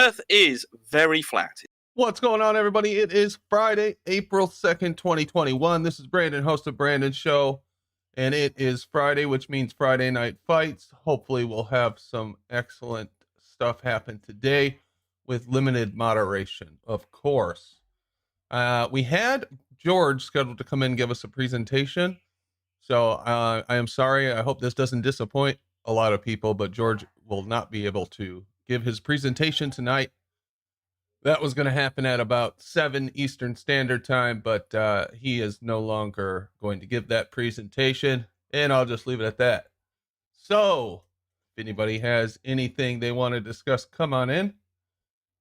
Earth is very flat. What's going on, everybody? It is Friday, April 2nd, 2021. This is Brandon, host of Brandon's Show. And it is Friday, which means Friday Night Fights. Hopefully we'll have some excellent stuff happen today with limited moderation, of course. We had George scheduled to come in and give us a presentation. So I am sorry. I hope this doesn't disappoint a lot of people, but George will not be able to give his presentation tonight. That was going to happen at about 7 Eastern Standard Time, but he is no longer going to give that presentation, and I'll just leave it at that. So, if anybody has anything they want to discuss, come on in,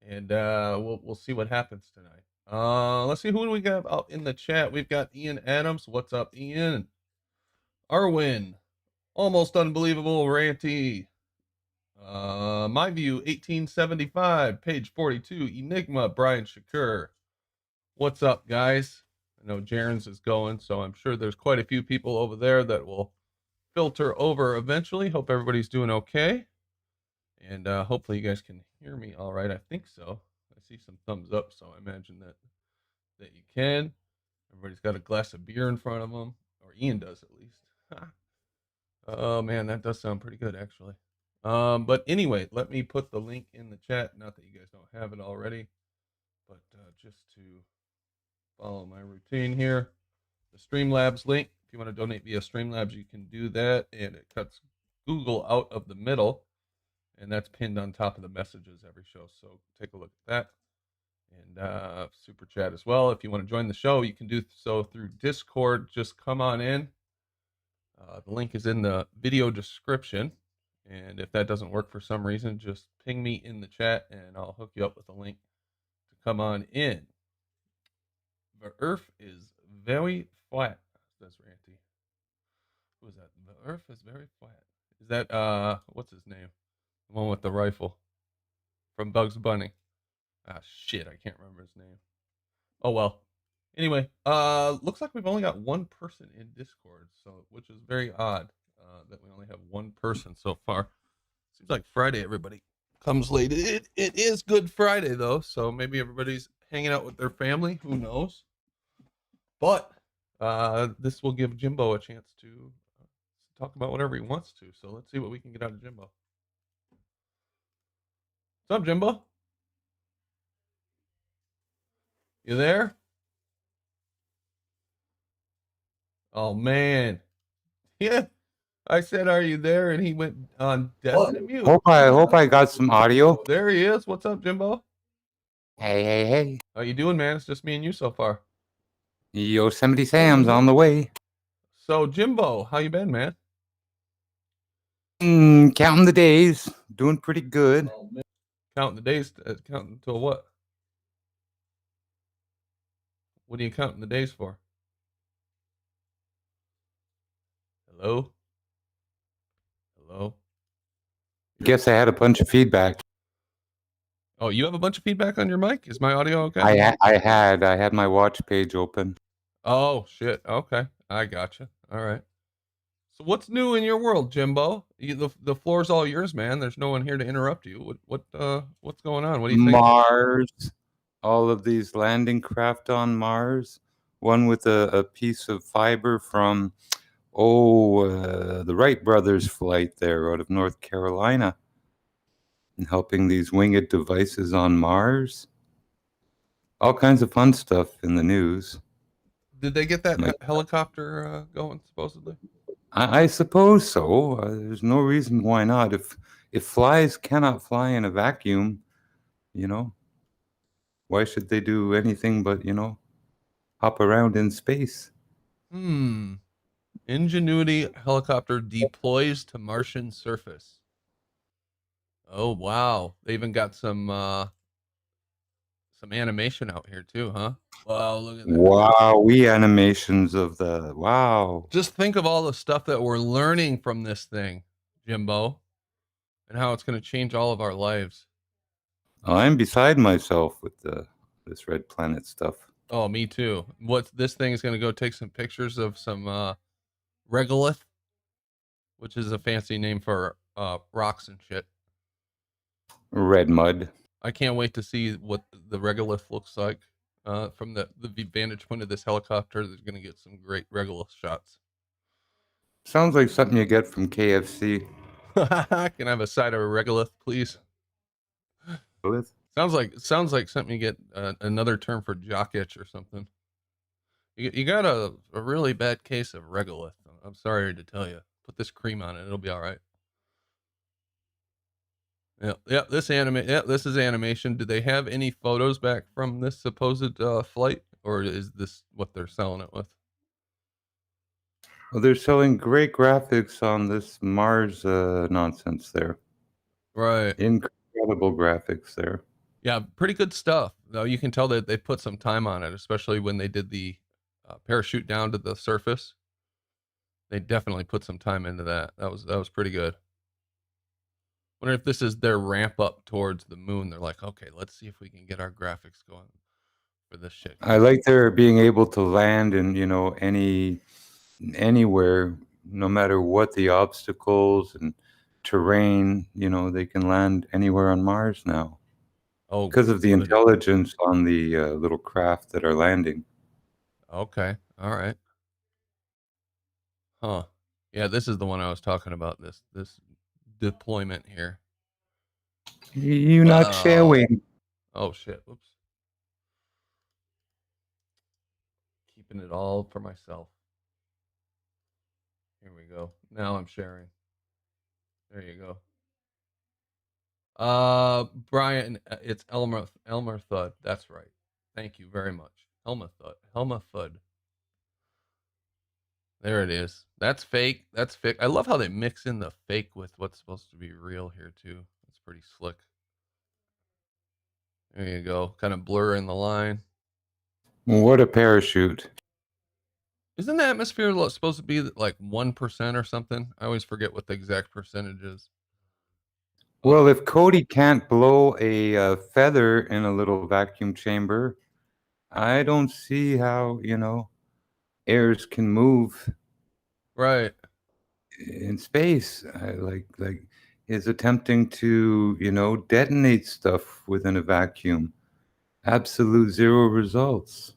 and we'll see what happens tonight. Let's see who do we got out in the chat. We've got Ian Adams. What's up, Ian? Arwin, almost unbelievable, Ranty. My View 1875, page 42, Enigma, Brian Shakur. What's up, guys? I know Jaren's is going, so I'm sure there's quite a few people over there that will filter over eventually. Hope everybody's doing okay. And hopefully you guys can hear me all right. I think so. I see some thumbs up, so I imagine that you can. Everybody's got a glass of beer in front of them, or Ian does at least. Oh man, that does sound pretty good actually. But anyway, let me put the link in the chat. Not that you guys don't have it already, but just to follow my routine here, the Streamlabs link. If you want to donate via Streamlabs, you can do that, and it cuts Google out of the middle, and that's pinned on top of the messages every show. So take a look at that, and super chat as well. If you want to join the show, you can do so through Discord. Just come on in. The link is in the video description. And if that doesn't work for some reason, just ping me in the chat and I'll hook you up with a link to come on in. The Earth is very flat, says Ranty. Who is that? The Earth is very flat. Is that, what's his name? The one with the rifle from Bugs Bunny. Ah, shit, I can't remember his name. Oh, well. Anyway, looks like we've only got one person in Discord, so which is very odd. That we only have one person so far. Seems like Friday everybody comes late. It is Good Friday though, so maybe everybody's hanging out with their family. Who knows? But this will give Jimbo a chance to talk about whatever he wants to. So let's see what we can get out of Jimbo. What's up, Jimbo? You there? Oh man, yeah. I said, "Are you there?" And he went on definite mute. Hope I got some audio. There he is. What's up, Jimbo? Hey. How you doing, man? It's just me and you so far. Yosemite Sam's on the way. So, Jimbo, how you been, man? Counting the days. Doing pretty good. Oh, counting the days. Counting to what? What are you counting the days for? Hello? Guess I had a bunch of feedback. Oh, you have a bunch of feedback on your mic? Is my audio okay? I had my watch page open. Oh shit. Okay, I gotcha. All right. So what's new in your world, Jimbo? The floor's all yours, man. There's no one here to interrupt you. What's going on? What do you think? Mars. All of these landing craft on Mars. One with a piece of fiber from the Wright brothers flight there out of North Carolina, and helping these winged devices on Mars. All kinds of fun stuff in the news. Did they get that helicopter going, supposedly? I suppose so. There's no reason why not. If flies cannot fly in a vacuum, why should they do anything but, hop around in space? Ingenuity helicopter deploys to Martian surface. Oh wow, they even got some animation out here too, huh? Wow, look at that. Wow, animations of the wow. Just think of all the stuff that we're learning from this thing, Jimbo, and how it's going to change all of our lives. I'm beside myself with this red planet stuff. Oh, me too. This thing is going to go take some pictures of some regolith, which is a fancy name for rocks and shit. Red mud. I can't wait to see what the regolith looks like from the vantage point of this helicopter. There's going to get some great regolith shots. Sounds like something you get from KFC. Can I have a side of a regolith, please? With Sounds like something you get another term for jock itch or something. You got a really bad case of regolith. I'm sorry to tell you. Put this cream on it; it'll be all right. Yeah. This is animation. Do they have any photos back from this supposed flight, or is this what they're selling it with? Well, they're selling great graphics on this Mars nonsense there. Right. Incredible graphics there. Yeah, pretty good stuff. Though you can tell that they put some time on it, especially when they did the parachute down to the surface. They definitely put some time into that. That was pretty good. Wonder if this is their ramp up towards the moon. They're like, okay, let's see if we can get our graphics going for this shit. I like their being able to land in, anywhere, no matter what the obstacles and terrain, they can land anywhere on Mars now. Oh, because of the good. intelligence on the little craft that are landing. Okay. All right. Huh. Yeah, this is the one I was talking about. This deployment here. You not showing. Oh shit. Whoops. Keeping it all for myself. Here we go. Now I'm sharing. There you go. Brian, it's Elmer Thud. That's right. Thank you very much. Helma Thud. There it is. That's fake. That's fake. I love how they mix in the fake with what's supposed to be real here too. It's pretty slick. There you go. Kind of blurring the line. What a parachute. Isn't the atmosphere supposed to be like 1% or something? I always forget what the exact percentage is. Well, if Cody can't blow a feather in a little vacuum chamber, I don't see how, airs can move Right. in space. Like is attempting to, detonate stuff within a vacuum. Absolute zero results.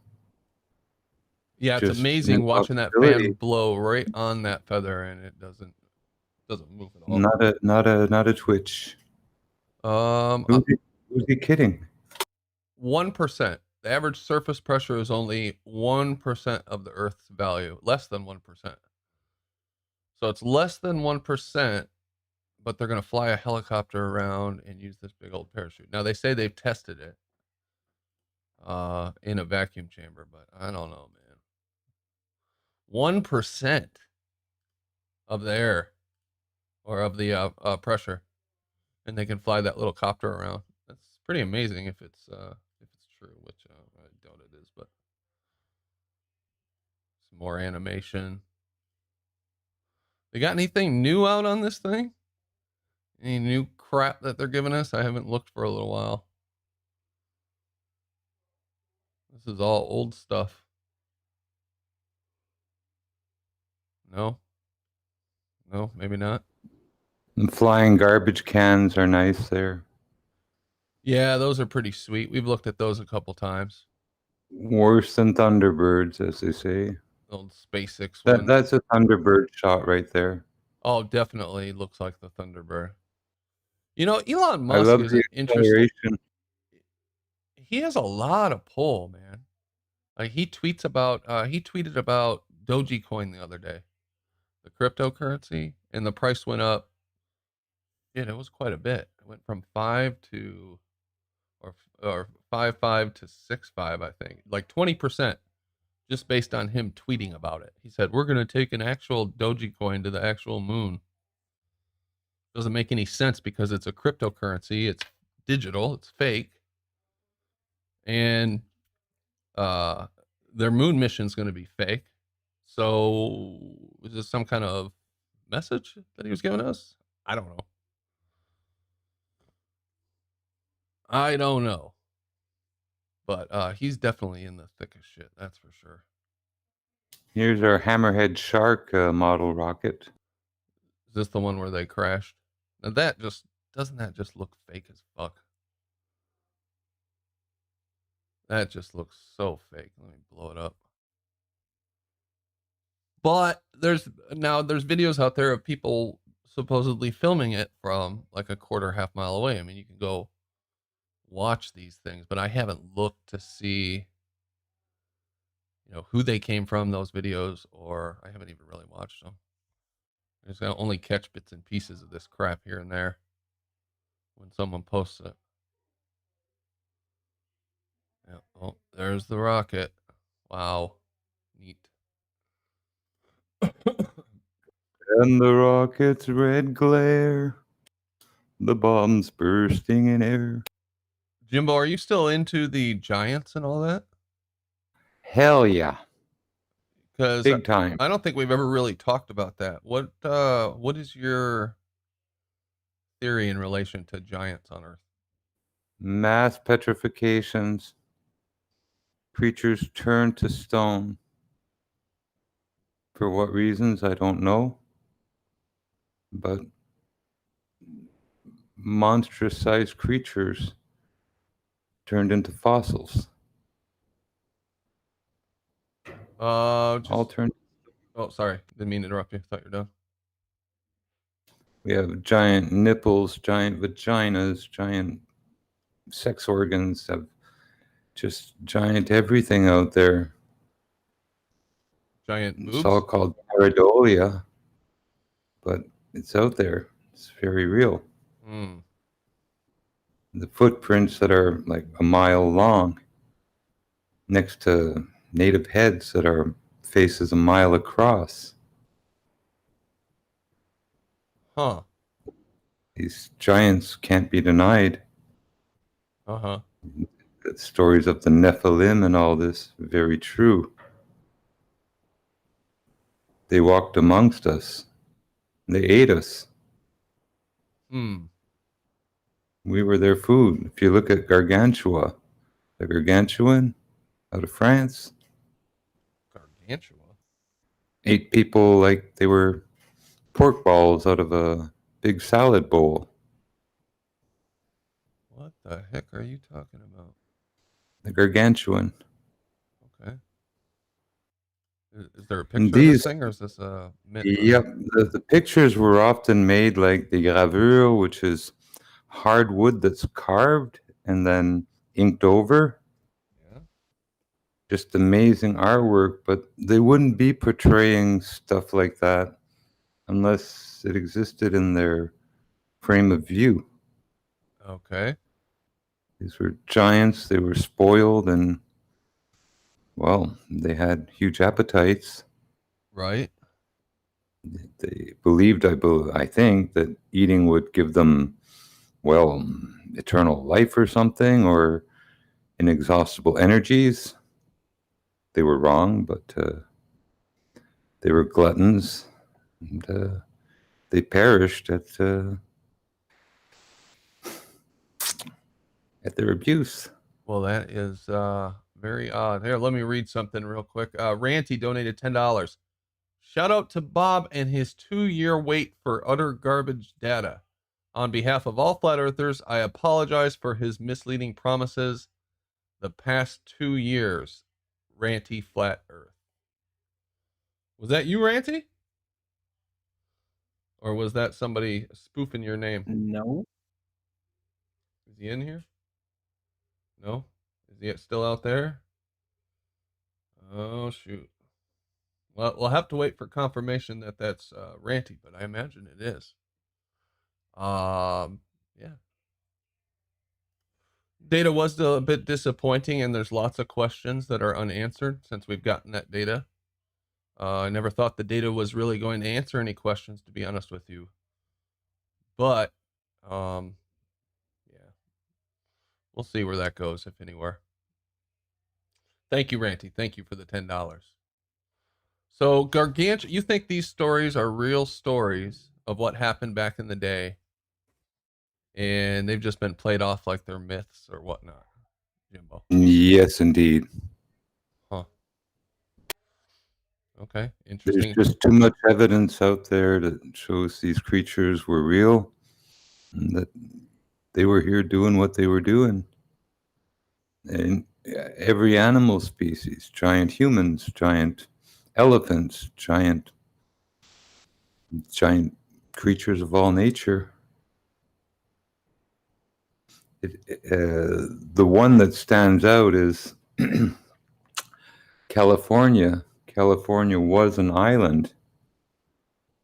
Yeah, it's Just amazing watching that fan blow right on that feather and it doesn't move at all. Not a twitch. Who's he kidding? 1%. The average surface pressure is only 1% of the Earth's value, less than 1%. So it's less than 1%, but they're going to fly a helicopter around and use this big old parachute. Now they say they've tested it in a vacuum chamber, but I don't know, man. 1% of the air or of the pressure, and they can fly that little copter around. That's pretty amazing if it's true, which I doubt it is, but some more animation. They got anything new out on this thing? Any new crap that they're giving us? I haven't looked for a little while. This is all old stuff. No, maybe not. And flying garbage cans are nice there. Yeah, those are pretty sweet. We've looked at those a couple times. Worse than Thunderbirds, as they say. Old SpaceX one. That's a Thunderbird shot right there. Oh, definitely looks like the Thunderbird. Elon Musk is an interesting. He has a lot of pull, man. Like he tweeted about Dogecoin the other day, the cryptocurrency, and the price went up. Yeah, it was quite a bit. It went from 5 to or 5.5 to 6.5, I think, like 20%, just based on him tweeting about it. He said, "We're going to take an actual Dogecoin to the actual moon." Doesn't make any sense because it's a cryptocurrency. It's digital. It's fake, and their moon mission is going to be fake. So is this some kind of message that he was giving us? I don't know. But he's definitely in the thick of shit. That's for sure. Here's our Hammerhead Shark model rocket. Is this the one where they crashed? Now that just doesn't that just look fake as fuck? That just looks so fake. Let me blow it up. But there's videos out there of people supposedly filming it from like a quarter, half mile away. I mean, you can go watch these things, but I haven't looked to see, who they came from, those videos, or I haven't even really watched them. I'm just gonna only catch bits and pieces of this crap here and there when someone posts it. Yeah. Oh, there's the rocket. Wow. Neat. And the rocket's red glare, the bombs bursting in air. Jimbo, are you still into the giants and all that? Hell yeah. Because Big time. I don't think we've ever really talked about that. What is your theory in relation to giants on Earth? Mass petrifications. Creatures turned to stone. For what reasons, I don't know. But monstrous-sized creatures turned into fossils. All turned. Oh, sorry, didn't mean to interrupt you. Thought you were done. We have giant nipples, giant vaginas, giant sex organs, have just giant everything out there. Giant boobs? It's all called pareidolia, but it's out there. It's very real. Mm. The footprints that are like a mile long next to native heads that are faces a mile across. Huh. These giants can't be denied. Uh-huh. The stories of the Nephilim and all this, very true. They walked amongst us. They ate us. Hmm. We were their food. If you look at Gargantua, the gargantuan out of France, Gargantua? ate people like they were pork balls out of a big salad bowl. What the heck are you talking about? The gargantuan. Okay. Is there a picture of this thing, or is this a myth? Yep. The pictures were often made like the gravure, which is hard wood that's carved and then inked over. Yeah. Just amazing artwork, but they wouldn't be portraying stuff like that unless it existed in their frame of view. Okay. These were giants. They were spoiled and, well, they had huge appetites. Right. They believed, I think, that eating would give them, well, eternal life or something, or inexhaustible energies. They were wrong, but they were gluttons, and they perished at their abuse. Well, that is very odd. Here, let me read something real quick. Ranty donated $10. Shout out to Bob and his 2-year wait for utter garbage data. On behalf of all flat earthers, I apologize for his misleading promises the past 2 years. Ranty Flat Earth. Was that you, Ranty? Or was that somebody spoofing your name? No. Is he in here? No? Is he still out there? Oh, shoot. Well, we'll have to wait for confirmation that that's Ranty, but I imagine it is. Yeah. Data was a bit disappointing, and there's lots of questions that are unanswered since we've gotten that data. I never thought the data was really going to answer any questions, to be honest with you. But, yeah, we'll see where that goes, if anywhere. Thank you, Ranty. Thank you for the $10. So, Gargantua, you think these stories are real stories of what happened back in the day, and they've just been played off like they're myths or whatnot, Jimbo? Yes, indeed. Huh. Okay, interesting. There's just too much evidence out there that shows these creatures were real and that they were here doing what they were doing. And every animal species, giant humans, giant elephants, giant creatures of all nature. The one that stands out is California. California was an island.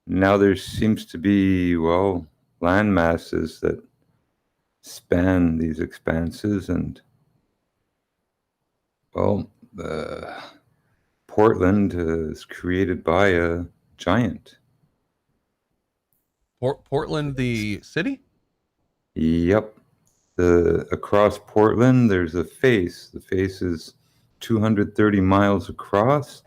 Now there seems to be, well, land masses that span these expanses, and, well, Portland is created by a giant. Portland, the city? Yep. Across Portland, there's a face. The face is 230 miles across,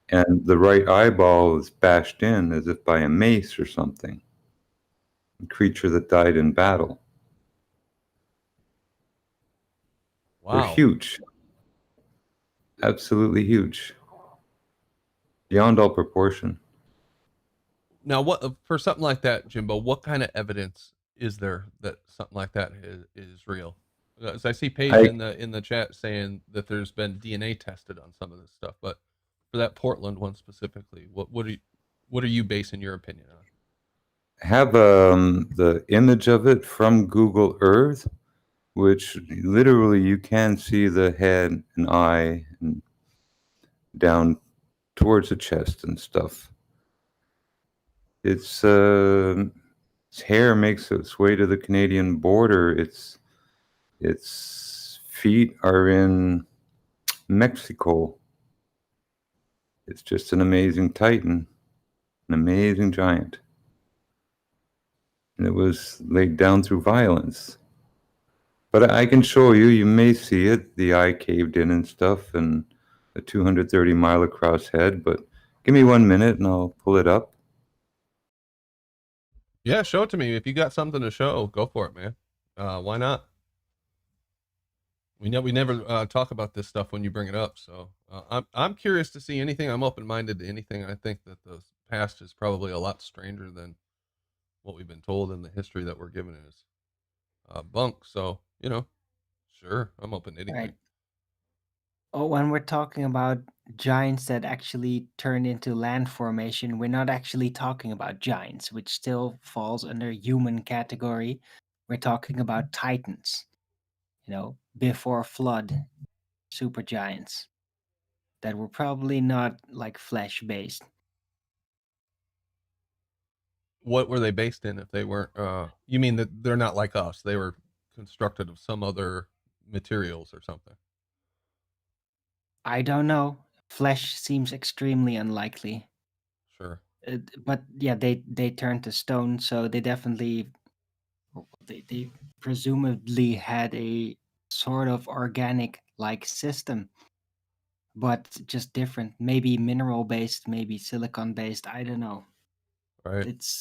and the right eyeball is bashed in as if by a mace or something. A creature that died in battle. They're Wow. huge. Absolutely huge. Beyond all proportion. Now, what for something like that, Jimbo? What kind of evidence is there that something like that is real? As I see Paige I in the chat saying that there's been DNA tested on some of this stuff, but for that Portland one specifically, what are you basing your opinion on? have the image of it from Google Earth, which literally you can see the head and eye and down towards the chest and stuff. Its hair makes its way to the Canadian border. Its feet are in Mexico. It's just an amazing titan, an amazing giant. And it was laid down through violence. But I can show you, you may see it, the eye caved in and stuff, and a 230 mile across head. But give me 1 minute and I'll pull it up. Yeah, show it to me. If you got something to show, go for it, man. Why not? We never talk about this stuff when you bring it up, so I'm curious to see anything. I'm open minded to anything. I think that the past is probably a lot stranger than what we've been told, in the history that we're given is bunk. So sure, I'm open to anything. Right. Oh, when we're talking about giants that actually turn into land formation, we're not actually talking about giants, which still falls under human category. We're talking about titans, before flood super giants that were probably not like flesh based. What were they based in? If they weren't, you mean that they're not like us? They were constructed of some other materials or something. I don't know. Flesh seems extremely unlikely. Sure. But yeah, they turned to stone, so they definitely they presumably had a sort of organic like system, but just different. Maybe mineral based, maybe silicon based. I don't know. Right. It's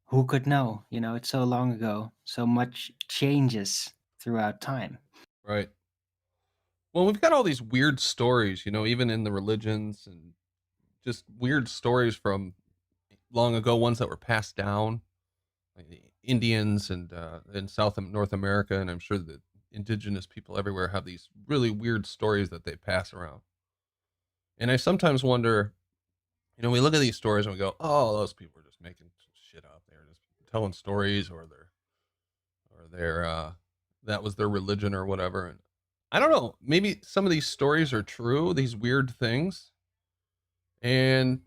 who could know? It's so long ago. So much changes throughout time. Right. Well, we've got all these weird stories, even in the religions, and just weird stories from long ago, ones that were passed down, like the Indians and in South and North America, and I'm sure that indigenous people everywhere have these really weird stories that they pass around. And I sometimes wonder, we look at these stories and we go, "Oh, those people are just making shit up. They're just telling stories, or they're that was their religion or whatever." And I don't know. Maybe some of these stories are true, these weird things, and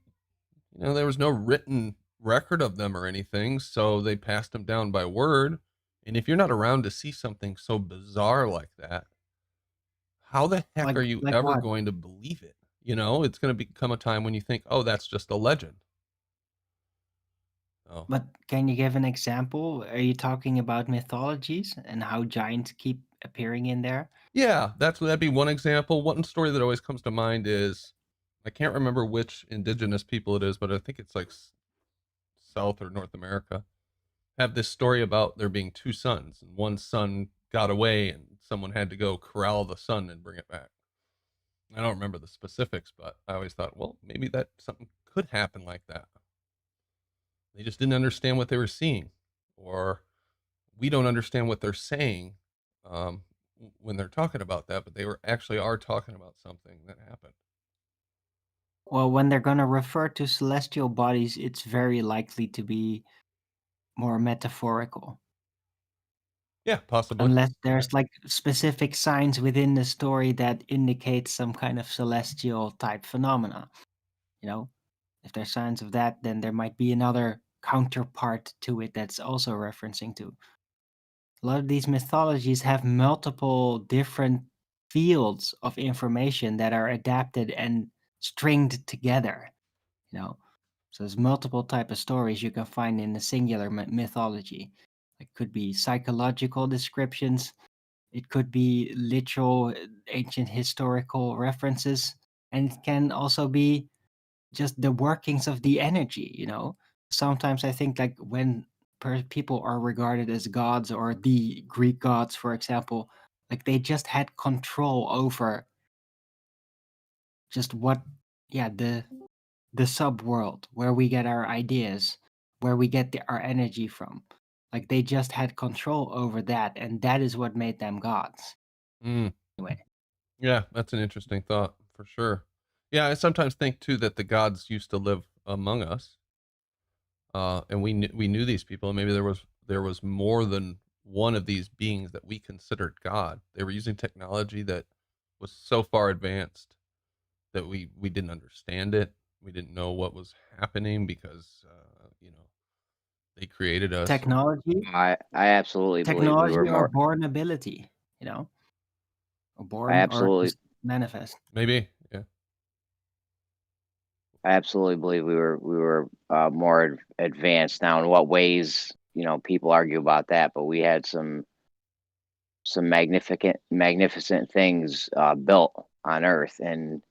there was no written record of them or anything, so they passed them down by word. And if you're not around to see something so bizarre like that, how the heck Like are you like ever what? going to believe it? It's going to become a time when you think, oh, that's just a legend. Oh, But can you give an example? Are you talking about mythologies and how giants keep appearing in there? yeah, that'd be one example. One story that always comes to mind is, I can't remember which indigenous people it is, but I think it's like South or North America, have this story about there being two sons, and one son got away and someone had to go corral the son and bring it back. I don't remember the specifics, but I always thought, well, maybe that something could happen like that. They just didn't understand what they were seeing, or we don't understand what they're saying. when they're talking about that, but they actually are talking about something that happened. Well, when they're going to refer to celestial bodies, it's very likely to be more metaphorical. Yeah, possibly. Unless there's like specific signs within the story that indicate some kind of celestial type phenomena. You know, if there's signs of that, then there might be another counterpart to it that's also referencing to. A lot of these mythologies have multiple different fields of information that are adapted and stringed together. You know, so there's multiple type of stories you can find in a singular mythology. It could be psychological descriptions. It could be literal ancient historical references, and it can also be just the workings of the energy. You know, sometimes I think like when people are regarded as gods or the Greek gods, for example, like they just had control over just what, yeah, the subworld where we get our ideas, where we get our energy from. Like they just had control over that, and that is what made them gods. Mm. Anyway, Yeah, that's an interesting thought for sure. Yeah, I sometimes think too that the gods used to live among us, and we knew these people. Maybe there was more than one of these beings that we considered God. They were using technology that was so far advanced that we didn't understand it. We didn't know what was happening because they created us. technology, I absolutely believe we were technology or more. born ability, you know, or I born or absolutely, just manifest. Maybe, yeah. I absolutely believe we were more advanced. Now, in what ways? People argue about that, but we had some magnificent things built on Earth, and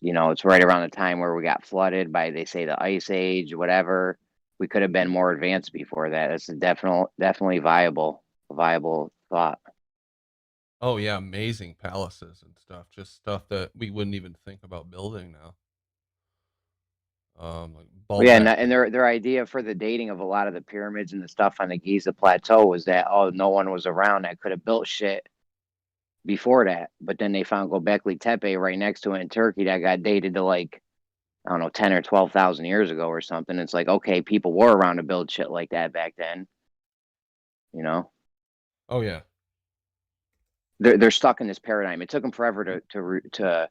it's right around the time where we got flooded by, they say, the Ice Age, whatever. We could have been more advanced before that. It's a definitely viable thought. Oh yeah, amazing palaces and stuff. Just stuff that we wouldn't even think about building now. Like Well, yeah, and, bulkheads. and their idea for the dating of a lot of the pyramids and the stuff on the Giza Plateau was that, no one was around that could have built shit before that. But then they found Göbekli Tepe right next to it in Turkey that got dated to, like, I don't know, 10 or 12,000 years ago or something. It's like, okay, people were around to build shit like that back then. Oh yeah. They're stuck in this paradigm. It took them forever to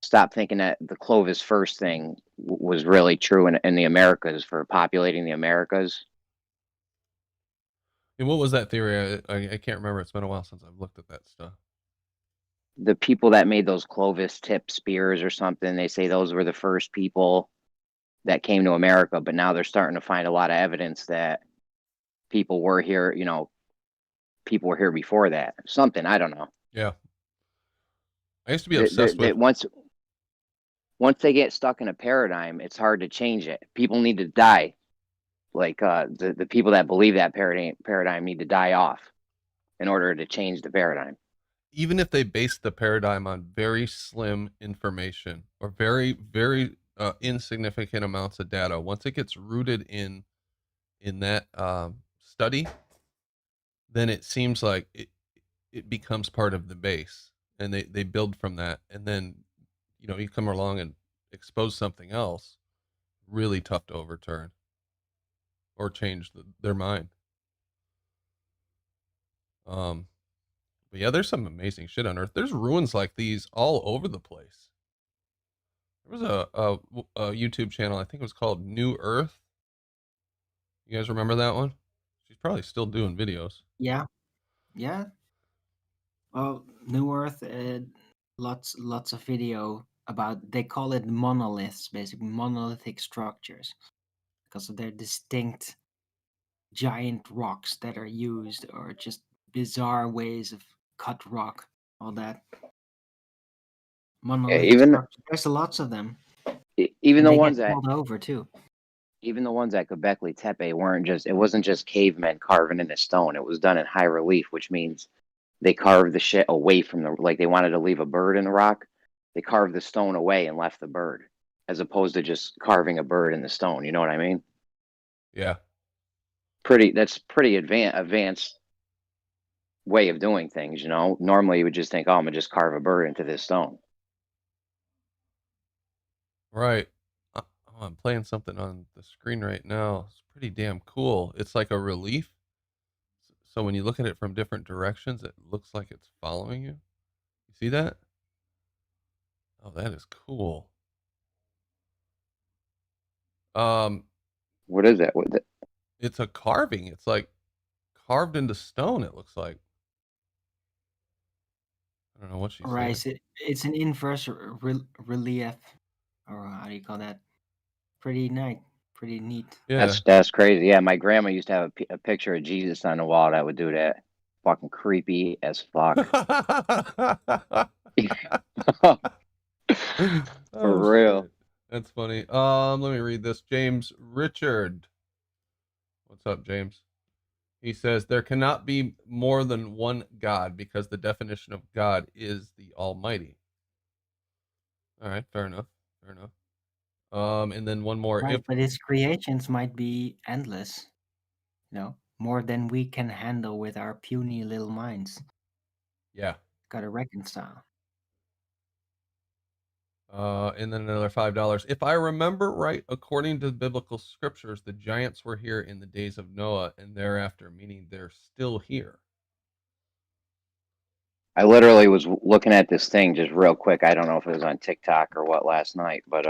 stop thinking that the Clovis first thing was really true in the Americas, for populating the Americas. And what was that theory? I can't remember. It's been a while since I've looked at that stuff. The people that made those Clovis tip spears or something, they say those were the first people that came to America, but now they're starting to find a lot of evidence that people were here, people were here before that. Something, I don't know. Yeah. I used to be obsessed with. Once they get stuck in a paradigm, it's hard to change it. People need to die. Like the people that believe that paradigm need to die off in order to change the paradigm. Even if they base the paradigm on very slim information or very, very insignificant amounts of data, once it gets rooted in that study, then it seems like it becomes part of the base, and they build from that. And then you come along and expose something else, really tough to overturn or change their mind. But yeah, there's some amazing shit on Earth. There's ruins like these all over the place. There was a YouTube channel, I think it was called New Earth. You guys remember that one? She's probably still doing videos. Yeah, yeah. Well, New Earth, lots of video about. They call it monoliths, basically monolithic structures, because of their distinct giant rocks that are used, or just bizarre ways of cut rock, all that. Monolithic Even structures. There's lots of them. even And the they ones get that pulled over too. even the ones at Göbekli Tepe it wasn't just cavemen carving into stone. It was done in high relief, which means they carved the shit away from like they wanted to leave a bird in the rock. They carved the stone away and left the bird, as opposed to just carving a bird in the stone. You know what I mean? Yeah. That's pretty advanced. way of doing things. Normally you would just think, oh, I'm gonna just carve a bird into this stone. Right. Oh, I'm playing something on the screen right now. It's pretty damn cool. It's like a relief. So when you look at it from different directions, it looks like it's following you. You see that? Oh, that is cool. Um, What is that? it's a carving. It's like carved into stone, it looks like. I don't know what she's Right. saying. It's an inverse relief, or how do you call that? Pretty neat. Pretty neat. Yeah. That's crazy. Yeah, my grandma used to have a picture of Jesus on the wall that would do that. Fucking creepy as fuck. Oh For real. shit. That's funny. Let me read this. James Richard. What's up, James? He says there cannot be more than one God because the definition of God is the Almighty. All right, fair enough. Fair enough. And then one more. Right, If but his creations might be endless, more than we can handle with our puny little minds. yeah. Gotta reconcile. And then another $5. If I remember right, according to the biblical scriptures, the giants were here in the days of Noah and thereafter, meaning they're still here. I literally was looking at this thing just real quick. I don't know if it was on TikTok or what last night, but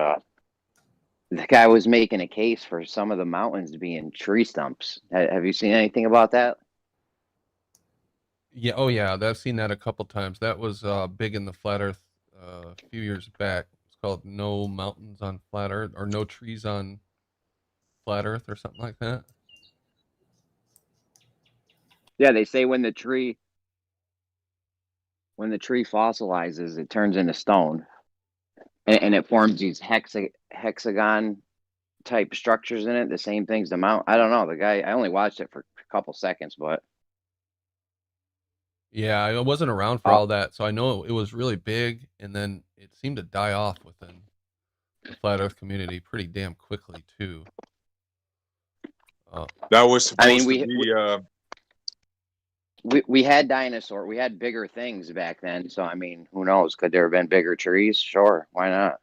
the guy was making a case for some of the mountains being tree stumps. Have you seen anything about that? Yeah. Oh, yeah. I've seen that a couple times. That was big in the flat Earth a few years back. It's called "No Mountains on Flat Earth" or "No Trees on Flat Earth" or something like that. Yeah, they say when the tree fossilizes, it turns into stone, and it forms these hexagon type structures in it. The same things the mount. I don't know. The guy. I only watched it for a couple seconds, but Yeah, I wasn't around for all that, so I know it was really big, and then it seemed to die off within the flat Earth community pretty damn quickly too. That was supposed we to be. we had dinosaur. We had bigger things back then. So I mean, who knows? Could there have been bigger trees? Sure, why not?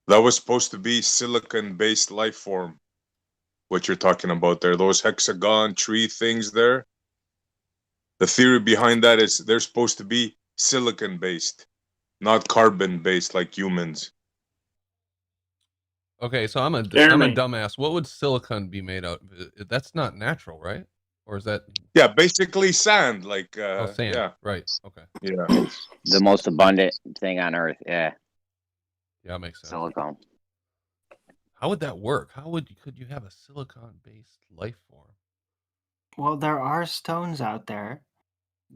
That was supposed to be silicon-based life form. What you're talking about there, those hexagon tree things there. The theory behind that is they're supposed to be silicon-based, not carbon-based like humans. Okay, so I'm a Jeremy. dumbass. What would silicon be made out of? That's not natural, right? Or is that Yeah, basically sand. Like sand? yeah, Right. Okay. yeah. It's the most abundant thing on Earth. Yeah, Yeah, makes sense. silicone. How would that work? Could you have a silicon-based life form? Well, there are stones out there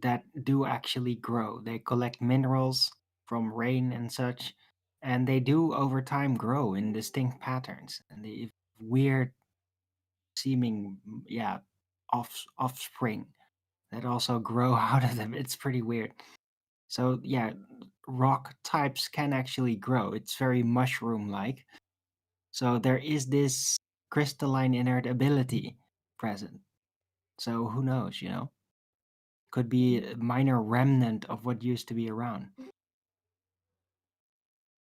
that do actually grow. They collect minerals from rain and such, and they do over time grow in distinct patterns. And they weird seeming, offspring that also grow out of them. It's pretty weird. So yeah, rock types can actually grow. It's very mushroom-like. So there is this crystalline inert ability present. So who knows, Could be a minor remnant of what used to be around.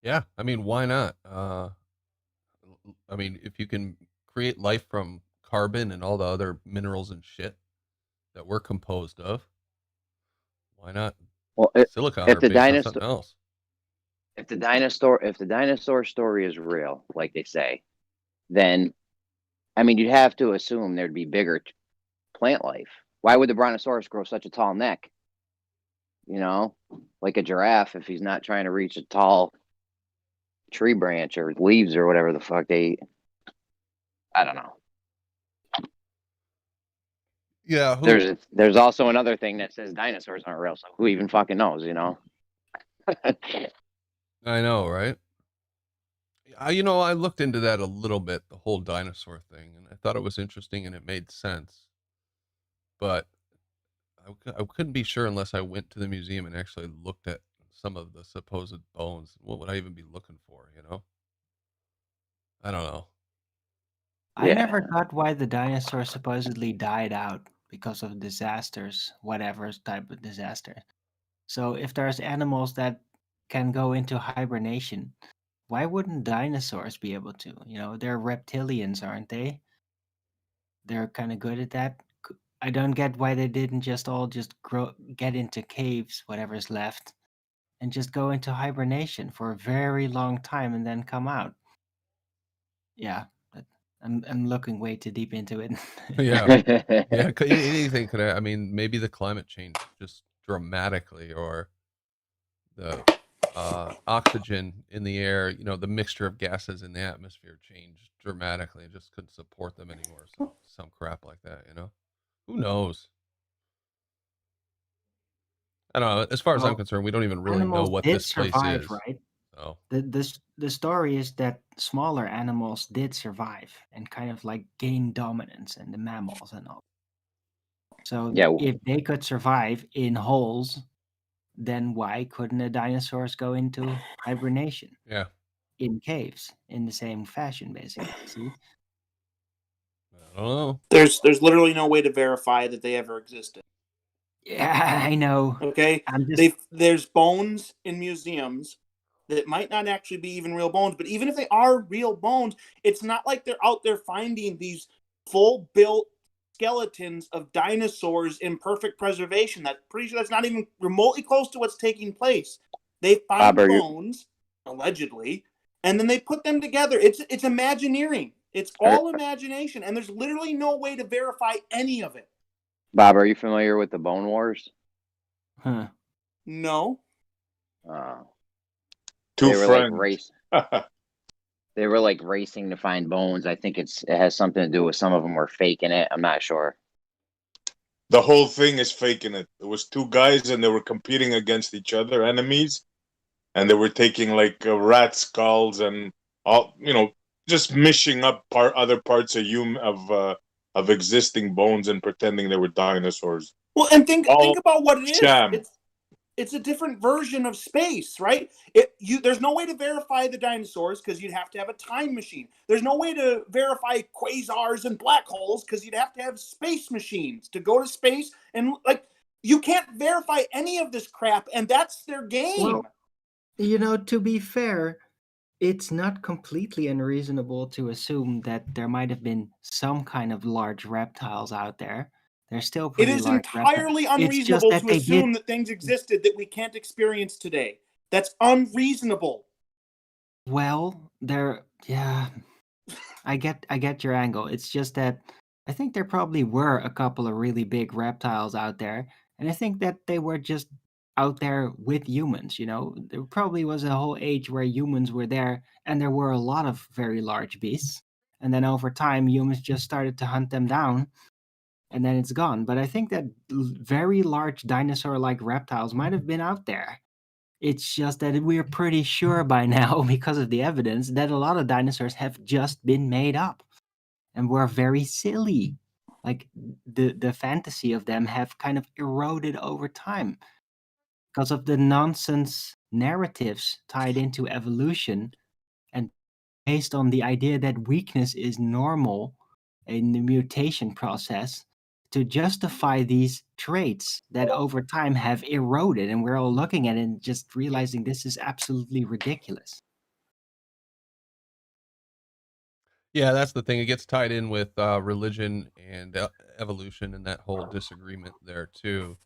Yeah, I mean, why not? I mean, if you can create life from carbon and all the other minerals and shit that we're composed of, why not Well, silicon if or the based on dinosaur, something else? if the dinosaur story is real, like they say, then I mean, you'd have to assume there'd be bigger plant life. Why would the brontosaurus grow such a tall neck? Like a giraffe, if he's not trying to reach a tall tree branch or leaves or whatever the fuck they eat. I don't know. Yeah, There's also another thing that says dinosaurs aren't real, so who even fucking knows, I know, right? I looked into that a little bit, the whole dinosaur thing, and I thought it was interesting and it made sense. But I couldn't be sure unless I went to the museum and actually looked at some of the supposed bones. What would I even be looking for, I don't know. I Yeah. never got why the dinosaurs supposedly died out. because of disasters, whatever type of disaster. So if there's animals that can go into hibernation, why wouldn't dinosaurs be able to? They're reptilians, aren't they? They're kind of good at that. I don't get why they didn't just all just get into caves, whatever's left, and just go into hibernation for a very long time and then come out. Yeah, but I'm looking way too deep into it. Yeah. Yeah, anything could. I mean, maybe the climate changed just dramatically, or the oxygen in the air. The mixture of gases in the atmosphere changed dramatically. It just couldn't support them anymore. Some crap like that. Who knows? I don't know. As far as I'm Well, concerned, we don't even really know animals what did this place survive, is. right? So The story is that smaller animals did survive and kind of like gain dominance in the mammals and all. So Yeah. if they could survive in holes, then why couldn't the dinosaurs go into hibernation yeah, in caves in the same fashion, basically? See? I don't know. There's literally no way to verify that they ever existed. Yeah, I know. Okay, I'm just there's bones in museums that might not actually be even real bones, but even if they are real bones, it's not like they're out there finding these full built skeletons of dinosaurs in perfect preservation. That's pretty sure that's not even remotely close to what's taking place. They find Bob, bones, allegedly, and then they put them together. It's Imagineering. It's all imagination, and there's literally no way to verify any of it. Bob, are you familiar with the Bone Wars? huh. No. Two They were friends. like race. They were like racing to find bones. I think it has something to do with some of them were faking it. I'm not sure. The whole thing is faking it. It was two guys and they were competing against each other, enemies, and they were taking like rat skulls and all, just mishing up other parts of existing bones and pretending they were dinosaurs. Well, and think All about what it is. sham. It's a different version of space, right? There's no way to verify the dinosaurs because you'd have to have a time machine. There's no way to verify quasars and black holes because you'd have to have space machines to go to space, and you can't verify any of this crap, and that's their game. Well, to be fair, it's not completely unreasonable to assume that there might have been some kind of large reptiles out there. They're still It pretty is large entirely reptiles. It's just unreasonable that to they did. assume that things existed that we can't experience today. That's unreasonable. Well, yeah, I get your angle. It's just that I think there probably were a couple of really big reptiles out there, and I think that they were just out there with humans. There probably was a whole age where humans were there, and there were a lot of very large beasts. And then over time, humans just started to hunt them down, and then it's gone. But I think that very large dinosaur-like reptiles might have been out there. It's just that we're pretty sure by now, because of the evidence, that a lot of dinosaurs have just been made up and were very silly. Like the fantasy of them have kind of eroded over time because of the nonsense narratives tied into evolution and based on the idea that weakness is normal in the mutation process to justify these traits that over time have eroded, and we're all looking at it and just realizing this is absolutely ridiculous. Yeah, that's the thing. It gets tied in with religion and evolution and that whole disagreement there too.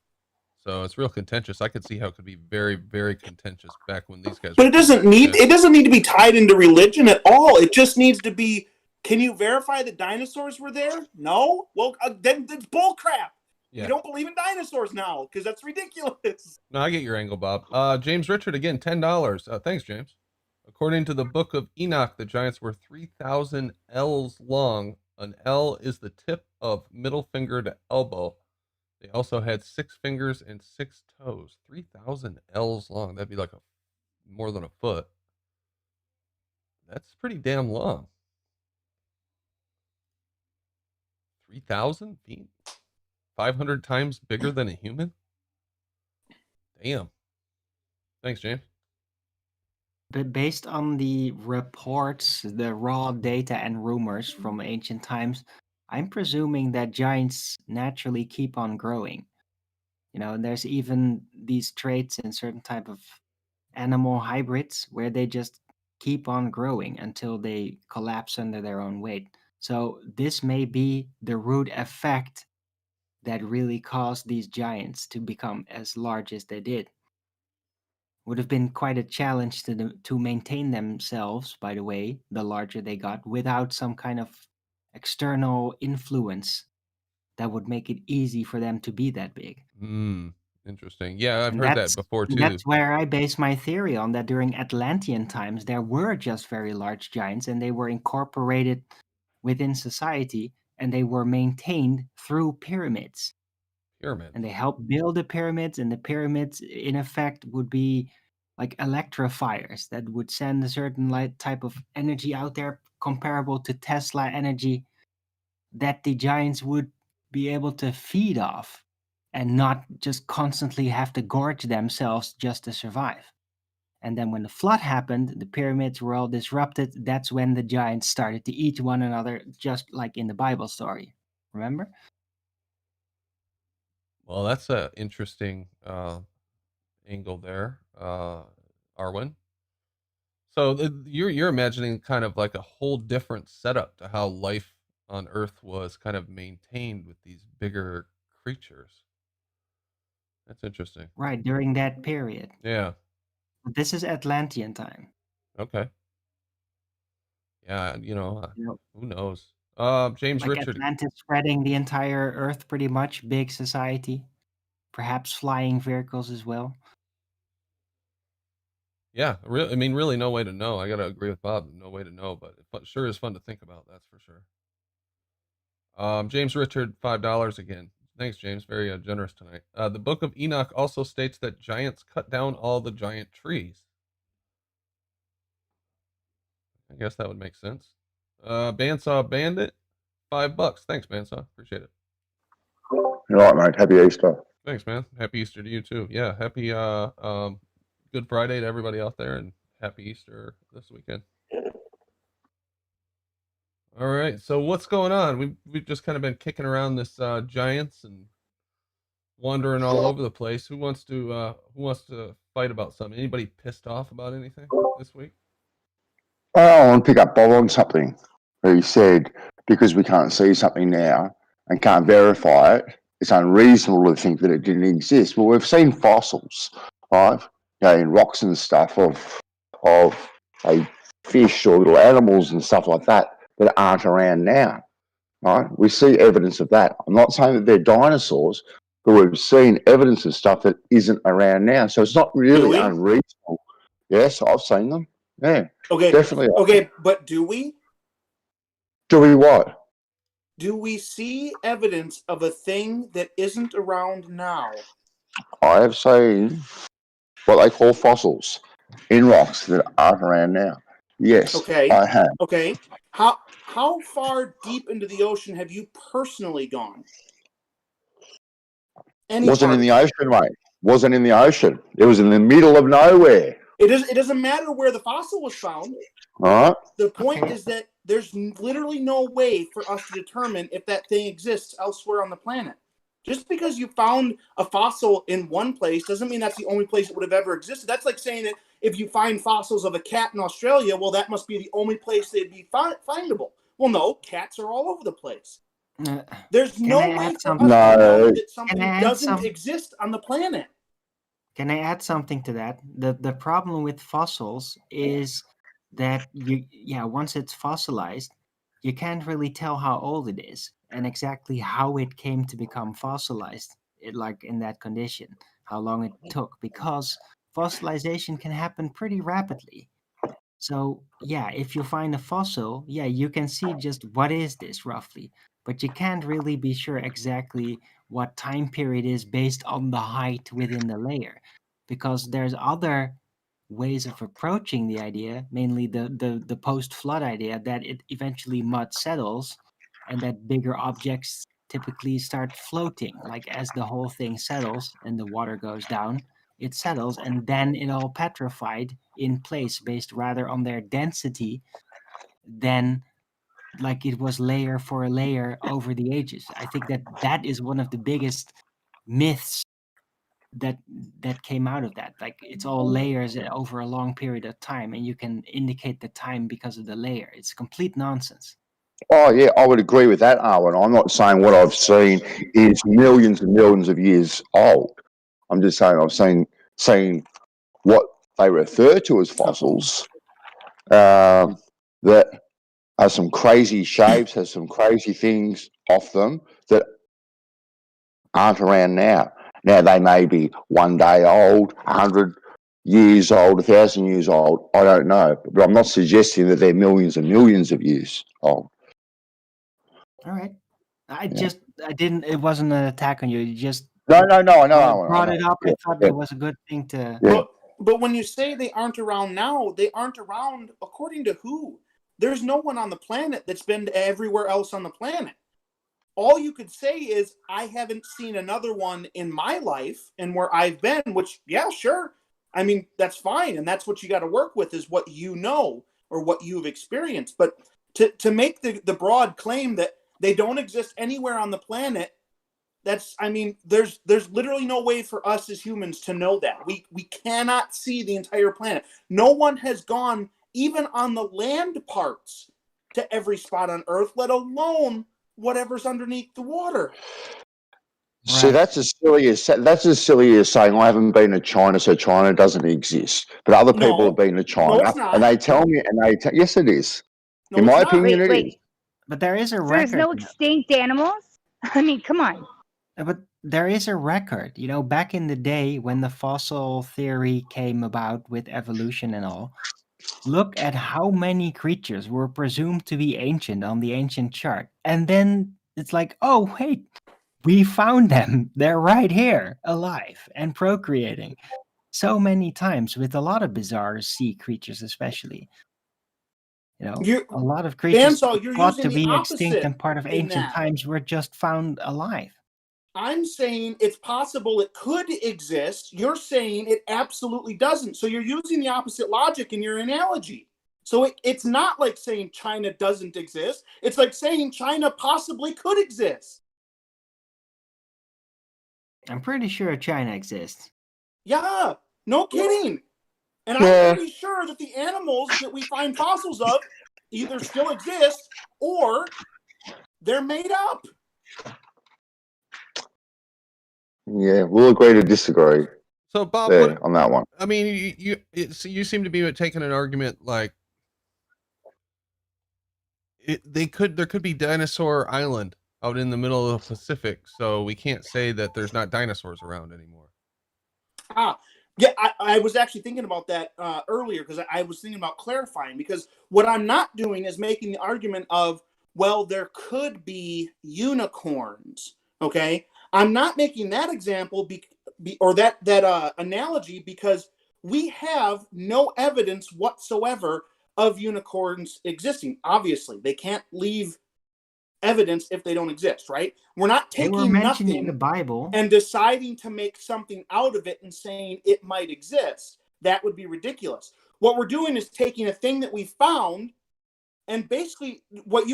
So it's real contentious. I could see how it could be very, very contentious back when these guys. But it doesn't need to be tied into religion at all. It just needs to be. Can you verify that dinosaurs were there? No. Well, then it's bull crap. Yeah. You don't believe in dinosaurs now because that's ridiculous. No, I get your angle, Bob. James Richard again, $10. Thanks, James. According to the Book of Enoch, the giants were 3,000 ells long. An ell is the tip of middle finger to elbow. They also had 6 fingers and 6 toes. 3,000 ells long. That'd be like more than a foot. That's pretty damn long. 3,000 feet? 500 times bigger than a human? Damn. Thanks, James. But based on the reports, the raw data and rumors from ancient times, I'm presuming that giants naturally keep on growing. And there's even these traits in certain type of animal hybrids where they just keep on growing until they collapse under their own weight. So this may be the root effect that really caused these giants to become as large as they did. Would have been quite a challenge to maintain themselves, by the way, the larger they got, without some kind of external influence that would make it easy for them to be that big. Interesting. Yeah, I've And heard that before too. that's where I base my theory on, that during Atlantean times there were just very large giants and they were incorporated within society and they were maintained through pyramids. Pyramids. And they helped build the pyramids, and the pyramids in effect would be like electrifiers that would send a certain type of energy out there comparable to Tesla energy that the giants would be able to feed off and not just constantly have to gorge themselves just to survive. And then when the flood happened, the pyramids were all disrupted. That's when the giants started to eat one another, just like in the Bible story. Remember? Well, that's a interesting angle there, Arwen. So you're imagining kind of like a whole different setup to how life on Earth was kind of maintained with these bigger creatures. That's interesting. Right, during that period. Yeah. But this is Atlantean time. Okay. Yeah, You know, who knows? James like Richard. Atlantis spreading the entire Earth pretty much, big society, perhaps flying vehicles as well. Yeah, I mean, really, no way to know. I gotta agree with Bob. No way to know, but it sure is fun to think about. That's for sure. James Richard, $5 again. Thanks, James. Very generous tonight. The Book of Enoch also states that giants cut down all the giant trees. I guess that would make sense. Bandsaw Bandit, $5. Thanks, Bandsaw. Appreciate it. All right, mate. Happy Easter. Thanks, man. Happy Easter to you too. Yeah, happy Good Friday to everybody out there, and happy Easter this weekend. All right, so what's going on? We've just kind of been kicking around this giants and wandering all over the place. Who wants to fight about something? Anybody pissed off about anything this week? I want to pick up Bob on something. He said because we can't see something now and can't verify it, it's unreasonable to think that it didn't exist. Well, we've seen fossils, right? In rocks and stuff of fish or little animals and stuff like that aren't around now, right? We see evidence of that. I'm not saying that they're dinosaurs, but we've seen evidence of stuff that isn't around now. So it's not really unreasonable. Yes, I've seen them. Yeah. Okay. Definitely. Okay, but do we? Do we what? Do we see evidence of a thing that isn't around now? I have seen what they call fossils in rocks that aren't around now. Yes, okay. I have. Okay. How far deep into the ocean have you personally gone? Wasn't in the ocean, mate. Wasn't in the ocean. It was in the middle of nowhere. It doesn't matter where the fossil was found. All right. The point is that there's literally no way for us to determine if that thing exists elsewhere on the planet. Just because you found a fossil in one place doesn't mean that's the only place it would have ever existed. That's like saying that if you find fossils of a cat in Australia, well, that must be the only place they'd be findable. Well, no, cats are all over the place. There's no way for us to know that something doesn't exist on the planet. Can I add something to that? The problem with fossils is that once it's fossilized, you can't really tell how old it is and exactly how it came to become fossilized, like in that condition, how long it took, because fossilization can happen pretty rapidly. So if you find a fossil, you can see just what is this roughly, but you can't really be sure exactly what time period is based on the height within the layer, because there's other ways of approaching the idea, mainly the post-flood idea that it eventually mud settles and that bigger objects typically start floating, like as the whole thing settles and the water goes down, it settles and then it all petrified in place based rather on their density than like it was layer for layer over the ages. I think that is one of the biggest myths that came out of that. Like it's all layers over a long period of time, and you can indicate the time because of the layer. It's complete nonsense. Oh yeah, I would agree with that, Arwen. I'm not saying what I've seen is millions and millions of years old. I'm just saying I've seen what they refer to as fossils that are some crazy shapes, has some crazy things off them that aren't around now. Now they may be one day old, 100 years old, 1,000 years old. I don't know, but I'm not suggesting that they're millions and millions of years old. All right. I didn't. It wasn't an attack on you. You just No, I know. brought it up. Yeah, I thought that was a good thing to. Yeah. But when you say they aren't around now, they aren't around according to who? There's no one on the planet that's been to everywhere else on the planet. All you could say is, I haven't seen another one in my life and where I've been, which, yeah, sure. I mean, that's fine. And that's what you got to work with, is what you know or what you've experienced. But to make the broad claim that they don't exist anywhere on the planet, that's, I mean, there's literally no way for us as humans to know that. We cannot see the entire planet. No one has gone even on the land parts to every spot on Earth, let alone whatever's underneath the water. See, Right. that's as silly as saying I haven't been to China, so China doesn't exist. But other people No. have been to China, No, it's not. and they tell me, yes, it is. No, In it's my not. opinion, it is. Wait. But there is a So record. there's no extinct animals? I mean, come on. But there is a record. You know, back in the day when the fossil theory came about with evolution and all, look at how many creatures were presumed to be ancient on the ancient chart. And then it's like, oh, wait, we found them. They're right here, alive and procreating. So many times with a lot of bizarre sea creatures, especially. You know, a lot of creatures Bandsaw, you're thought using to the be opposite extinct and part of in ancient that. times were just found alive. I'm saying it's possible it could exist. You're saying it absolutely doesn't. So you're using the opposite logic in your analogy. So it's not like saying China doesn't exist. It's like saying China possibly could exist. I'm pretty sure China exists. Yeah, no kidding. And Yeah. I'm pretty sure that the animals that we find fossils of either still exist or they're made up. Yeah, we'll agree to disagree So Bob, there on that one. I mean, you seem to be taking an argument like there could be Dinosaur Island out in the middle of the Pacific, so we can't say that there's not dinosaurs around anymore. Yeah, I was actually thinking about that earlier because I was thinking about clarifying, because what I'm not doing is making the argument of, well, there could be unicorns, okay? I'm not making that example or that analogy because we have no evidence whatsoever of unicorns existing. Obviously, they can't leave evidence if they don't exist, right? We're not They were taking mentioned in nothing the Bible. and deciding to make something out of it and saying it might exist. That would be ridiculous. What we're doing is taking a thing that we found, and basically what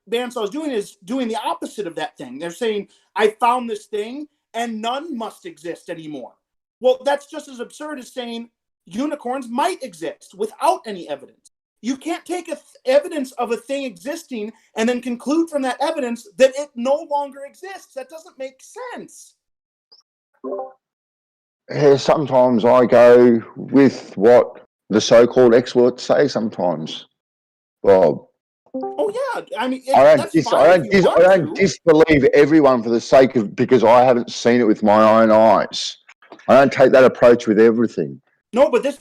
Bandsaw is doing the opposite of that thing. They're saying, I found this thing and none must exist anymore. Well, that's just as absurd as saying unicorns might exist without any evidence. You can't take evidence of a thing existing and then conclude from that evidence that it no longer exists. That doesn't make sense. Yeah, sometimes I go with what the so-called experts say sometimes, Bob. Oh yeah, I mean, I that's fine if you want don't to. disbelieve everyone for the sake of because I haven't seen it with my own eyes. I don't take that approach with everything. No, but this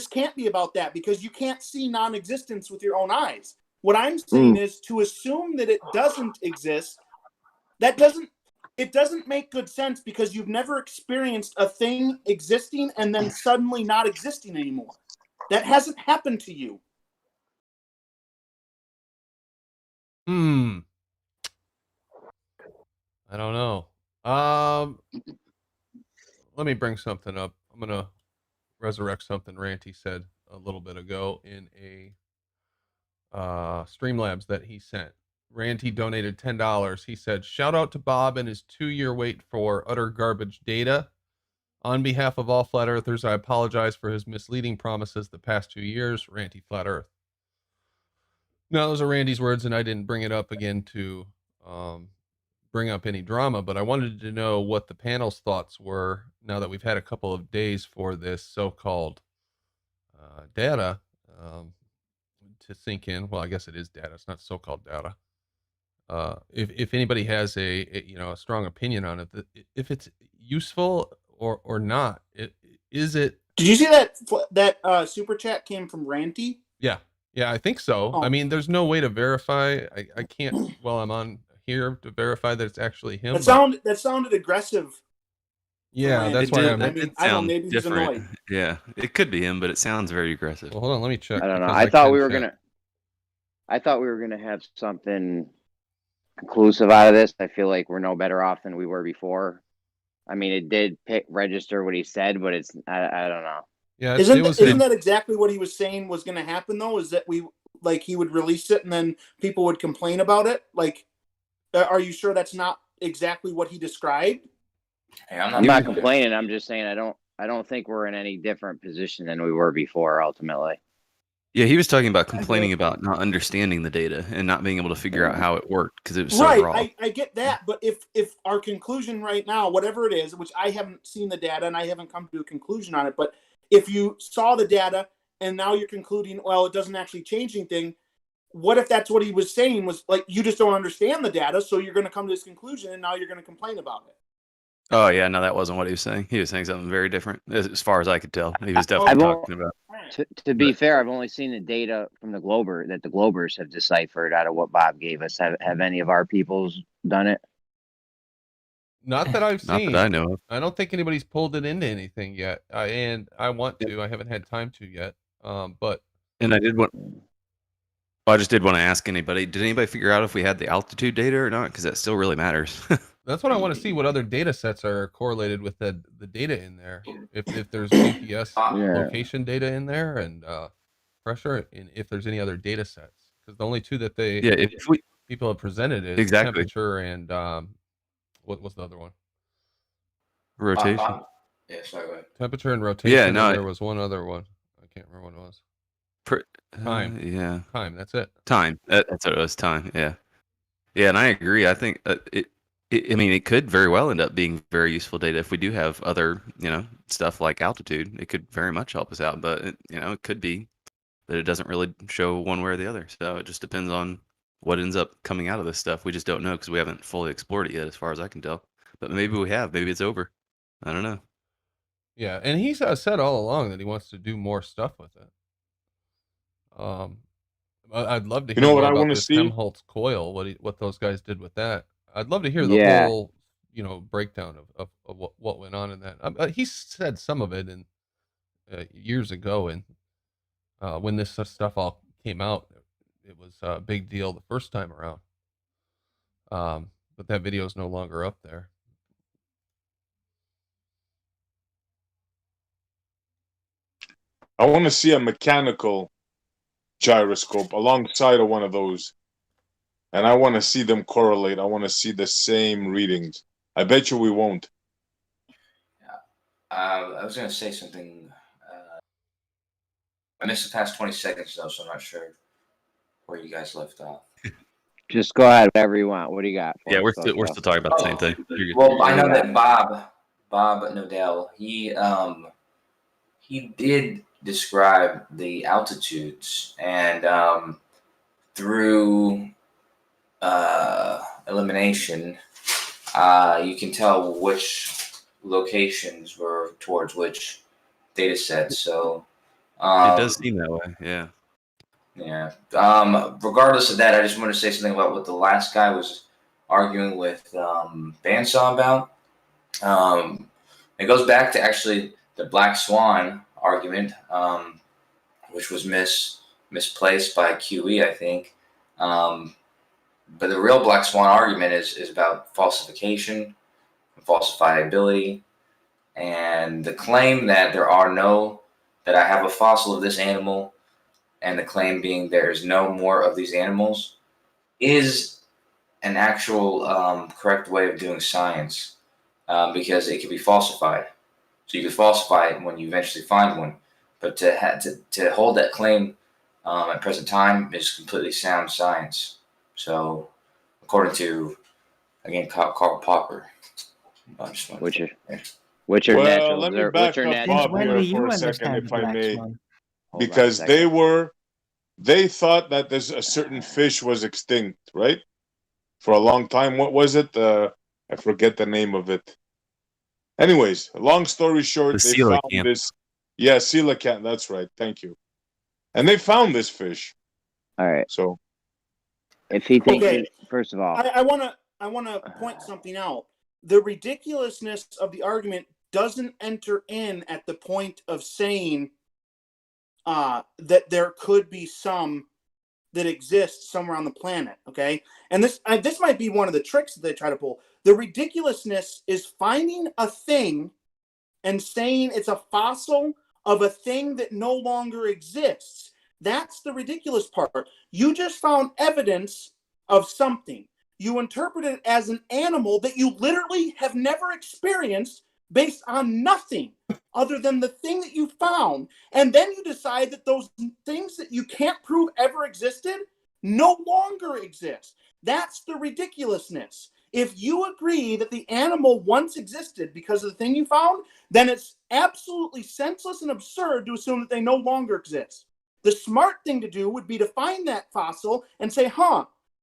can't be about that, because you can't see non-existence with your own eyes. What I'm saying is to assume that it doesn't exist, it doesn't make good sense, because you've never experienced a thing existing and then suddenly not existing anymore. That hasn't happened to you. I don't know. Let me bring something up. I'm gonna resurrect something Ranty said a little bit ago in a Streamlabs that he sent. Ranty donated $10. He said, shout out to Bob and his 2-year wait for utter garbage data. On behalf of all flat earthers, I apologize for his misleading promises the past 2 years. Ranty Flat Earth. Now, those are Randy's words, and I didn't bring it up again to bring up any drama, but I wanted to know what the panel's thoughts were now that we've had a couple of days for this so-called data to sink in. Well, I guess it is data. It's not so-called data. If anybody has a strong opinion on it, if it's useful or not, is it? Did you see that super chat came from Ranty? Yeah, I think so. Oh. I mean, there's no way to verify. I can't while I'm on here to verify that it's actually him. That sounded aggressive. Yeah, that's why I don't know, maybe he's annoyed. Yeah, it could be him, but it sounds very aggressive. Well, hold on, let me check. I don't know. I thought we were gonna have something conclusive out of this. I feel like we're no better off than we were before. I mean, it did register what he said, but it's I don't know. Yeah, isn't that exactly what he was saying was going to happen though? Is that he would release it and then people would complain about it? Like, are you sure that's not exactly what he described? Hey, I'm not complaining. I'm just saying I don't think we're in any different position than we were before. Ultimately. Yeah, he was talking about complaining about not understanding the data and not being able to figure out how it worked because it was so raw. I get that, but if our conclusion right now, whatever it is, which I haven't seen the data and I haven't come to a conclusion on it, but if you saw the data and now you're concluding, well, it doesn't actually change anything. What if that's what he was saying was like, you just don't understand the data, so you're going to come to this conclusion and now you're going to complain about it? Oh yeah, no, that wasn't what he was saying. He was saying something very different, as far as I could tell. He was definitely talking about. To be fair, I've only seen the data from the Glober that the Globers have deciphered out of what Bob gave us. Have any of our peoples done it? Not that I've seen. Not that I know of. I don't think anybody's pulled it into anything yet, and I want to. I haven't had time to yet. But I just did want to ask anybody. Did anybody figure out if we had the altitude data or not? Because that still really matters. That's what I want to see. What other data sets are correlated with the data in there? If there's GPS location data in there and pressure, and if there's any other data sets, because the only two that people have presented is temperature and what was the other one? Rotation. Yeah, sorry. Go ahead. Temperature and rotation. Yeah, no. There was one other one. I can't remember what it was. Time. Yeah. Time. That's it. Time. That's what it was. Time. Yeah. Yeah, and I agree. I think I mean, it could very well end up being very useful data if we do have other, stuff like altitude. It could very much help us out, but it could be that it doesn't really show one way or the other. So it just depends on what ends up coming out of this stuff. We just don't know because we haven't fully explored it yet, as far as I can tell. But maybe we have. Maybe it's over. I don't know. Yeah, and he's said all along that he wants to do more stuff with it. I'd love to hear more about this Helmholtz coil. What those guys did with that. I'd love to hear the whole, breakdown of what went on in that. He said some of it in years ago, and when this stuff all came out, it was a big deal the first time around. But that video is no longer up there. I want to see a mechanical gyroscope alongside of one of those. And I want to see them correlate. I want to see the same readings. I bet you we won't. Yeah. I was going to say something. I missed the past 20 seconds, though, so I'm not sure where you guys left off. Just go ahead, whatever you want. What do you got? Yeah, we're still talking about the same thing. Well, I know that Bob Nodell, he did describe the altitudes, and through elimination, you can tell which locations were towards which data sets. So it does seem that way. Yeah. Yeah. Regardless of that, I just want to say something about what the last guy was arguing with Bandsaw about. It goes back to actually the Black Swan argument, which was misplaced by QE, I think. But the real Black Swan argument is about falsification, falsifiability, and the claim that that I have a fossil of this animal and the claim being there is no more of these animals, is an actual correct way of doing science, because it can be falsified. So you can falsify it when you eventually find one, but to hold that claim at present time is completely sound science. So, according to, again, Karl Popper, Which are Well, natural let me observer? back Which are up Since natural Bob when do here observers? you for a second, understand the if I black may, swan? Hold on a because second. they thought that there's a certain fish was extinct, right? For a long time. What was it? I forget the name of it. Anyways, long story short, The they found coelacanth. this. Yeah, coelacanth. That's right. Thank you. And they found this fish. All right. So If he thinks, Okay. first of all, I want to point something out. The ridiculousness of the argument doesn't enter in at the point of saying that there could be some that exists somewhere on the planet. Okay, and this might be one of the tricks that they try to pull. The ridiculousness is finding a thing and saying it's a fossil of a thing that no longer exists. That's the ridiculous part. You just found evidence of something. You interpret it as an animal that you literally have never experienced based on nothing other than the thing that you found. And then you decide that those things that you can't prove ever existed no longer exist. That's the ridiculousness. If you agree that the animal once existed because of the thing you found, then it's absolutely senseless and absurd to assume that they no longer exist. The smart thing to do would be to find that fossil and say,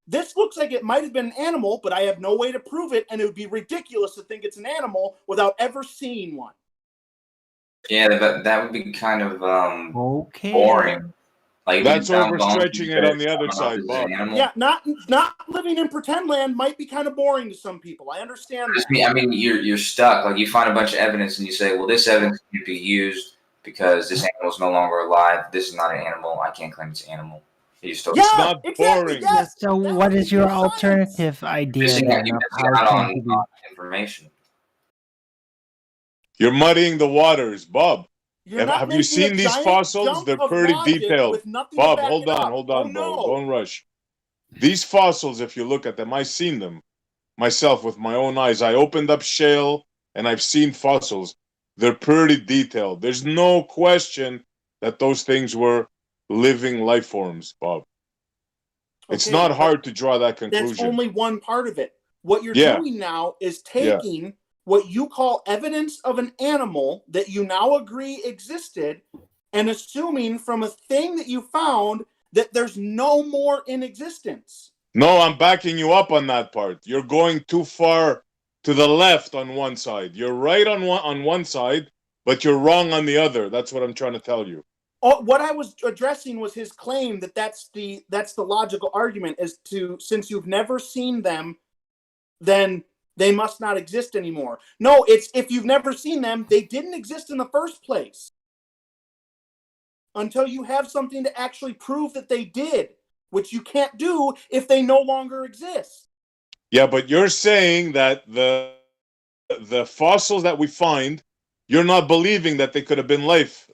this looks like it might have been an animal, but I have no way to prove it, and it would be ridiculous to think it's an animal without ever seeing one. yeah, that would be kind of Okay. boring. Like, that's you found bones, overstretching you it on said, the I other don't know if side, this is Bob. an animal. Yeah, not living in pretend land might be kind of boring to some people. I understand that. I mean, you're stuck. Like, you find a bunch of evidence and you say, well, this evidence can't be used because this animal is no longer alive. This is not an animal. I can't claim it's an animal. You still It's not exactly. boring. Yes. So That what would is be your good science. alternative idea missing then out, of you're how missing out it on came to be? information. You're muddying the waters, Bob. You're not Have you making a seen these giant fossils? jump They're of pretty logic detailed. with nothing Bob, to back hold it on, up. hold on, Oh, bro. no. Don't rush. These fossils, if you look at them, I've seen them myself with my own eyes. I opened up shale and I've seen fossils. They're pretty detailed. There's no question that those things were living life forms, Bob. It's Okay, not but hard to draw that that's conclusion. only one part of it. What you're Yeah. doing now is taking what you call evidence of an animal that you now agree existed and assuming from a thing that you found that there's no more in existence. No, I'm backing you up on that part. You're going too far to the left on one side. You're right on one side, but you're wrong on the other. That's what I'm trying to tell you. What I was addressing was his claim that that's the logical argument as to, since you've never seen them, then they must not exist anymore. No, it's if you've never seen them, they didn't exist in the first place until you have something to actually prove that they did, which you can't do if they no longer exist. Yeah, but you're saying that the fossils that we find, you're not believing that they could have been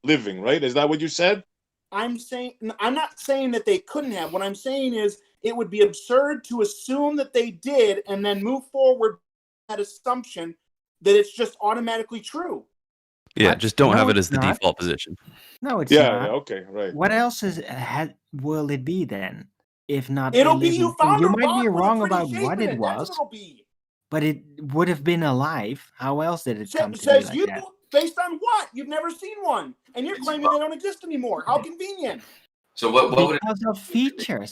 living, right? Is that what you said? I'm not saying that they couldn't have. What I'm saying is it would be absurd to assume that they did and then move forward with that assumption that it's just automatically true. Yeah, just don't No, have it it's as the not. default position. No, it's Yeah, not. yeah, okay, right. What else will it be then? If not a It'll be living you thing? found You a might be rock with a wrong pretty about shape what in it it. That's was, what it'll be. but it would have been alive. How else did it come to be Says like you, that? based on what? You've never seen one, and you're claiming they don't exist anymore. How convenient. So what would it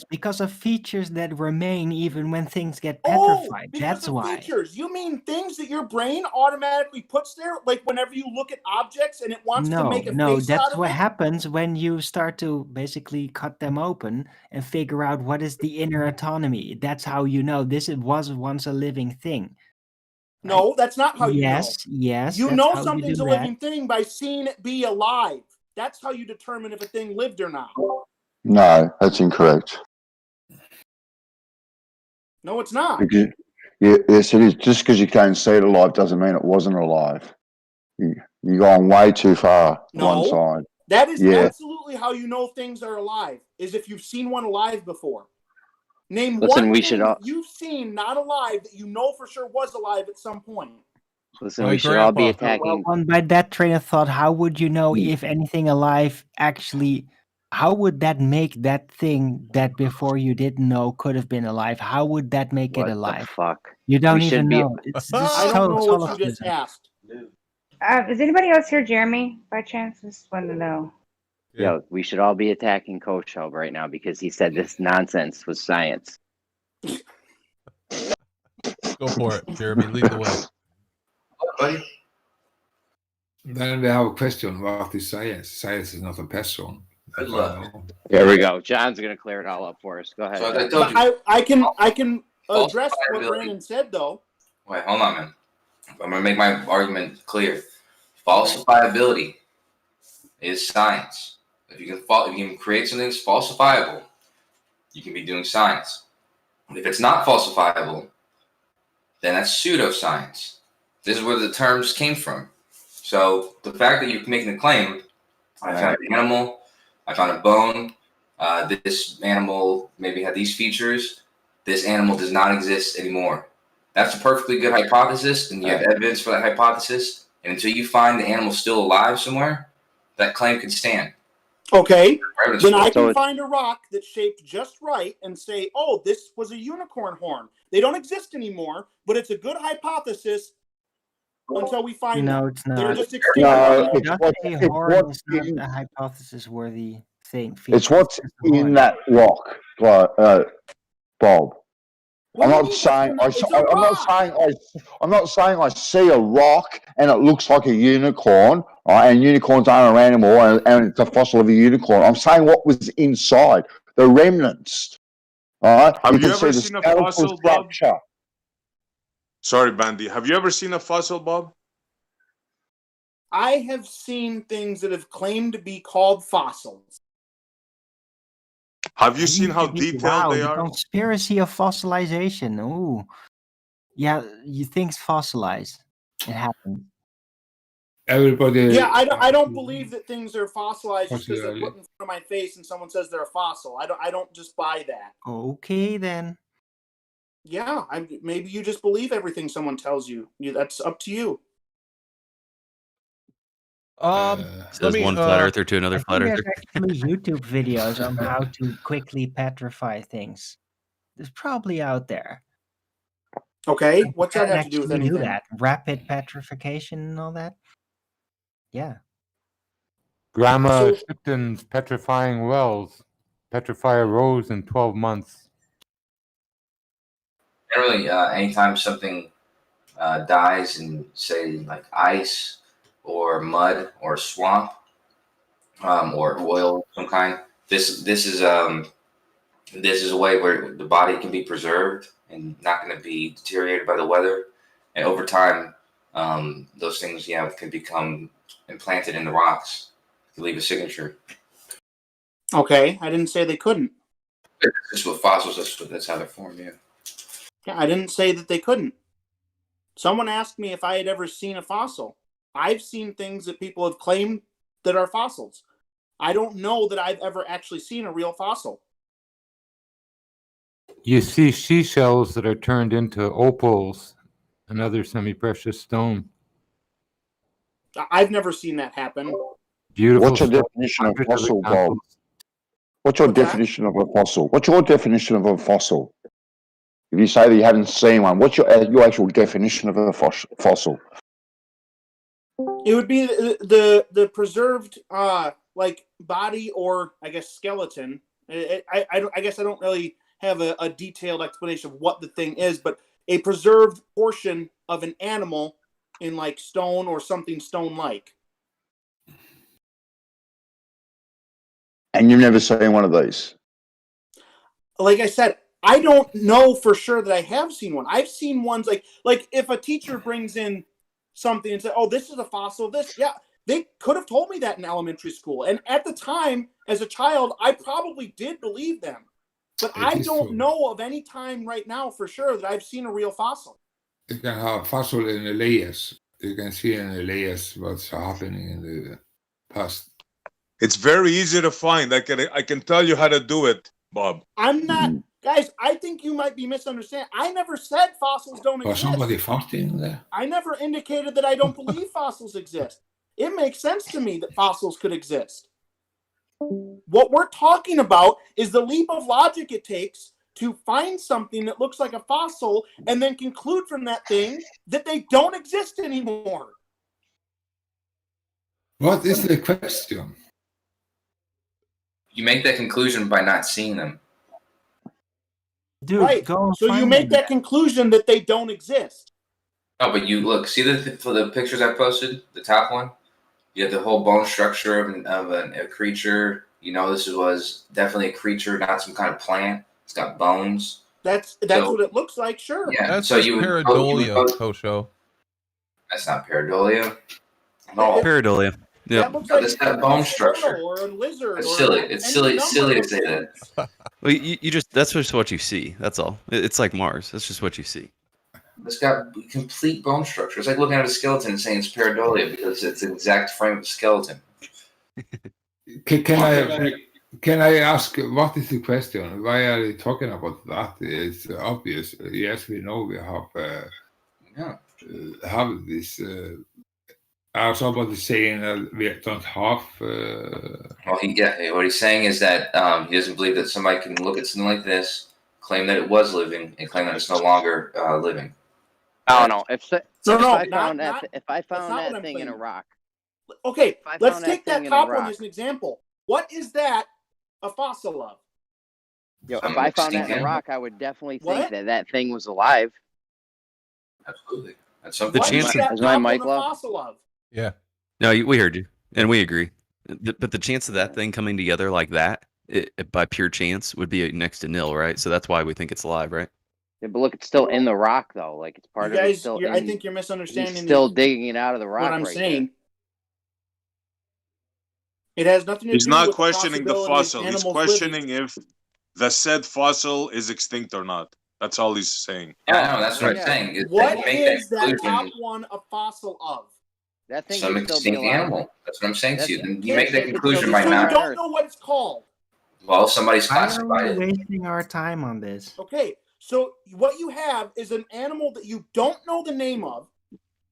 Because of features that remain even when things get Oh, petrified. because That's of why. features. You mean things that your brain automatically puts there, like whenever you look at objects and it wants to make a face That's out of what it? happens when you start to basically cut them open and figure out what is the inner autonomy. That's how you know was once a living thing. No, that's not how you know. Yes, You that's know how something's you a do that. living thing by seeing it be alive. That's how you determine if a thing lived or not. No, that's incorrect. No, it's not. Because, yes, it is. Just because you can't see it alive doesn't mean it wasn't alive. You're going way too far to one No. side. That is Yeah. absolutely how you know things are alive, is if you've seen one alive before. Name Listen, one we thing should all that you've seen not alive that you know for sure was alive at some point. listen. My We should all be grandpa. Well, attacking. on by that train of thought, how would you know if anything alive actually? How would that make that thing that before you didn't know could have been alive? How would that make it What the alive? fuck? You don't We should even be. know. It's I don't know what you just solipsism. asked. Is anybody else here, Jeremy? By chance, just wanted to know. Yo, we should all be attacking Coach Hub right now because he said this nonsense was science. Go for it, Jeremy. Lead the way. Buddy? Then we have a question. What is science? Science is not a person. Good luck. There we go. John's gonna clear it all up for us. Go ahead. So John. I told But you. I can address what Falsifiability. Brandon said though. Wait, hold on, man. I'm gonna make my argument clear. Falsifiability is science. If you can create something that's falsifiable, you can be doing science. If it's not falsifiable, then that's pseudoscience. This is where the terms came from. So the fact that you're making a claim, I found an animal, I found a bone, this animal maybe had these features, this animal does not exist anymore. That's a perfectly good hypothesis, and you have evidence for that hypothesis. And until you find the animal still alive somewhere, that claim can stand. Okay, then I So can it's- find a rock that's shaped just right and say, oh, this was a unicorn horn. They don't exist anymore, but it's a good hypothesis until we find No, them. it's They're not. just extinct. No, it's Just what, a it's horn what's is not in, a hypothesis-worthy thing. it's what's just a horn. in that rock, Bob. What I'm do you not mean saying what's in it? It's a I'm not saying I see a rock and it looks like a unicorn, right? And unicorns aren't an animal, and it's a fossil of a unicorn. I'm saying what was inside, the remnants. All right, Have you can ever see the seen a skeletal fossil, Bob? structure. Sorry, Bandy. Have you ever seen a fossil, Bob? I have seen things that have claimed to be called fossils. Have you seen how Wow, detailed they the are? conspiracy of fossilization. Oh, yeah, you things fossilize. It happens. Everybody. Yeah, I don't believe that things are fossilized just because they're put in front of my face and someone says they're a fossil. I don't just buy that. Okay, then. Yeah, maybe you just believe everything someone tells you. That's up to you. Says one flat earther to another I flat think earther. there's actually YouTube videos on how to quickly petrify things. There's probably out there. Okay, You what's that can have to do with actually anything? that rapid petrification and all that. Yeah. Grandma So- Shipton's petrifying wells. Petrify a rose in 12 months. Generally, anytime something dies in, say, like ice or mud or swamp, or oil of some kind, this is a way where the body can be preserved and not going to be deteriorated by the weather. And over time, those things, can become implanted in the rocks to leave a signature. Okay, I didn't say they couldn't. That's what fossils. That's how they're formed. Yeah. Yeah, I didn't say that they couldn't. Someone asked me if I had ever seen a fossil. I've seen things that people have claimed that are fossils. I don't know that I've ever actually seen a real fossil. You see seashells that are turned into opals and other semi-precious stone. I've never seen that happen. Beautiful. What's your stuff. definition of Hundreds of fossil, Bob? examples. What's your What's that? definition of a fossil? What's your definition of a fossil? If you say that you haven't seen one, what's your actual definition of a fossil? It would be the preserved like body or I guess skeleton. I guess I don't really have a detailed explanation of what the thing is, but a preserved portion of an animal in like stone or something stone-like. And you've never seen one of these? Like I said, I don't know for sure that I have seen one. I've seen ones like if a teacher brings in something and says, "Oh, this is a fossil." They could have told me that in elementary school, and at the time, as a child, I probably did believe them. But I don't know of any time right now for sure that I've seen a real fossil. You can have fossil in the layers. You can see in the layers what's happening in the past. It's very easy to find. I can tell you how to do it, Bob. I'm not, guys. I think you might be misunderstanding. I never said fossils don't Was somebody exist. fasting there? I never indicated that I don't believe fossils exist. It makes sense to me that fossils could exist. What we're talking about is the leap of logic it takes to find something that looks like a fossil and then conclude from that thing that they don't exist anymore. What is the question? You make that conclusion by not seeing them. Dude, Right. go and So you find make them. that conclusion that they don't exist. Oh, but you look, see the pictures I posted, the top one? You have the whole bone structure of a creature. You know, this was definitely a creature, not some kind of plant. It's got bones. That's So- what it looks like, sure. Yeah. That's so just you would pareidolia, Kosho. That's not pareidolia. No, Pareidolia. That Yep. looks No, like this it got could be bone a structure. turtle or a lizard. It's or silly. any It's silly. number Silly to of say that. things. Well, you just that's just what you see. That's all. It's like Mars. That's just what you see. It's got complete bone structure. It's like looking at a skeleton and saying it's pareidolia because it's the exact frame of a skeleton. Can I ask what is the question? Why are you talking about that? It's obvious. Yes, we know we have this. Are somebody saying that we don't have? Well, what he's saying is that he doesn't believe that somebody can look at something like this, claim that it was living, and claim that it's no longer living. I don't know. If I not- found not- that, if I that's found not what that I'm thing in a claiming. rock, Okay, If I let's found take that that thing in a top one rock- as an example. What is that a fossil of? if Some I found that extinct in a animal. rock, I would definitely What? think that thing was alive. Absolutely. That's something. The What is chance- that Is my top mic one a low? fossil of? Yeah. No, we heard you, and we agree. But the chance of that thing coming together like that, by pure chance, would be next to nil, right? So that's why we think it's alive, right? Yeah, but look, it's still in the rock though. Like it's part You of it. guys, Still I in. think you're misunderstanding He's still digging it out of the rock. what I'm right saying. It has nothing to He's do not with questioning the possibility of fossil. He's animals questioning if the said fossil is extinct or not. That's all he's saying. Yeah, I know. That's what Yeah. I'm saying. Is What that you make is that that conclusion, top one a fossil of? That thing some could still be extinct alive. animal. That's what I'm saying to you. That's- Then you make that it could conclusion still by be So you not. don't know what it's called. Well, somebody's Why are classified we it. wasting our time on this? Okay, so what you have is an animal that you don't know the name of.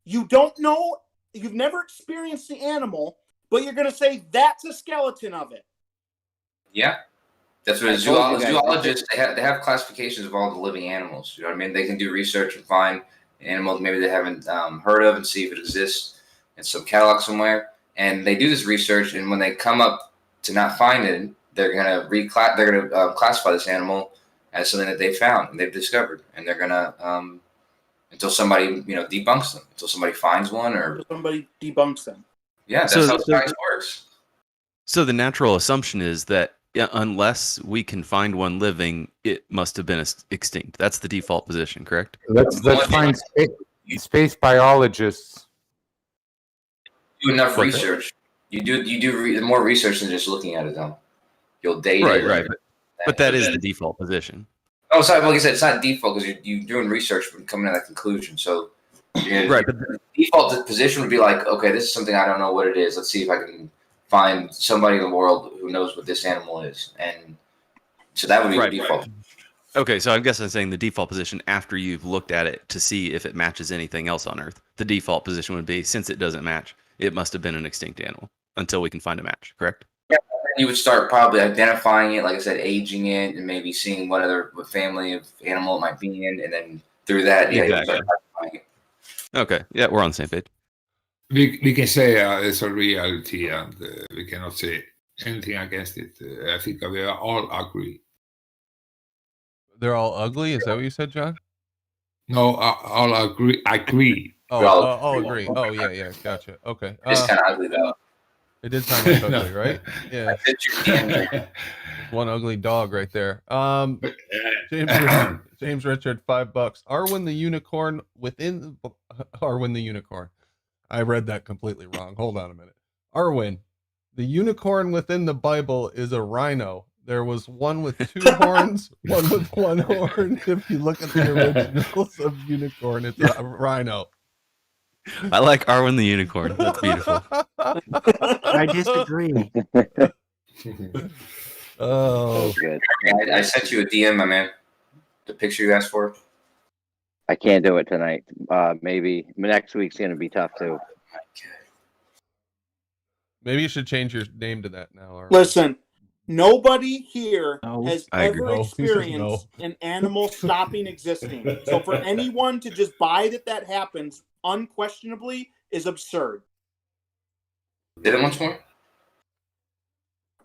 You don't know, you've never experienced the animal, but you're going to say that's a skeleton of it. Yeah, that's what I told you guys, zoologists they have classifications of all the living animals. You know what I mean? They can do research and find animals maybe they haven't heard of and see if it exists in some catalog somewhere. And they do this research, and when they come up to not find it, they're gonna classify this animal as something that they found and they've discovered, and they're gonna until somebody debunks them, until somebody finds one or Somebody debunks them. yeah, that's So how the- science works. So the natural assumption is that unless we can find one living, it must have been extinct. That's the default position, correct? Let's find space biologists. Do enough What's that? research. You do more research than just looking at it though. You'll date Right, it. right. But that is the default position. Oh, sorry. Like I said, it's not default because you're doing research and coming to that conclusion. So, Right, but the default position would be like, okay, this is something I don't know what it is. Let's see if I can find somebody in the world who knows what this animal is, and so that would be Right. the default. Okay, so I guess I'm saying the default position after you've looked at it to see if it matches anything else on Earth. The default position would be, since it doesn't match, it must have been an extinct animal until we can find a match, correct? Yeah, you would start probably identifying it, like I said, aging it, and maybe seeing what family of animal it might be in, and then through that, you would start identifying it. Okay, yeah, we're on the same page. We can say it's a reality, and we cannot say anything against it. I think we are all agree. They're all ugly. Is that what you said, John? No, all agree. Agree. Agree. Oh, yeah. Gotcha. Okay. It's kind of ugly though. It did sound like ugly, right? Yeah. I bet you can. One ugly dog right there. James Richard, $5. Arwen the unicorn within Arwen the unicorn. I read that completely wrong. Hold on a minute. Arwen, the unicorn within the Bible is a rhino. There was one with two horns, one with one horn. If you look at the originals of unicorn, it's a rhino. I like Arwen the Unicorn. That's beautiful. I disagree. Oh, That's good. I sent you a DM, my man. The picture you asked for. I can't do it tonight. Maybe next week's gonna be tough too. maybe you should change your name to that now. Arwen. Listen, nobody here No. has I agree. ever No, he says experienced no. an animal stopping existing. So for anyone to just buy that happens unquestionably is absurd. Did it once more?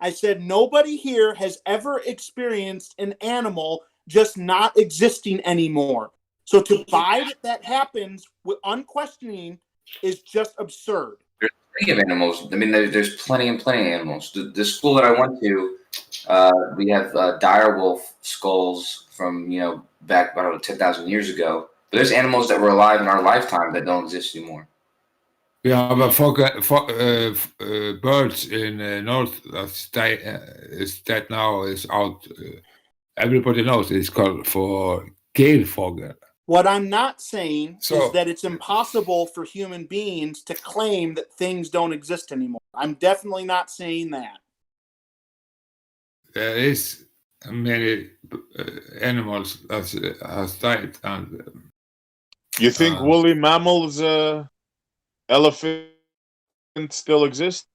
I said nobody here has ever experienced an animal just not existing anymore. So to buy that happens with unquestioning is just absurd. There's plenty of animals. I mean, there's plenty of animals. The school that I went to, we have dire wolf skulls from back about 10,000 years ago. But there's animals that were alive in our lifetime that don't exist anymore. Yeah, but for birds in North that now is out. Everybody knows it's called for Geelvogel. What I'm not saying So- is that it's impossible for human beings to claim that things don't exist anymore. I'm definitely not saying that. There is many animals that has died, and You think woolly mammals, elephants still exist?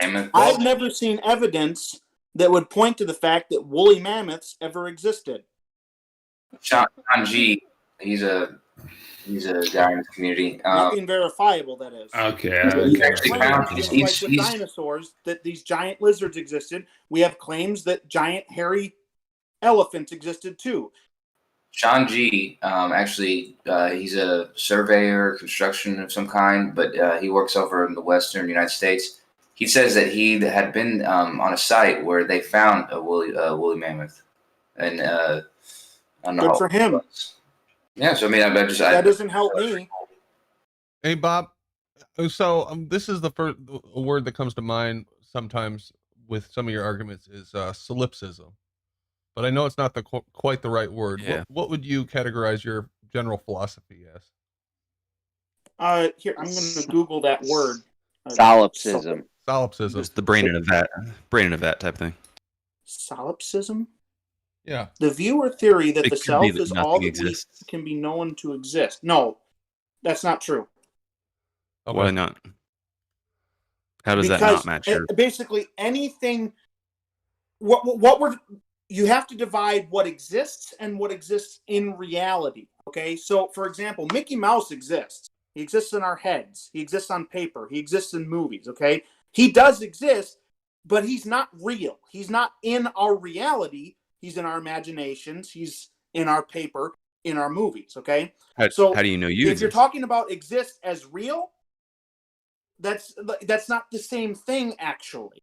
Mammoth. I've never seen evidence that would point to the fact that woolly mammoths ever existed. Sean G. He's a guy in the community. Nothing verifiable, that is. okay, We have actually claims, found- just he's- like with dinosaurs, that these giant lizards existed. We have claims that giant hairy elephants existed too. Sean G. Actually, he's a surveyor, construction of some kind, but he works over in the Western United States. He says that he had been on a site where they found a woolly mammoth, and I don't know. Good how for him. it was. Yeah, so I mean, That doesn't help me. Hey, Bob. So this is the first word that comes to mind sometimes with some of your arguments is solipsism, but I know it's not quite the right word. Yeah. What would you categorize your general philosophy as? Here, I'm going to Google that word. Solipsism. Solipsism. Just the brain in a vat type thing. Solipsism? Yeah. The view or theory that It the could self be that is nothing all that exists. we can be known to exist. No, that's not true. Okay. Why not? How does that Because not match your? basically anything. You have to divide what exists and what exists in reality. Okay, so for example, Mickey Mouse exists. He exists in our heads. He exists on paper. He exists in movies. Okay, he does exist, but he's not real. He's not in our reality. He's in our imaginations. He's in our paper, in our movies. Okay, How do you know you if exist? you're talking about exist as real, that's not the same thing actually.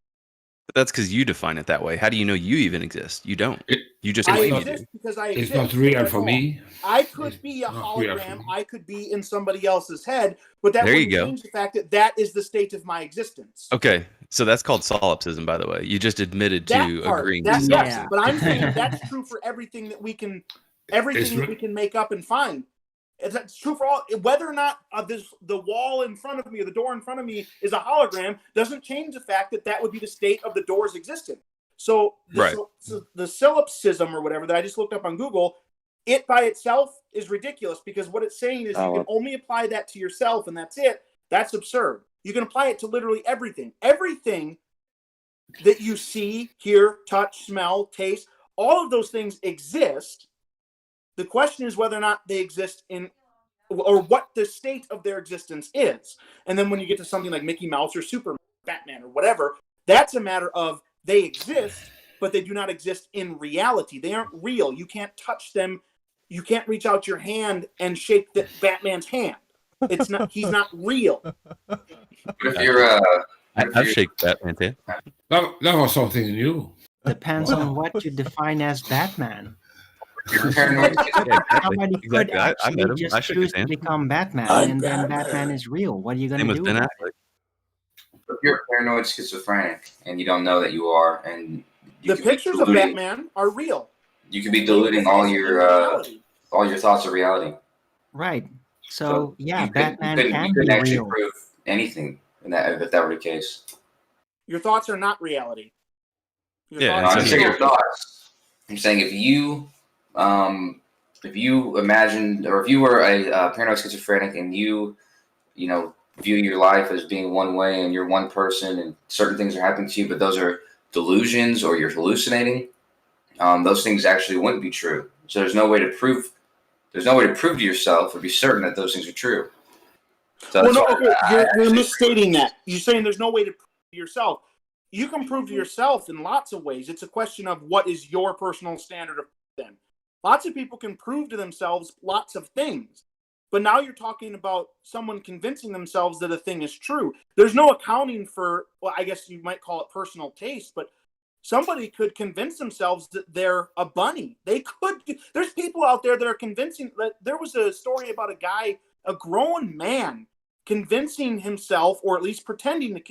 But that's because you define it that way. How do you know you even exist? You don't. You just I claim you exist do. because I it's exist. not real That's for all. me. I could It's be a not real for hologram. me. I could be in somebody else's head, but that There you wouldn't go. change the fact that that is the state of my existence. Okay, so that's called solipsism, by the way. You just admitted That to part, agreeing that, with yes, Yeah. but I'm saying that's true for everything that we can, everything that we can make up and find. That's true for all. Whether or not the wall in front of me or the door in front of me is a hologram doesn't change the fact that that would be the state of the door's existence. So the solipsism or whatever that I just looked up on Google, it by itself is ridiculous because what it's saying is you can only apply that to yourself and that's it. That's absurd. You can apply it to literally everything. Everything that you see, hear, touch, smell, taste, all of those things exist. The question is whether or not they exist in, or what the state of their existence is. And then when you get to something like Mickey Mouse or Superman, Batman or whatever, that's a matter of they exist, but they do not exist in reality. They aren't real. You can't touch them. You can't reach out your hand and shake Batman's hand. It's not. He's not real. But if you're, I've shaken Batman too. That was something new. Depends on what you define as Batman. you're paranoid, Yeah, Somebody exactly. could I met actually him. I just shook his choose to hand. become Batman, I'm and then Batman. Batman is real. What are you Same going to with do? Ben about Affleck. if you're a paranoid schizophrenic and you don't know that you are, and you The could be pictures of diluting- Batman are real. You could be diluting all They your exist in reality. thoughts of reality. Right. So yeah, you Batman couldn't, can you couldn't be actually real. prove anything in that if that were the case. Your thoughts are not reality. Your Yeah, thoughts I'm are saying your not. thoughts. I'm saying if you imagined, or if you were a paranoid schizophrenic and you view your life as being one way and you're one person and certain things are happening to you, but those are delusions or you're hallucinating, those things actually wouldn't be true. So there's no way to prove to yourself or be certain that those things are true. So Well, no, that's why okay, you're actually misstating that. You're saying there's no way to prove to yourself. You can prove to yourself in lots of ways. It's a question of what is your personal standard of them. Lots of people can prove to themselves lots of things. But now you're talking about someone convincing themselves that a thing is true. There's no accounting for, well, I guess you might call it personal taste, but somebody could convince themselves that they're a bunny. They could. There's people out there that are convincing. There was a story about a guy, a grown man, convincing himself, or at least pretending to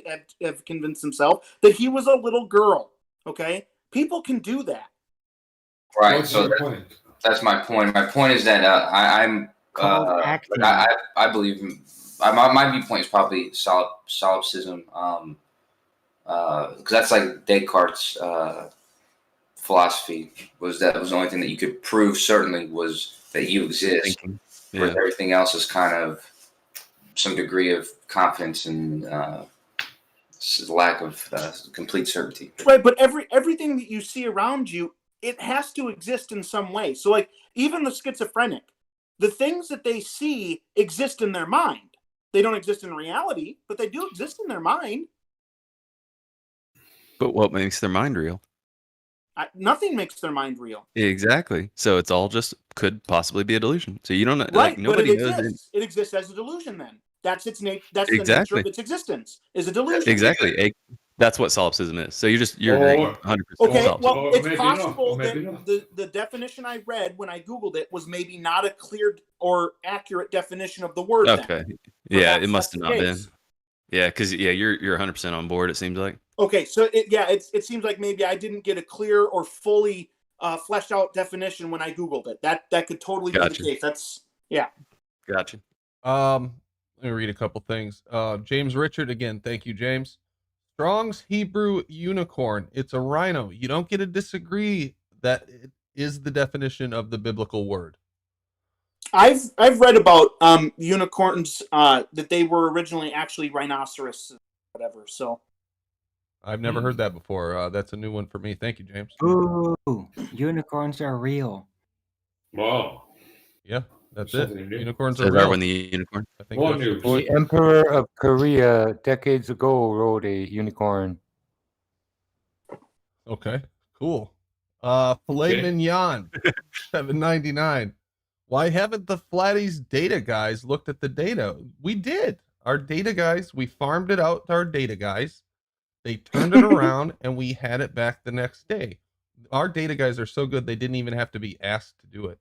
have convinced himself, that he was a little girl. Okay? People can do that. right. What's So your point? that's my point. My point is that I'm Called acting. I believe my viewpoint is probably solipsism, because that's like Descartes' philosophy was the only thing that you could prove certainly was that you exist. Thinking. Whereas everything else is kind of some degree of confidence and lack of complete certainty. Right, but everything that you see around you, it has to exist in some way. So, like, even the schizophrenic, the things that they see exist in their mind. They don't exist in reality, but they do exist in their mind. But what makes their mind real? Nothing makes their mind real. Exactly. So it's all just could possibly be a delusion. So you don't know, Right, like but nobody it knows exists. It exists as a delusion then. That's its nature. That's the nature Exactly. of its existence, is a delusion. Exactly. That's what solipsism is. So you're Or- agreeing 100% with Okay, solipsism. well, Or it's maybe not, possible or maybe that not. the definition I read when I Googled it was maybe not a clear or accurate definition of the word. Okay. Then. Yeah, Perhaps it must that's have the not been. case. Yeah, because you're 100% on board. It seems like. Okay, so it seems like maybe I didn't get a clear or fully fleshed out definition when I Googled it. That could totally be Gotcha. the case. That's Gotcha. Let me read a couple things. James Richard again. Thank you, James. Strong's Hebrew unicorn. It's a rhino. You don't get to disagree that it is the definition of the biblical word. I've read about unicorns that they were originally actually rhinoceros, whatever. So I've never heard that before. That's a new one for me. Thank you, James. Ooh, unicorns are real. Wow. Yeah, that's Something it. new. Unicorns are Says real. Darwin the unicorn. I think More that's the news. point. The Emperor of Korea decades ago rode a unicorn. Okay, cool. Filet Okay. mignon, $7.99. Why haven't the Flatties data guys looked at the data? We did. Our data guys, we farmed it out to our data guys. They turned it around and we had it back the next day. Our data guys are so good they didn't even have to be asked to do it.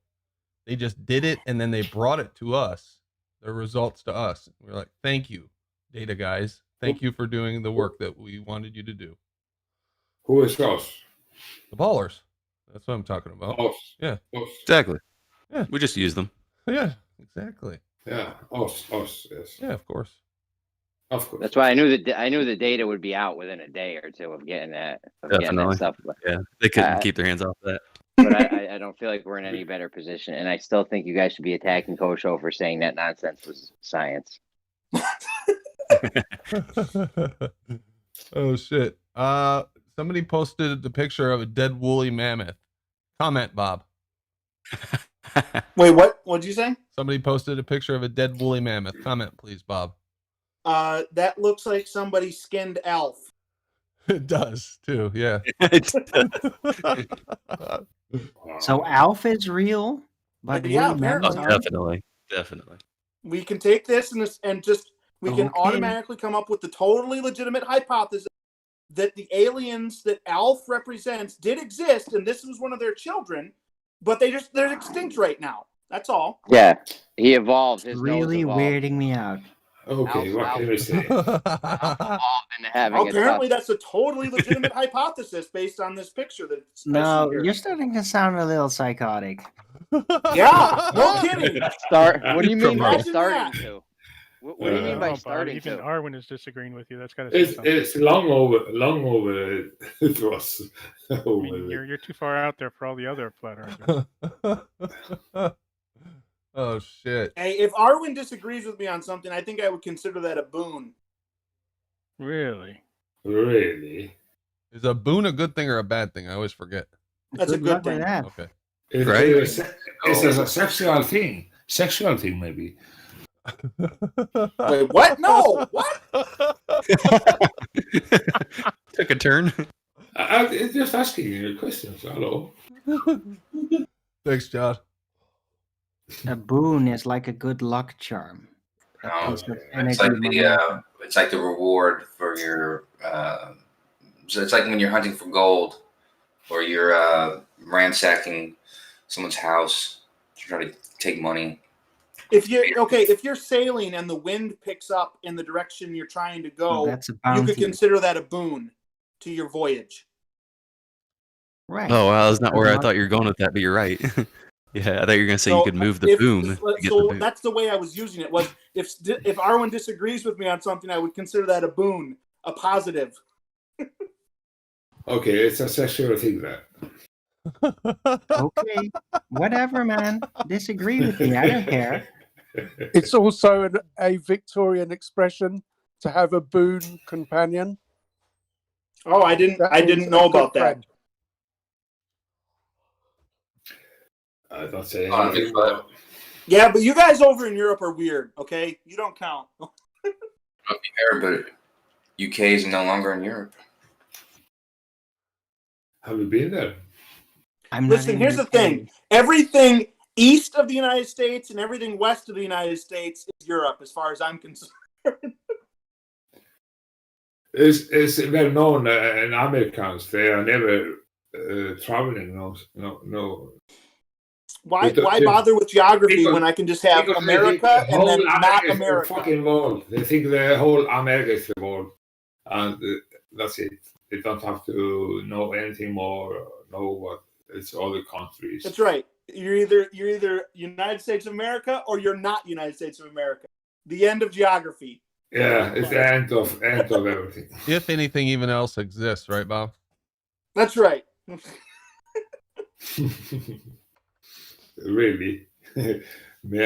They just did it and then they brought it to us, the results to us. We're like, thank you, data guys. Thank you for doing the work that we wanted you to do. Who is us? The ballers. That's what I'm talking about. Us. Yeah. Us. Exactly. Yeah. We just use them. Yeah, exactly. Yeah. Us. Us. Yes. Yeah, of course. Of course. That's why I knew the data would be out within a day or two of getting that Definitely. stuff. Yeah, they couldn't keep their hands off that. But I don't feel like we're in any better position, and I still think you guys should be attacking Kosho for saying that nonsense was science. Oh shit. Somebody posted the picture of a dead woolly mammoth. Comment, Bob. wait, what'd you say? Somebody posted a picture of a dead woolly mammoth. Comment, please, Bob. That looks like somebody skinned Alf. It does too, yeah. So Alf is real, but Yeah, woolly apparently. mammoths aren't? Definitely. We can take this and just we can Okay. automatically come up with the totally legitimate hypothesis that the aliens that Alf represents did exist, and this was one of their children, but they're extinct right now. That's all. Yeah, he evolved. His nose Really evolved. weirding me out. Okay, what can we say? Evolved into having a Apparently, tusk. that's a totally legitimate hypothesis based on this picture that I see No, here. you're starting to sound a little psychotic. Yeah, no kidding. What do you mean by Imagine starting that. to? What do you mean by starting even to? Arwen is disagreeing with you. That's got to say something. It's long over it was. I mean, you're too far out there for all the other flat earthers. Oh shit. Hey, if Arwen disagrees with me on something, I think I would consider that a boon. Really? Really? Is a boon a good thing or a bad thing? I always forget. That's a good thing. Okay. It's a sexual thing. Sexual thing, maybe. Wait, what? No, what? Took a turn. I'm just asking you questions. Hello. Thanks, John. A boon is like a good luck charm. No, it's like the reward for your. So it's like when you're hunting for gold, or you're ransacking someone's house to try to take money. If you're sailing and the wind picks up in the direction you're trying to go, That's a you bounty. could consider that a boon to your voyage. Right. Oh, wow, that's not where I thought you were going with that, but you're right. Yeah, I thought you were going to say you could move the boom. to get the boom. That's the way I was using it. Was if Arwen disagrees with me on something, I would consider that a boon, a positive. Okay, it's a sexual thing that. Okay, whatever, man. Disagree with me. I don't care. It's also a Victorian expression to have a boon companion. Oh, I didn't know about that. I don't say anything. Yeah, but you guys over in Europe are weird. Okay, you don't count. Not be fair, but UK is no longer in Europe. Have you been there? Listen, here's the thing. Everything east of the United States and everything west of the United States is Europe, as far as I'm concerned. It's well known in Americans. They are never traveling. No. Why bother with geography when I can just have America and then not America? Fucking world. They think the whole America is the world, and that's it. They don't have to know anything more. Or know what it's other countries. That's right. You're either United States of America or you're not United States of America. The end of geography. Yeah, it's the end of everything. If anything even else exists, right, Bob? That's right. Really, many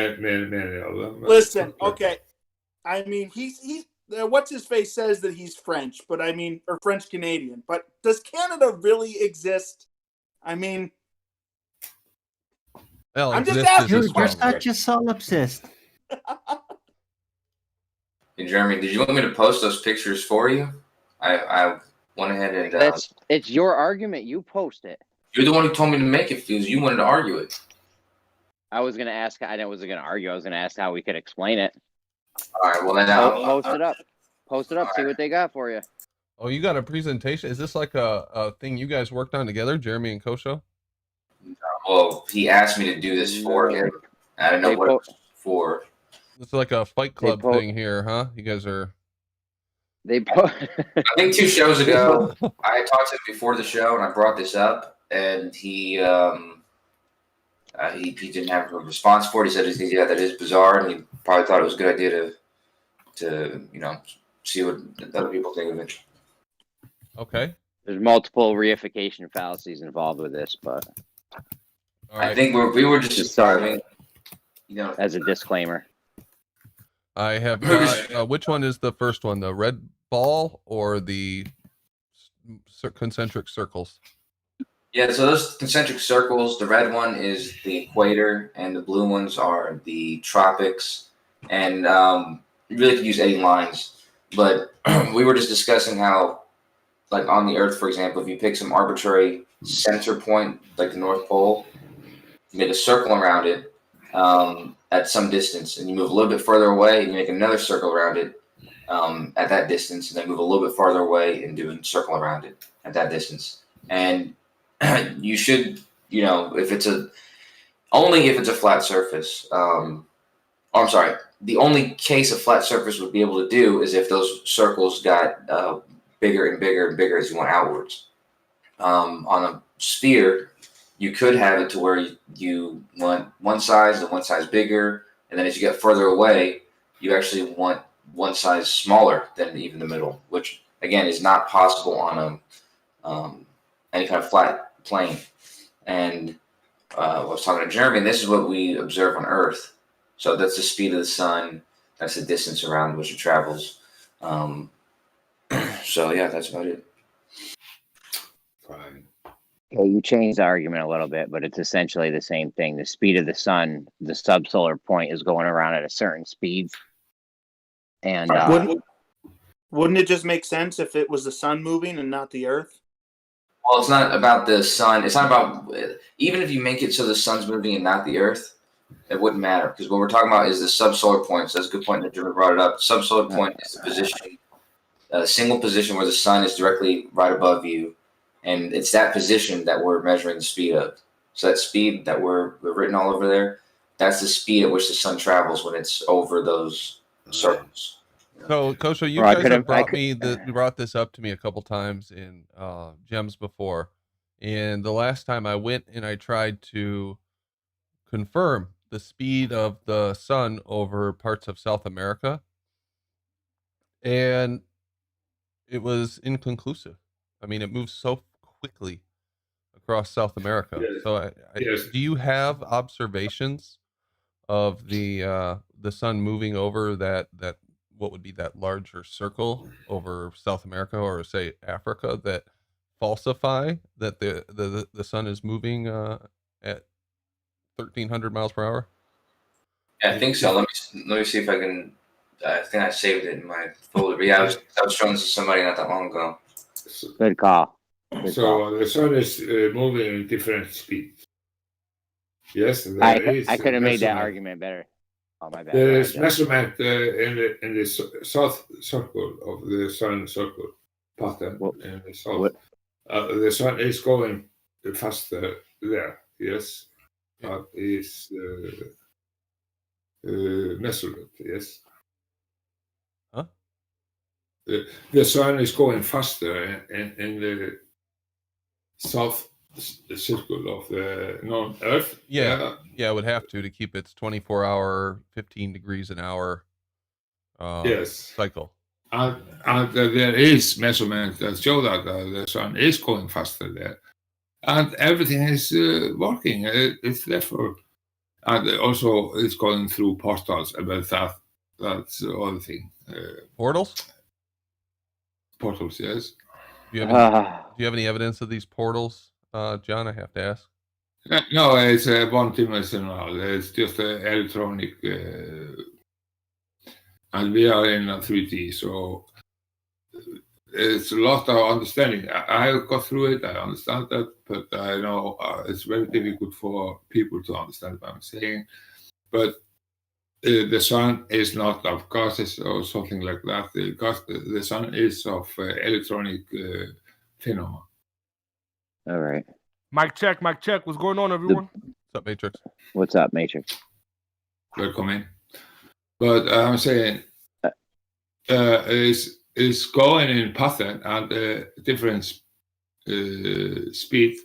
of them. Listen, okay. I mean, he's what's his face says that he's French, but I mean, or French Canadian. But does Canada really exist? I mean, I'm just asking. You're such a solipsist. Hey, Jeremy, did you want me to post those pictures for you? I went ahead and. It's your argument. You post it. You're the one who told me to make it because you wanted to argue it. I was going to ask. I wasn't going to argue. I was going to ask how we could explain it. All right. Well, then post it up. Post it up. See what they got for you. Oh, you got a presentation? Is this like a thing you guys worked on together, Jeremy and Kosho? Well, he asked me to do this for him. I don't know what it was for. It's like a Fight Club thing here, huh? You guys are. I think 2 shows ago, I talked to him before the show, and I brought this up, and he didn't have a response for it. He said, "Yeah, that is bizarre," and he probably thought it was a good idea to see what other people think of it. Okay. There's multiple reification fallacies involved with this, but I think we were just describing, as a disclaimer. I have got, which one is the first one? The red ball or the concentric circles? Yeah, so those concentric circles, the red one is the equator, and the blue ones are the tropics. And you really could use any lines. But we were just discussing how, like on the Earth, for example, if you pick some arbitrary center point, like the North Pole, you make a circle around it at some distance, and you move a little bit further away, and you make another circle around it at that distance, and then move a little bit farther away and do a circle around it at that distance. And you should, if it's only if it's a flat surface, Oh, I'm sorry. The only case a flat surface would be able to do is if those circles got bigger and bigger and bigger as you went outwards. On a sphere, you could have it to where you want one size and one size bigger, and then as you get further away, you actually want one size smaller than even the middle, which again is not possible on a any kind of flat plane. And I was talking to Jeremy, and this is what we observe on Earth. So that's the speed of the sun. That's the distance around which it travels. So yeah, that's about it. Fine. Okay, you changed the argument a little bit, but it's essentially the same thing. The speed of the sun, the subsolar point, is going around at a certain speed. And wouldn't it just make sense if it was the sun moving and not the Earth? Well, it's not about the sun. It's not about, even if you make it so the sun's moving and not the Earth, it wouldn't matter, because what we're talking about is the subsolar point. So that's a good point that Jeremy brought it up. Subsolar point is the position, a single position where the sun is directly right above you, and it's that position that we're measuring the speed of. So that speed that we're written all over there, that's the speed at which the sun travels when it's over those circles. So, Kosho, you Well, guys have brought this up to me a couple times in Gems before, and the last time I went and I tried to confirm the speed of the sun over parts of South America, and it was inconclusive. I mean, it moves so quickly across South America. Yes. So, Yes. do you have observations of the sun moving over that what would be that larger circle over South America or say Africa that falsify that the sun is moving at 1,300 miles per hour? Yeah, I think so. Let me see if I can. I think I saved it in my folder. But yeah, I was showing this to somebody not that long ago. Good call. So the sun is moving at different speeds. Yes, I could have made that argument better. Oh, my bad. There is measurement in the south circle of the sun circle pattern in the south. The sun is going faster there. Yes, that is measurement. Yes. Huh? The sun is going faster in the south circle of the known Earth. Yeah, it would have to keep its 24-hour, 15 degrees an hour yes cycle. And there is measurement that show that the sun is going faster there, and everything is working. It's therefore, and also it's going through portals. About that, that's the other thing. Portals. Portals, yes. Do you have any evidence of these portals, John? I have to ask. No, it's one-dimensional. It's just electronic, and we are in 3D, so it's a lot of understanding. I have got through it. I understand that, but I know it's very difficult for people to understand what I'm saying. But the sun is not of gases or something like that. The sun is of electronic phenomena. All right. Mic check, mic check. What's going on, everyone? What's up, Matrix? What's up, Matrix? Welcome in. But I'm saying is going in pattern and different speed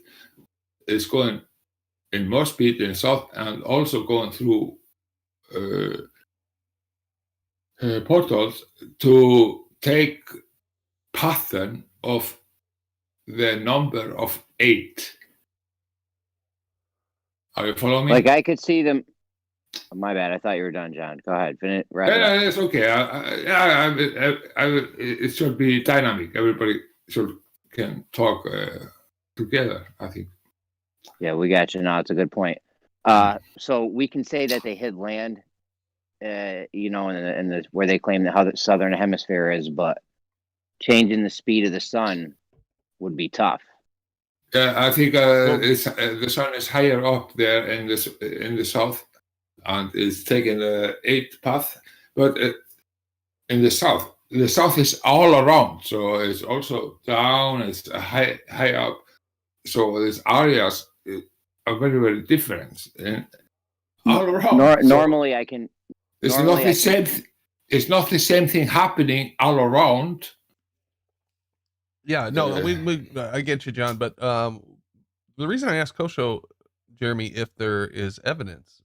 is going in more speed in south and also going through portals to take pattern of the number of 8. Are you following me? Like I could see them. Oh, my bad. I thought you were done, John. Go ahead. Finish. Yeah, it's okay. It should be dynamic. Everybody can talk together, I think. Yeah, we got you. No, it's a good point. So we can say that they hit land, in the where they claim how the southern hemisphere is, but changing the speed of the sun would be tough. Yeah, I think the sun is higher up there in the south, and it's taking the 8th path. But in the south is all around, so it's also down. It's high up. So these areas are very, very different and all around. Normally, I can It's not Normally, the I same. It's not the same thing happening all around. Yeah, no, I get you, John, but the reason I asked Kosho, Jeremy, if there is evidence,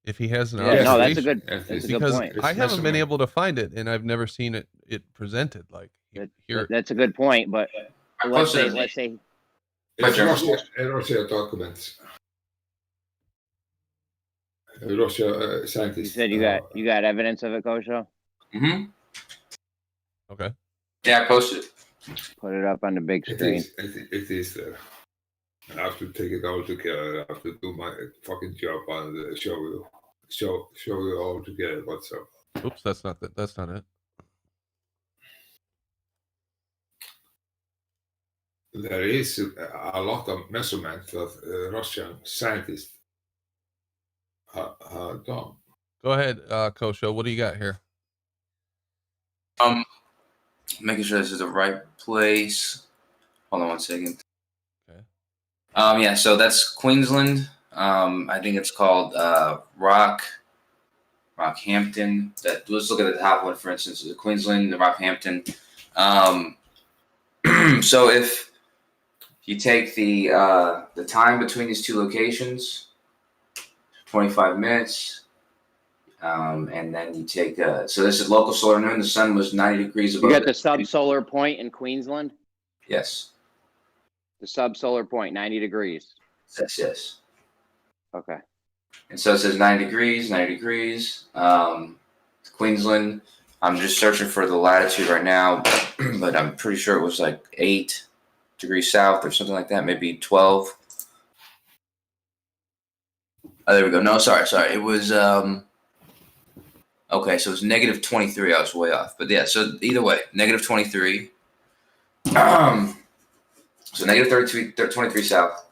if he has an Yeah, no, that's a observation, good. That's a good because point. I haven't been able to find it, and I've never seen it presented like here. That's a good point, but let's say It's Russia documents. Russia you scientists. said you got evidence of it, Kosho. Mm-hmm. Okay. Yeah, I posted it. Put it up on the big screen. It is there. I have to take it all together. I have to do my fucking job and show you all together what's up. Oops, that's not it. There is a lot of measurements that Russian scientists have done. Go ahead, Kosho. What do you got here? Making sure this is the right place. Hold on one second. Okay. Yeah, so that's Queensland. I think it's called Rockhampton. Let's look at the top one, for instance. Queensland, the Rockhampton. So if you take the time between these two locations, 25 minutes, and then you take so this is local solar noon. The sun was 90 degrees above. You got the subsolar point in Queensland. Yes. The subsolar point, 90 degrees. Yes. Okay. And so it says 90 degrees. Queensland. I'm just searching for the latitude right now, but I'm pretty sure it was like 8 degrees south or something like that, maybe 12. Oh, there we go. No, sorry. It was okay, so it was negative 23. I was way off. But yeah, so either way, negative 23. So negative 23 south.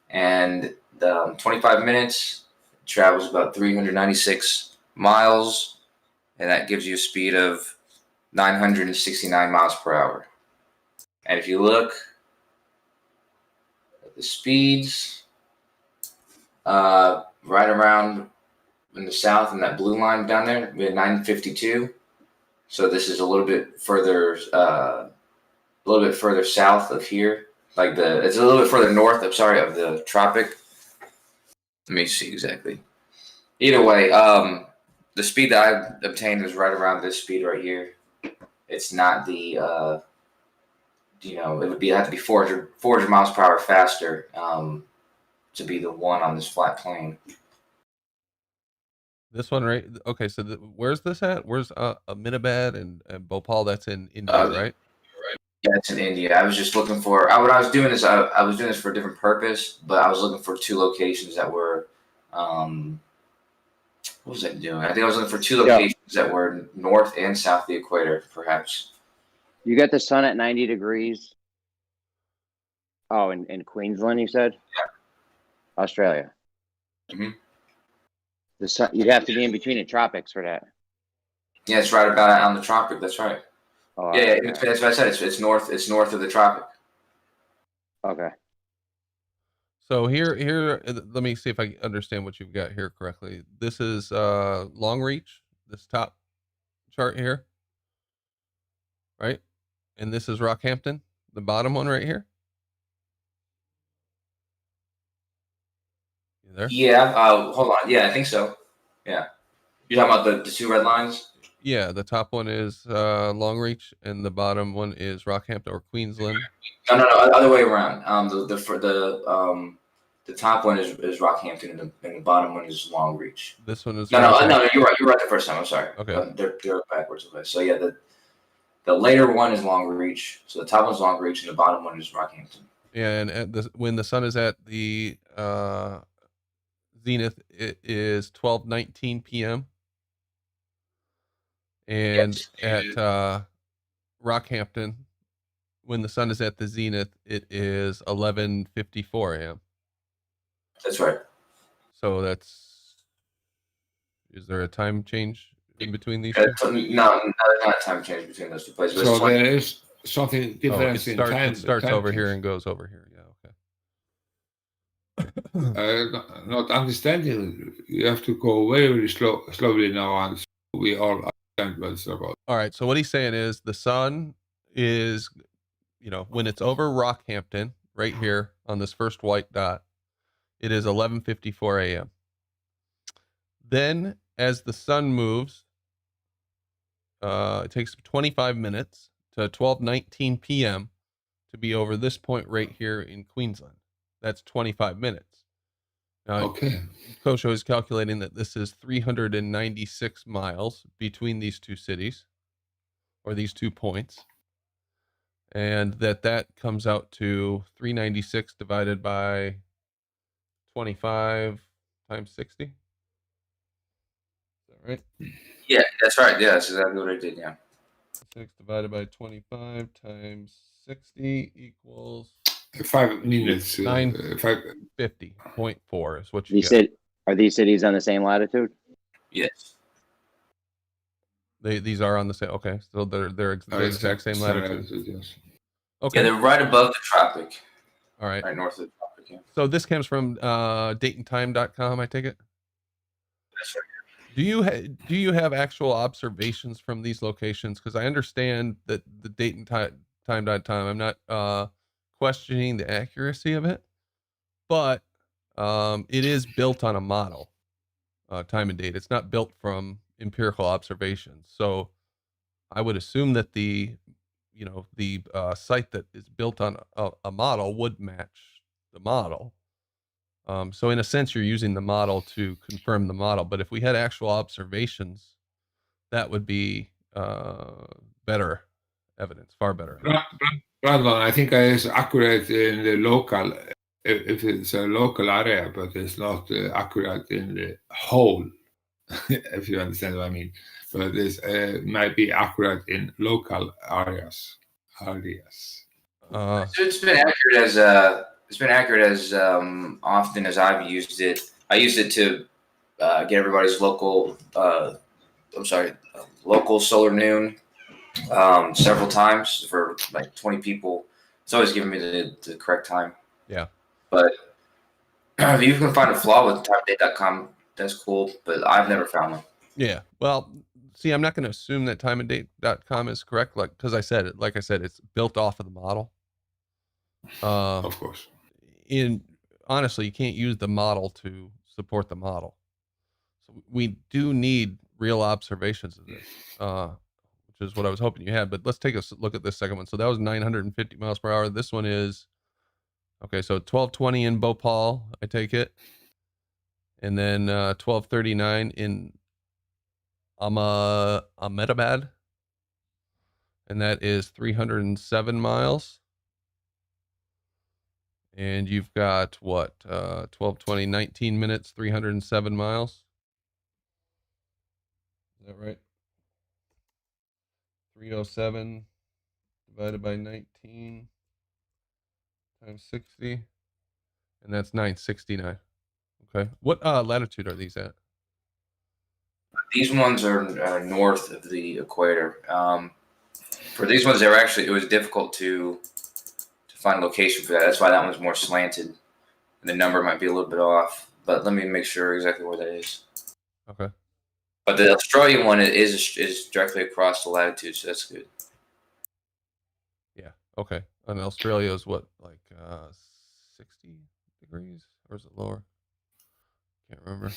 And 25 minutes travels about 396 miles. And that gives you a speed of 969 miles per hour. And if you look at the speeds, right around in the south, in that blue line down there, we had 952. So this is a little bit further south of here. It's a little bit further north. I'm sorry, of the tropic. Let me see exactly. Either way, the speed that I obtained was right around this speed right here. It's not the, it would have to be 400 miles per hour faster to be the one on this flat plane. This one, right? Okay, so where's this at? Where's Aminabad and Bhopal? That's in India, right? Yeah, it's in India. I was just looking for. What I was doing is I was doing this for a different purpose, but I was looking for two locations that were. What was I doing? I think I was looking for two locations that were north and south of the equator, perhaps. You got the sun at 90 degrees. Oh, in Queensland, you said? Yeah. Australia. Mm-hmm. The sun, you'd have to be in between the tropics for that. Yeah, it's right about on the tropic. That's right. Oh, yeah, okay. That's what I said. It's north. It's north of the tropic. Okay. So here, let me see if I understand what you've got here correctly. This is long reach, this top chart here, right? And this is Rockhampton, the bottom one right here. You there? Yeah. Hold on. Yeah, I think so. Yeah. You're talking about the two red lines? Yeah, the top one is long reach, and the bottom one is Rockhampton or Queensland. No, other way around. The top one is Rockhampton, and the bottom one is Long Reach. This one is no. You're right. You're right the first time. I'm sorry. Okay. They're backwards. Okay. So yeah, the later one is Long Reach. So the top one's Long Reach, and the bottom one is Rockhampton. Yeah, and when the sun is at the zenith, it is 12:19 p.m. And at Rockhampton, when the sun is at the zenith, it is 11:54 a.m. That's right. So is there a time change in between these two? No, not a time change between those two places. So there is something different in time. It starts over here and goes over here. Yeah, okay. not understanding. You have to go very, very slowly now, and we all understand what it's about. All right. So what he's saying is the sun is, when it's over Rockhampton, right here on this first white dot, it is 11:54 a.m. Then, as the sun moves, it takes 25 minutes to 12:19 p.m. to be over this point right here in Queensland. That's 25 minutes. Now, Okay. Kosho is calculating that this is 396 miles between these two cities, or these 2 points, and that comes out to 396 divided by 25 times 60. Is that right? Yeah, that's right. Yeah, that's exactly what I did. Yeah. 6 divided by 25 times 60 equals 5 minutes. 950.4 is what you You get. said, are these cities on the same latitude? Yes. These are on the same. Okay, so they're the exact same latitude. Yes. Okay. Yeah, they're right above the tropic. All right. Right north of the tropic. Yeah. So this comes from dateandtime.com, I take it? That's right. Do you have actual observations from these locations? Because I understand that the dateandtime.com, I'm not questioning the accuracy of it, but it is built on a model, time and date. It's not built from empirical observations. So I would assume that the site that is built on a model would match the model. So in a sense, you're using the model to confirm the model. But if we had actual observations, that would be better evidence, far better evidence. Brandon, I think it's accurate in the local, if it's a local area, but it's not accurate in the whole, if you understand what I mean. But it might be accurate in local areas. So it's been accurate as often as I've used it. I used it to get everybody's local solar noon several times for like 20 people. It's always giving me the correct time. Yeah. But if you can find a flaw with timedate.com, that's cool, but I've never found one. Yeah. Well, see, I'm not going to assume that timeinddate.com is correct, like I said, it's built off of the model. Of course. Honestly, you can't use the model to support the model. So we do need real observations of this, which is what I was hoping you had. But let's take a look at this second one. So that was 950 miles per hour. This one is, okay, so 1220 in Bhopal, I take it. And then 1239 in Ahmedabad. And that is 307 miles. And you've got what? 1220, 19 minutes, 307 miles. Is that right? 307 divided by 19 times 60. And that's 969. Okay. What latitude are these at? These ones are north of the equator. For these ones, it was difficult to find a location for that. That's why that one's more slanted. And the number might be a little bit off, but let me make sure exactly where that is. Okay. But the Australian one is directly across the latitude, so that's good. Yeah. Okay. And Australia is what, like 60 degrees, or is it lower? Can't remember.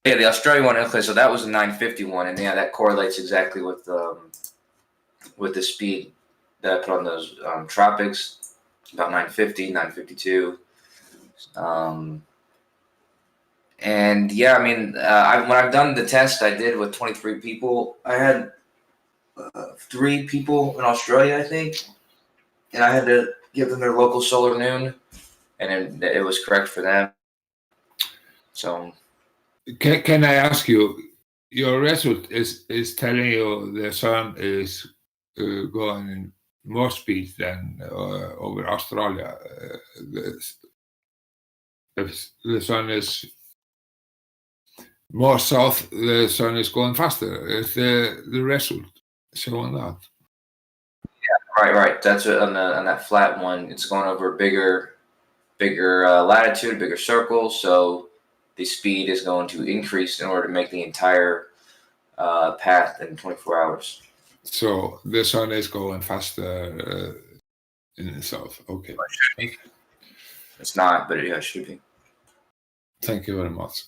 Yeah, the Australian one. Okay, so that was a 951, and yeah, that correlates exactly with the speed that I put on those tropics. About 950, 952. And yeah, I mean, when I've done the test I did with 23 people, I had 3 people in Australia, I think, and I had to give them their local solar noon, and it was correct for them. So, can I ask you? Your result is telling you the sun is going in more speed than over Australia. If the sun is more south, the sun is going faster. It's the result showing that. Right. That's what, on that flat one. It's going over a bigger latitude, bigger circle. So the speed is going to increase in order to make the entire path in 24 hours. So the sun is going faster in the south. Okay. It should be. It's not, but it should be. Thank you very much.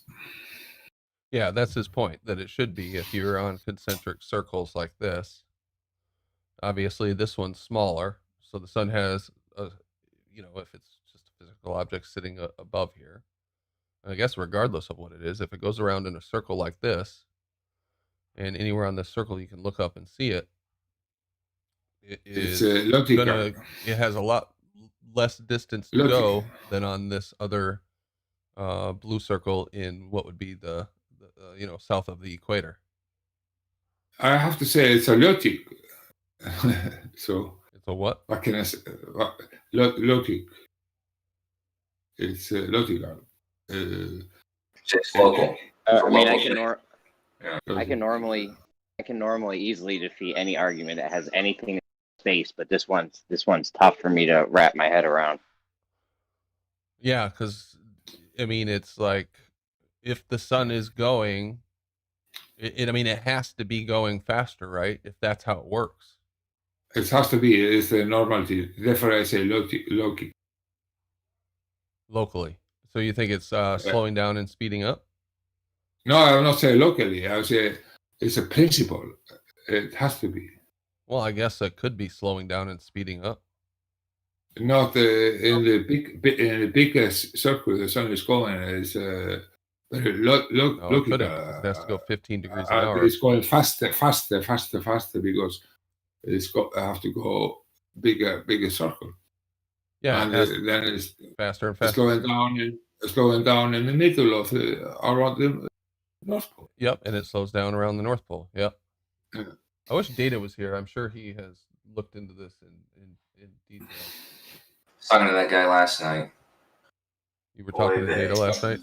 Yeah, that's his point, that it should be if you're on concentric circles like this. Obviously, this one's smaller, so the sun has a, if it's just a physical object sitting above here. I guess regardless of what it is, if it goes around in a circle like this, and anywhere on this circle you can look up and see it, it has a lot less distance to go than on this other blue circle in what would be the south of the equator. I have to say it's a logic. So it's a what? What can I say? Logic. It's logical. It's local. I mean, I can normally easily defeat any argument that has anything in space, but this one's tough for me to wrap my head around. Yeah, because I mean, it's like if the sun is going, it has to be going faster, right? If that's how it works. It has to be. It's the normality. Therefore, I say locally. So you think it's slowing down and speeding up? No, I will not say locally. I would say it's a principle. It has to be. Well, I guess it could be slowing down and speeding up. Not in the biggest circle the sun is going. It's looking. It has to go 15 degrees an hour. It's going faster because I have to go bigger circle. Yeah, and then it's faster and faster. Slowing down in the middle of around the North Pole. Yep, and it slows down around the North Pole. Yep. Yeah. I wish Data was here. I'm sure he has looked into this in detail. Talking to that guy last night. You were talking to Data last night?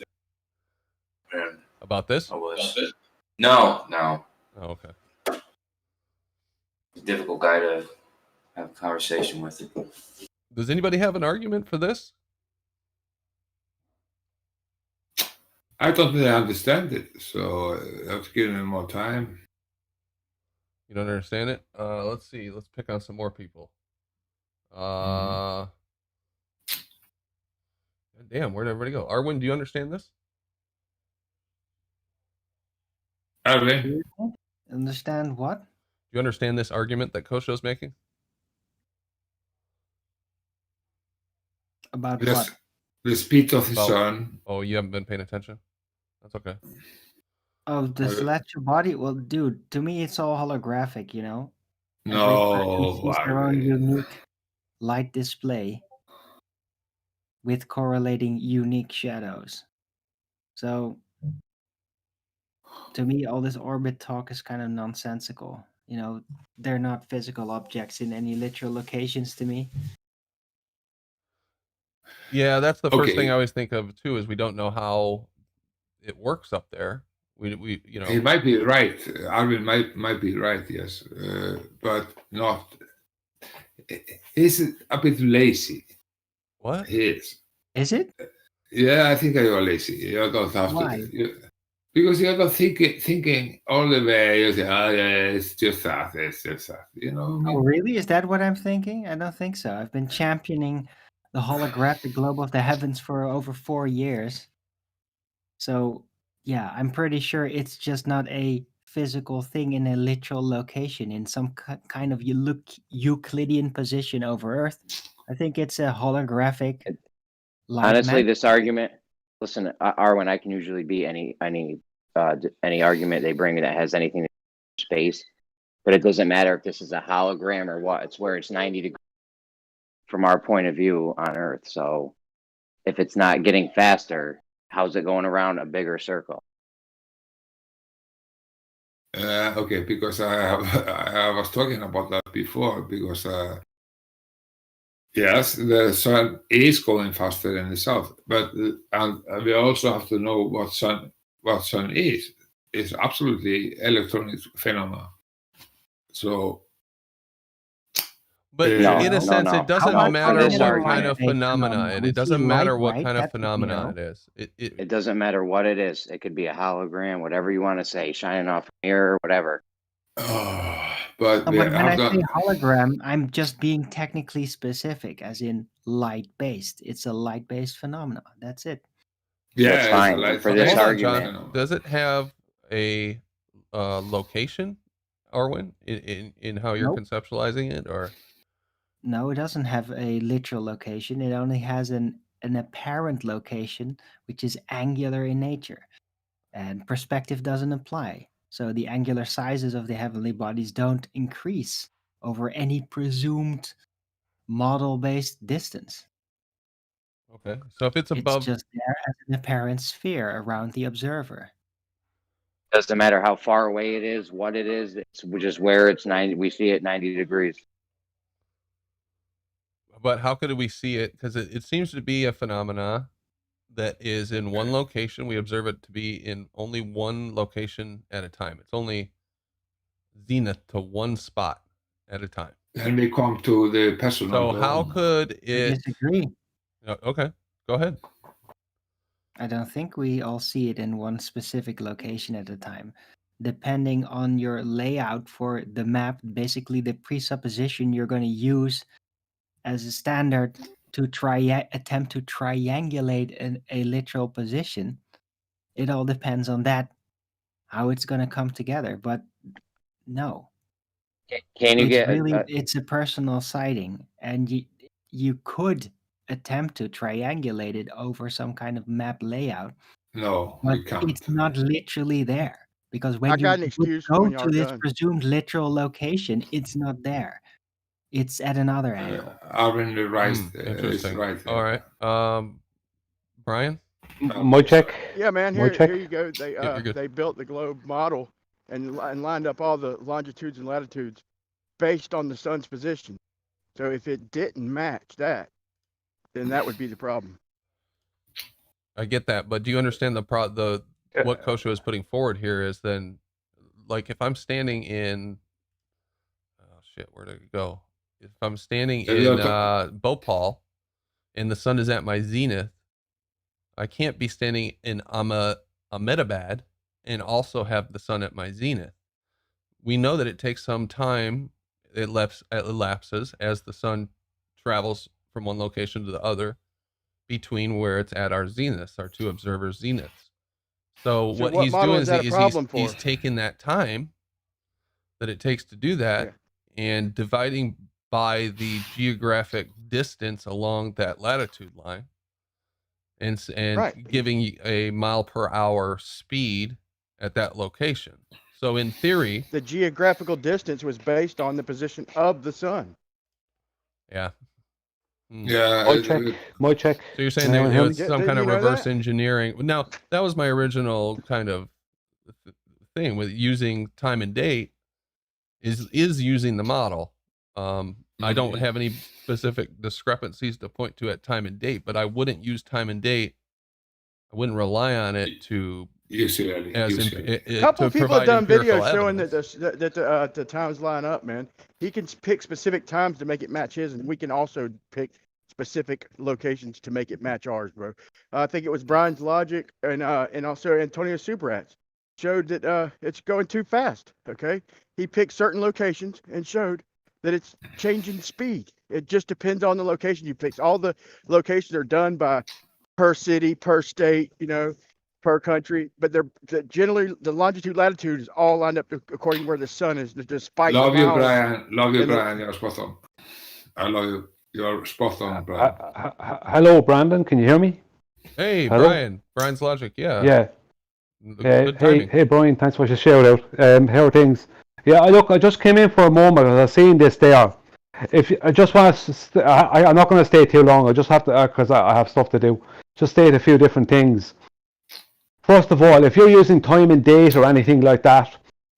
About this? I was. No. Oh, okay. Difficult guy to have a conversation with. Does anybody have an argument for this? I don't really understand it, so I have to give him more time. You don't understand it? Let's see. Let's pick on some more people. Damn, where'd everybody go? Arwen, do you understand this? Arwen? Understand what? Do you understand this argument that Kosho's making? About what? what? The speed of the sun. Oh, you haven't been paying attention? That's okay. Oh, the celestial body? Well, dude, to me it's all holographic, you know? No. It's their own unique light display with correlating unique shadows. So, to me, all this orbit talk is kind of nonsensical. You know, they're not physical objects in any literal locations to me. Yeah, that's the first thing I always think of too. Is we don't know how it works up there. We He might be right. Arwen might be right. Yes, but not. He's a bit lazy. What? He is. Is it? Yeah, I think you're lazy. You don't have Why? to. Because you're not thinking all the way. You say, "Oh yeah, it's just that. It's just that." You know. What I mean? Oh, really? Is that what I'm thinking? I don't think so. I've been championing the holographic globe of the heavens for over 4 years. So, yeah, I'm pretty sure it's just not a physical thing in a literal location in some kind of Euclidean position over Earth. I think it's a holographic light Honestly, map. this argument. Listen, Arwen, I can usually beat any argument they bring me that has anything to do with space, but it doesn't matter if this is a hologram or what. It's where it's 90 degrees from our point of view on Earth. So, if it's not getting faster, how's it going around a bigger circle? Okay, because I was talking about that before. Because yes, the sun is going faster in the south, but and we also have to know what sun is. It's absolutely electronic phenomena. So, But No, in a no, sense, no. it doesn't Not for matter this what argument. kind of phenomena it. It doesn't matter what kind of phenomena it is. It doesn't matter what it is. It could be a hologram, whatever you want to say, shining off a mirror, whatever. But No, but when I say hologram, I'm just being technically specific, as in light-based. It's a light-based phenomenon. That's it. Yeah, That's it's fine. a light But for this Hold on, argument, John. Does it have a location, Arwen, in how you're Nope. conceptualizing it, or? No, it doesn't have a literal location. It only has an apparent location, which is angular in nature. And perspective doesn't apply. So the angular sizes of the heavenly bodies don't increase over any presumed model-based distance. Okay, so if it's above, It's just there as an apparent sphere around the observer. doesn't matter how far away it is, what it is. It's just where it's 90. We see it 90 degrees. but how could we see it? Because it seems to be a phenomena that is in one location. We observe it to be in only one location at a time. It's only zenith to one spot at a time. Then we come to the personal. So how could it? I disagree. Okay, go ahead. I don't think we all see it in one specific location at a time. Depending on your layout for the map, basically the presupposition you're going to use as a standard to attempt to triangulate a literal position, it all depends on that, how it's going to come together. But no. Can you get it's a personal sighting, and you could attempt to triangulate it over some kind of map layout. No, but you can't. It's not literally there, because when I you got an excuse for go when to y'all this done. presumed literal location, it's not there. It's at another angle. Arwen is right. Interesting. Right. All right. Brian? My check. Yeah, man. My check. Here you go. They you're good. they built the globe model and lined up all the longitudes and latitudes based on the sun's position. So if it didn't match that, then that would be the problem. I get that, but do you understand what Kosho is putting forward here is then, like, if I'm standing in, where did it go? If I'm standing in Bhopal and the sun is at my zenith, I can't be standing in Ahmedabad and also have the sun at my zenith. We know that it takes some time, it elapses as the sun travels from one location to the other between where it's at our zeniths, our two observers' zeniths. So what he's doing is he's taking that time that it takes to do that and dividing by the geographic distance along that latitude line and giving a mile per hour speed at that location. So in theory, the geographical distance was based on the position of the sun. Yeah. Yeah. My check. So you're saying there was some kind of reverse engineering. Now, that was my original kind of thing with using time and date is using the model. I don't have any specific discrepancies to point to at time and date, but I wouldn't use time and date. I wouldn't rely on it to A couple of people have done videos showing that the times line up, man. He can pick specific times to make it match his, and we can also pick specific locations to make it match ours, bro. I think it was Brian's logic and also Antonio Superats showed that it's going too fast. Okay, he picked certain locations and showed that it's changing speed. It just depends on the location you pick. All the locations are done by per city, per state, per country, but they're generally the longitude, latitude is all lined up according to where the sun is. Despite love you, Brian. Love you, Brian. You're spot on. I love you. You're spot on, Brian. Hello, Brandon. Can you hear me? Hey, Hello? Brian. Brian's logic. Yeah. Yeah. Hey, Brian. Thanks for your shout out. How are things? Yeah, I just came in for a moment. I was seeing this there. If I just want to, I'm not going to stay too long. I just have to because I have stuff to do. Just state a few different things. First of all, if you're using time and date or anything like that,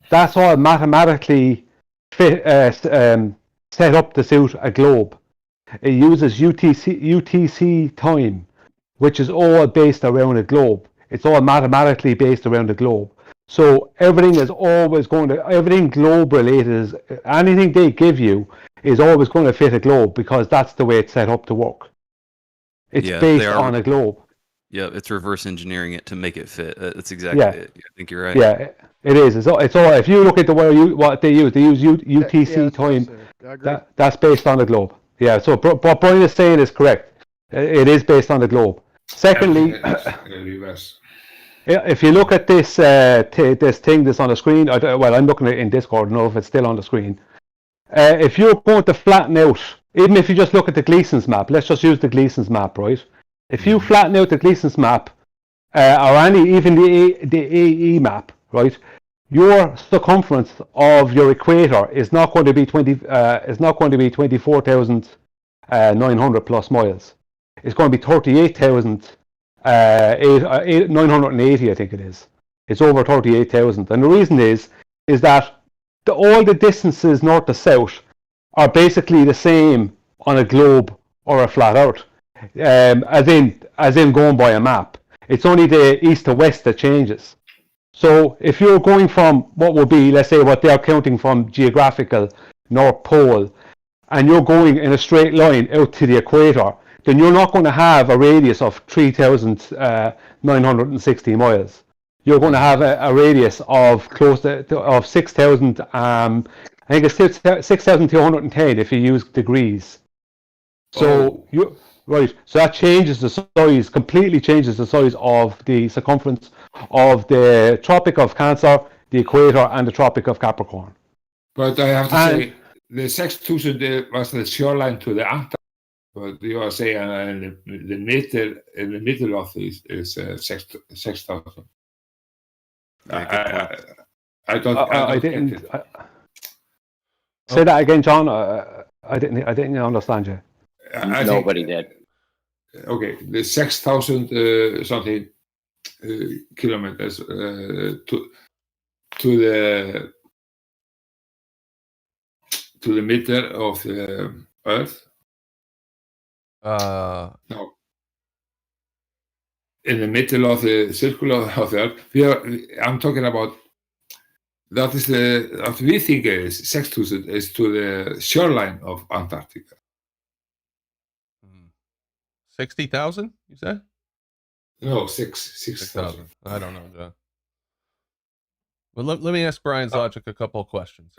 that's all mathematically set up to suit a globe. It uses UTC time, which is all based around a globe. It's all mathematically based around a globe. So everything is always everything globe related anything they give you is always going to fit a globe because that's the way it's set up to work. It's Yeah, based they are. on a globe. Yeah, it's reverse engineering it to make it fit. That's exactly Yeah. it. I think you're right. Yeah, it is. It's all. If you look at what they use UTC Yeah, that's what I time. said. I agree. That's based on the globe. Yeah. So what Brian is saying is correct. It is based on the globe. Secondly, if you look at this this thing that's on the screen, well, I'm looking at it in Discord. I don't know if it's still on the screen. If you're going to flatten out, even if you just look at the Gleason's map, let's just use the Gleason's map, right? If you flatten out the Gleason's map, or even the AE map, right? Your circumference of your equator is not going to be 24,900 plus miles. It's going to be 38,980, I think it is. It's over 38,000, and the reason is that all the distances north to south are basically the same on a globe or a flat Earth, as in going by a map. It's only the east to west that changes. So if you're going from what would be, let's say, what they're counting from geographical North Pole, and you're going in a straight line out to the equator, then you're not going to have a radius of 3,960 miles. You're going to have a radius of close to 6,000. I think it's 6,210 if you use degrees. So right, so that changes the size, completely changes the size of the circumference of the Tropic of Cancer, the equator, and the Tropic of Capricorn. But I have to say, the 6,000 was the shoreline to the Antarctic. But you are saying in the middle of this is 6,000. I didn't. Say that again, John. I didn't understand you. Nobody did. Okay, the 6,000 something kilometers to the middle of the Earth. No. In the middle of the circle of the Earth, I'm talking about. That is what we think is 6,000 is to the shoreline of Antarctica. 60,000, you said? No, 6,000. I don't know, John. Well, let me ask Brian's logic a couple of questions.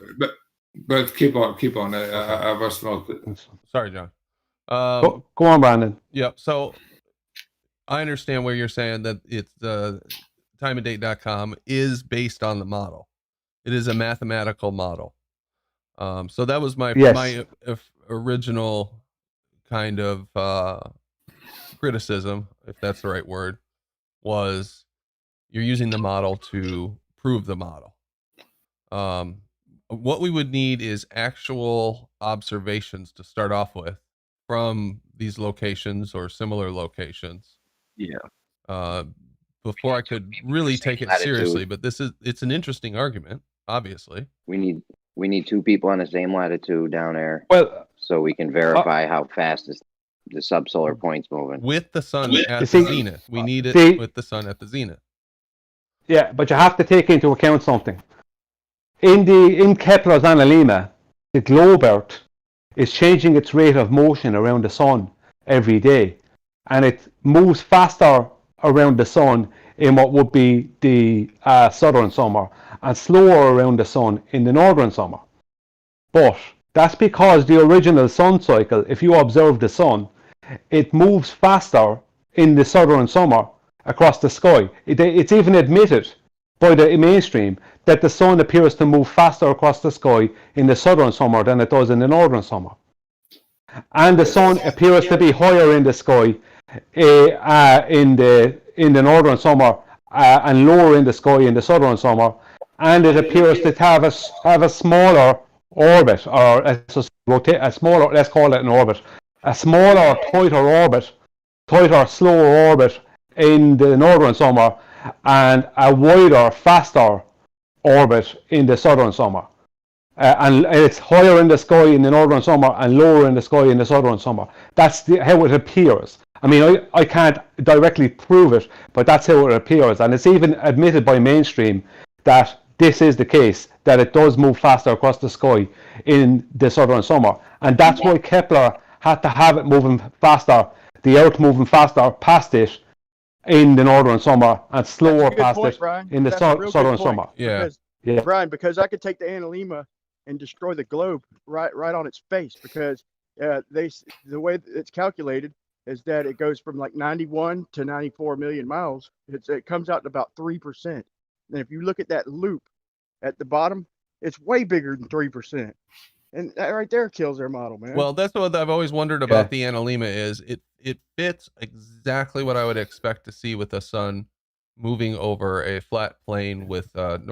But keep on. I was not. Sorry, John. Go on, Brandon. Yeah. So I understand where you're saying that it's timeanddate.com is based on the model. It is a mathematical model. So that was my original kind of criticism, if that's the right word, was you're using the model to prove the model. What we would need is actual observations to start off with from these locations or similar locations. Yeah. Before I could really take it seriously, but it's an interesting argument, obviously. We need two people on the same latitude down there. Well, so we can verify how fast the subsolar point's moving. With the sun at the zenith. We need it with the sun at the zenith. Yeah, but you have to take into account something. In Kepler's Analemma, the globe Earth is changing its rate of motion around the sun every day, and it moves faster around the sun in what would be the southern summer and slower around the sun in the northern summer. But that's because the original sun cycle, if you observe the sun, it moves faster in the southern summer across the sky. It's even admitted by the mainstream that the sun appears to move faster across the sky in the southern summer than it does in the northern summer. And the sun appears to be higher in the sky in the northern summer and lower in the sky in the southern summer. And it appears to have a smaller orbit, or a smaller, let's call it an orbit, a smaller, tighter, slower orbit in the northern summer, and a wider, faster orbit in the southern summer. And it's higher in the sky in the northern summer and lower in the sky in the southern summer. That's how it appears. I mean, I can't directly prove it, but that's how it appears. And it's even admitted by mainstream that this is the case. that it does move faster across the sky in the southern summer. And that's why Kepler had to have it moving faster, the Earth moving faster past it in the northern summer and slower past point, it Brian. in the That's a real good southern point. summer. Because, Brian, because I could take the Analemma and destroy the globe right on its face, because the way it's calculated is that it goes from like 91 to 94 million miles. It comes out to about 3%. And if you look at that loop at the bottom, it's way bigger than 3%. And that right there kills their model, man. Well, that's what I've always wondered about the Analemma is it fits exactly what I would expect to see with the sun moving over a flat plane with around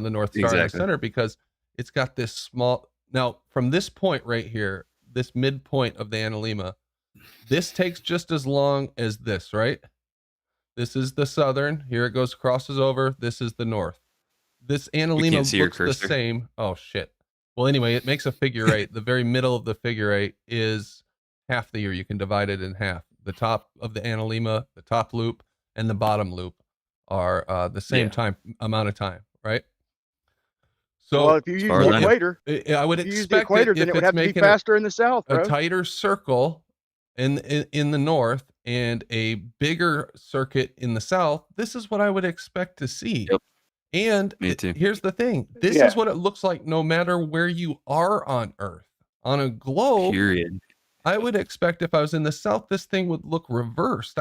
the North Star in the center, because it's got this small. Now, from this point right here, this midpoint of the Analemma, this takes just as long as this, right? This is the southern. Here it goes, crosses over. This is the north. This Analemma looks the same. Oh shit. Well, anyway, it makes a figure eight. The very middle of the figure eight is half the year. You can divide it in half. The top of the Analemma, the top loop, and the bottom loop are the same amount of time, right? So, well, if you use the equator, I would expect then it would have to be faster in the south, bro. A tighter circle in the north and a bigger circuit in the south. This is what I would expect to see. Yep. And here's the thing. This is what it looks like no matter where you are on Earth. On a globe, I would expect if I was in the south, this thing would look reversed.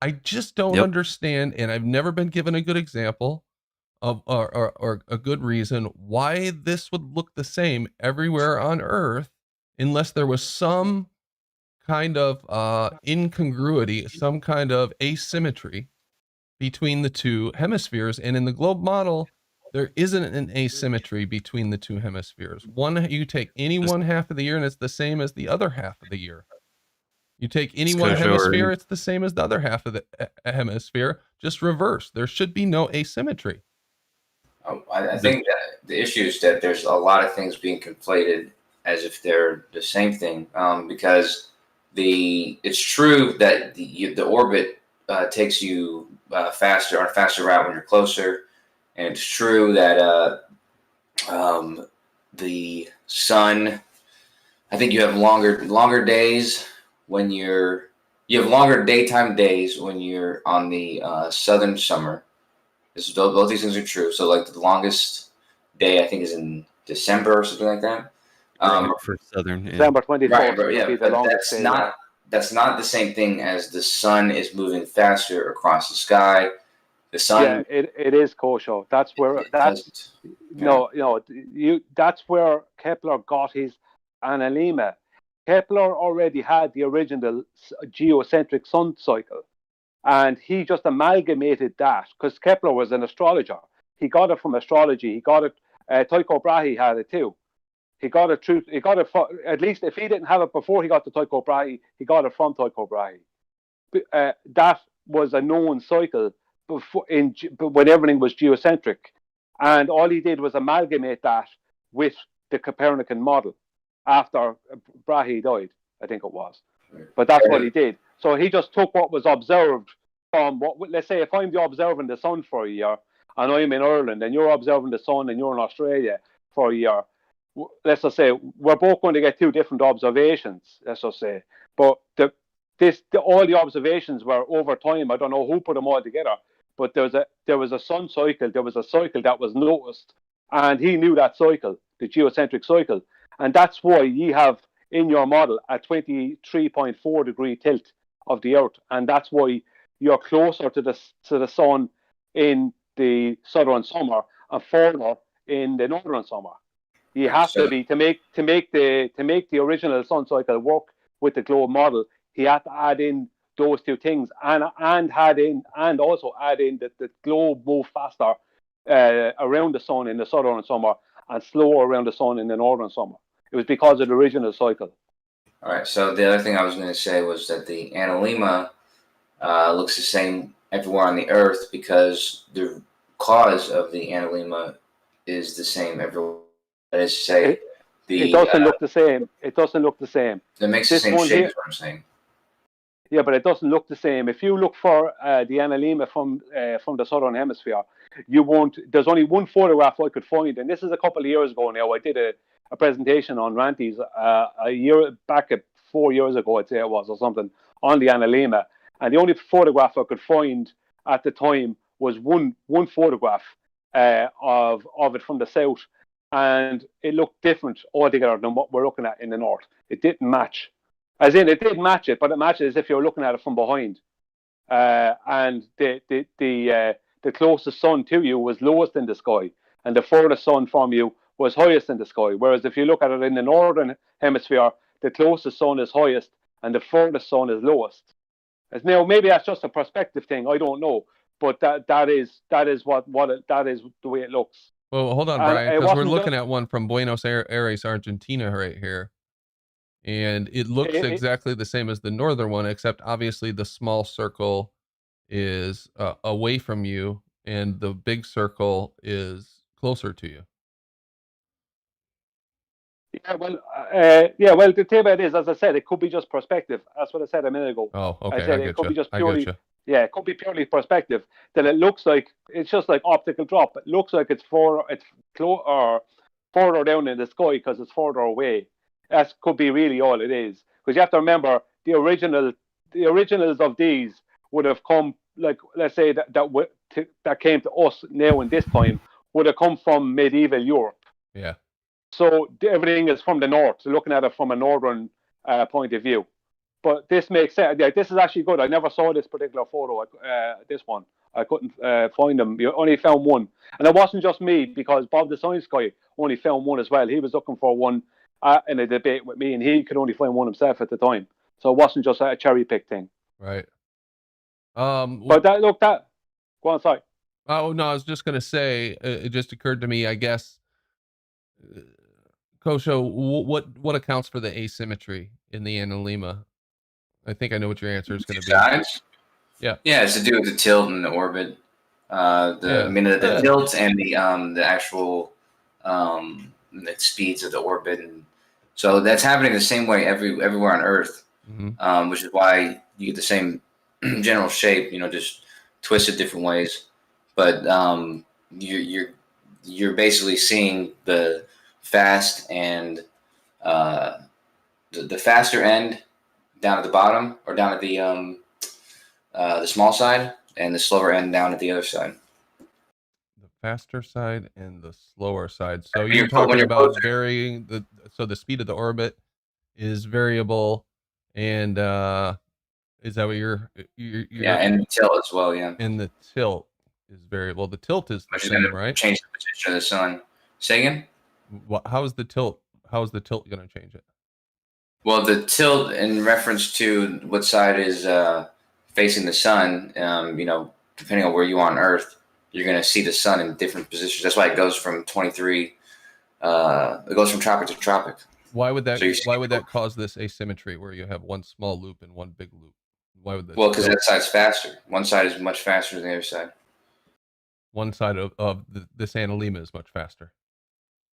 I just don't understand, and I've never been given a good example of or a good reason why this would look the same everywhere on Earth, unless there was some kind of incongruity, some kind of asymmetry between the two hemispheres. And in the globe model, there isn't an asymmetry between the two hemispheres. You take any one half of the year and it's the same as the other half of the year. You take any one hemisphere, it's the same as the other half of the hemisphere, just reverse. There should be no asymmetry. I think that the issue is that there's a lot of things being conflated as if they're the same thing, because it's true that the orbit takes you faster on a faster route when you're closer, and it's true that the sun, I think you have longer days when you have longer daytime days when you're on the southern summer. Both these things are true. So like the longest day I think is in December or something like that. For southern, December 24th. Right, but that's not the same thing as the sun is moving faster across the sky. The sun, it is kosher. That's where that's where Kepler got his Analemma. Kepler already had the original geocentric sun cycle, and he just amalgamated that because Kepler was an astrologer. He got it from astrology. He got it. Tycho Brahe had it too. He got it through. He got it at least if he didn't have it before he got to Tycho Brahe, he got it from Tycho Brahe. That was a known cycle before when everything was geocentric, and all he did was amalgamate that with the Copernican model after Brahe died, I think it was. But that's what he did. So he just took what was observed from let's say if I'm observing the sun for a year and I'm in Ireland and you're observing the sun and you're in Australia for a year, let's just say we're both going to get two different observations, let's just say. But all the observations were over time. I don't know who put them all together, but there was a sun cycle, there was a cycle that was noticed, and he knew that cycle, the geocentric cycle. And that's why you have in your model a 23.4 degree tilt of the Earth, and that's why you're closer to the sun in the southern summer and further in the northern summer. You have to be to make the original sun cycle work with the globe model. He had to add in those two things and also add in that the globe moved faster around the sun in the southern summer and slower around the sun in the northern summer. It was because of the original cycle. All right. So the other thing I was going to say was that the Analemma looks the same everywhere on the Earth because the cause of the Analemma is the same everywhere. That is to say, it doesn't look the same. It doesn't look the same. It makes the same shape. Is what I'm saying. Yeah, but it doesn't look the same. If you look for the Analemma from the southern hemisphere, you won't. There's only one photograph I could find, and this is a couple of years ago now. I did a presentation on RANTYs a year back, 4 years ago, I'd say it was, or something, on the Analemma, and the only photograph I could find at the time was one photograph of it from the south, and it looked different altogether than what we're looking at in the north. It didn't match. As in, it did match it, but it matches if you're looking at it from behind. And the closest sun to you was lowest in the sky, and the furthest sun from you was highest in the sky. Whereas if you look at it in the northern hemisphere, the closest sun is highest, and the furthest sun is lowest. As now, maybe that's just a perspective thing. I don't know, but that is the way it looks. Well, hold on, Brian, because we're looking at one from Buenos Aires, Argentina, right here. And it looks exactly the same as the northern one, except obviously the small circle is away from you, and the big circle is closer to you. Yeah, well, the thing about it is, as I said, it could be just perspective. That's what I said a minute ago. Oh, okay, I said it could be just purely, yeah, it could be purely perspective. That it looks like it's just like optical drop. It looks like it's further down in the sky because it's further away. That could be really all it is. Because you have to remember the originals of these would have come, like, let's say that came to us now in this time would have come from medieval Europe. Yeah. So everything is from the north, so looking at it from a northern point of view. But this makes sense. Yeah, this is actually good. I never saw this particular photo. This one, I couldn't find them. You only found one, and it wasn't just me, because Bob the Science Guy only found one as well. He was looking for one in a debate with me, and he could only find one himself at the time. So it wasn't just a cherry pick thing. Right. But go on, sorry. Oh no, I was just gonna say, it just occurred to me, I guess. Kosho, what accounts for the asymmetry in the Analemma? I think I know what your answer is going to be. Sides? Yeah. Yeah, it's to do with the tilt and the orbit. The tilt and the actual the speeds of the orbit, and so that's happening the same way everywhere on Earth, which is why you get the same general shape. Just twisted different ways, but you're basically seeing the fast and the faster end down at the bottom, or down at the small side, and the slower end down at the other side. The faster side and the slower side. So you're talking about varying the speed of the orbit is variable, and is that what you're yeah, and the tilt as well, yeah. And the tilt is variable. The tilt is the same, right? Change the position of the sun. Say again? How is the tilt going to change it? Well, the tilt in reference to what side is facing the sun, depending on where you are on Earth, you're going to see the sun in different positions. That's why it goes from 23. It goes from tropic to tropic. Why would that cause this asymmetry where you have one small loop and one big loop? Why would that? Well, because that side's faster. One side is much faster than the other side. One side of this Analemma is much faster.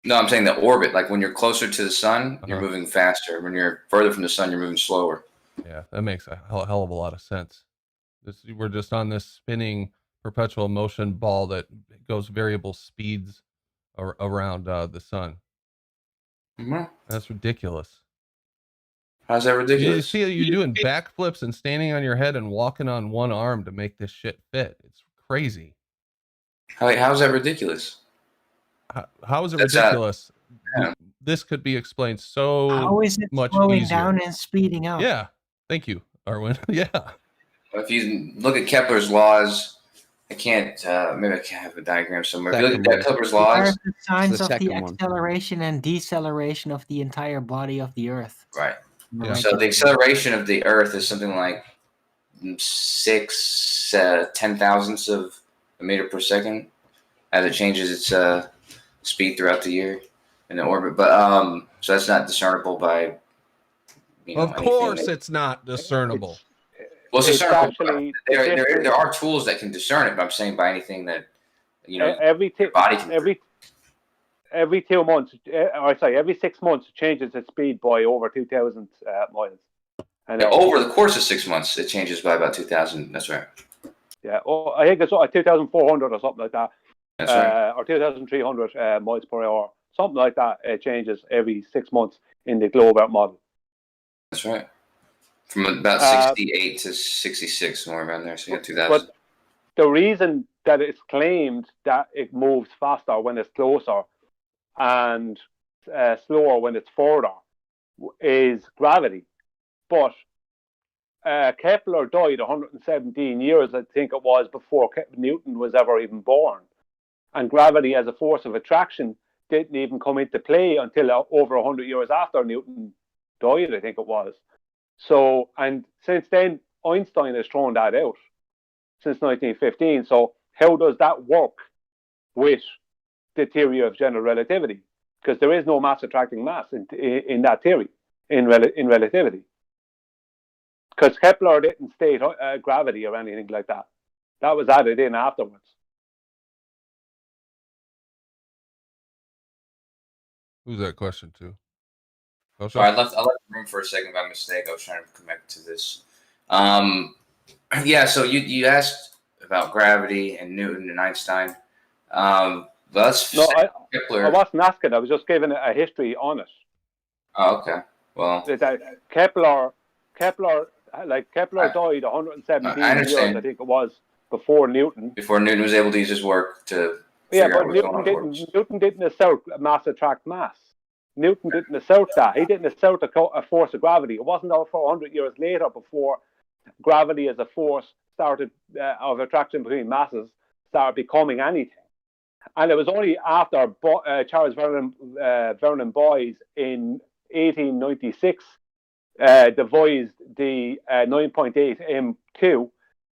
No, I'm saying the orbit. Like when you're closer to the sun, you're moving faster. When you're further from the sun, you're moving slower. Yeah, that makes a hell of a lot of sense. We're just on this spinning perpetual motion ball that goes variable speeds around the sun. That's ridiculous. How's that ridiculous? You see, you're doing backflips and standing on your head and walking on one arm to make this shit fit. It's crazy. How's that ridiculous? How is it ridiculous? This could be explained so How is it much slowing easier. down and speeding up? Yeah. Thank you, Arwin. Yeah. If you look at Kepler's laws, I can't. Maybe I can't have a diagram somewhere. If you look at Kepler's laws, What are the signs of the acceleration and deceleration of the entire body of the Earth? Right. Yeah. So the acceleration of the Earth is something like 10 thousandths of a meter per second as it changes its speed throughout the year in the orbit. But so that's not discernible by. Of course, it's not discernible. Well, it's discernible. There are tools that can discern it, but I'm saying by anything that every 2 months, every 6 months, it changes its speed by over 2,000 miles. And over the course of 6 months, it changes by about 2,000. That's right. Yeah, I think it's 2,400 or something like that. That's right. Or 2,300 miles per hour, something like that. It changes every 6 months in the globe Earth model. That's right. From about 68 to 66, somewhere around there. So yeah, 2,000. But the reason that it's claimed that it moves faster when it's closer and slower when it's further is gravity. But Kepler died 117 years, I think it was, before Newton was ever even born. And gravity as a force of attraction didn't even come into play until over 100 years after Newton died, I think it was. So, and since then, Einstein has thrown that out since 1915. So how does that work with the theory of general relativity? Because there is no mass attracting mass in that theory, in relativity. Because Kepler didn't state gravity or anything like that. That was added in afterwards. Who's that question to? Sorry, I left the room for a second by mistake. I was trying to connect to this. Yeah, so you asked about gravity and Newton and Einstein. Kepler. I wasn't asking. I was just giving a history on it. Oh, okay. Well, Kepler died 117 years, I think it was, before Newton. Before Newton was able to use his work to figure out what's going on. Newton didn't assert mass attract mass. Newton didn't assert that. He didn't assert a force of gravity. It wasn't over 100 years later before gravity as a force started of attraction between masses started becoming anything. And it was only after Charles Vernon Boys in 1896 devised the 9.8 M2,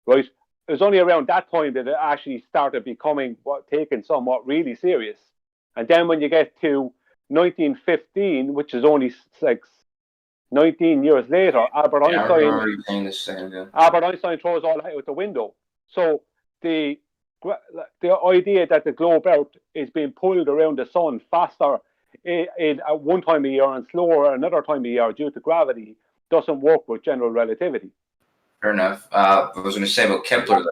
right? It was only around that time that it actually started becoming taken somewhat really serious. And then when you get to 1915, which is only like 19 years later, Albert Einstein throws all that out the window. So the idea that the globe Earth is being pulled around the sun faster at one time of year and slower another time of year due to gravity doesn't work with general relativity. Fair enough. I was going to say about Kepler.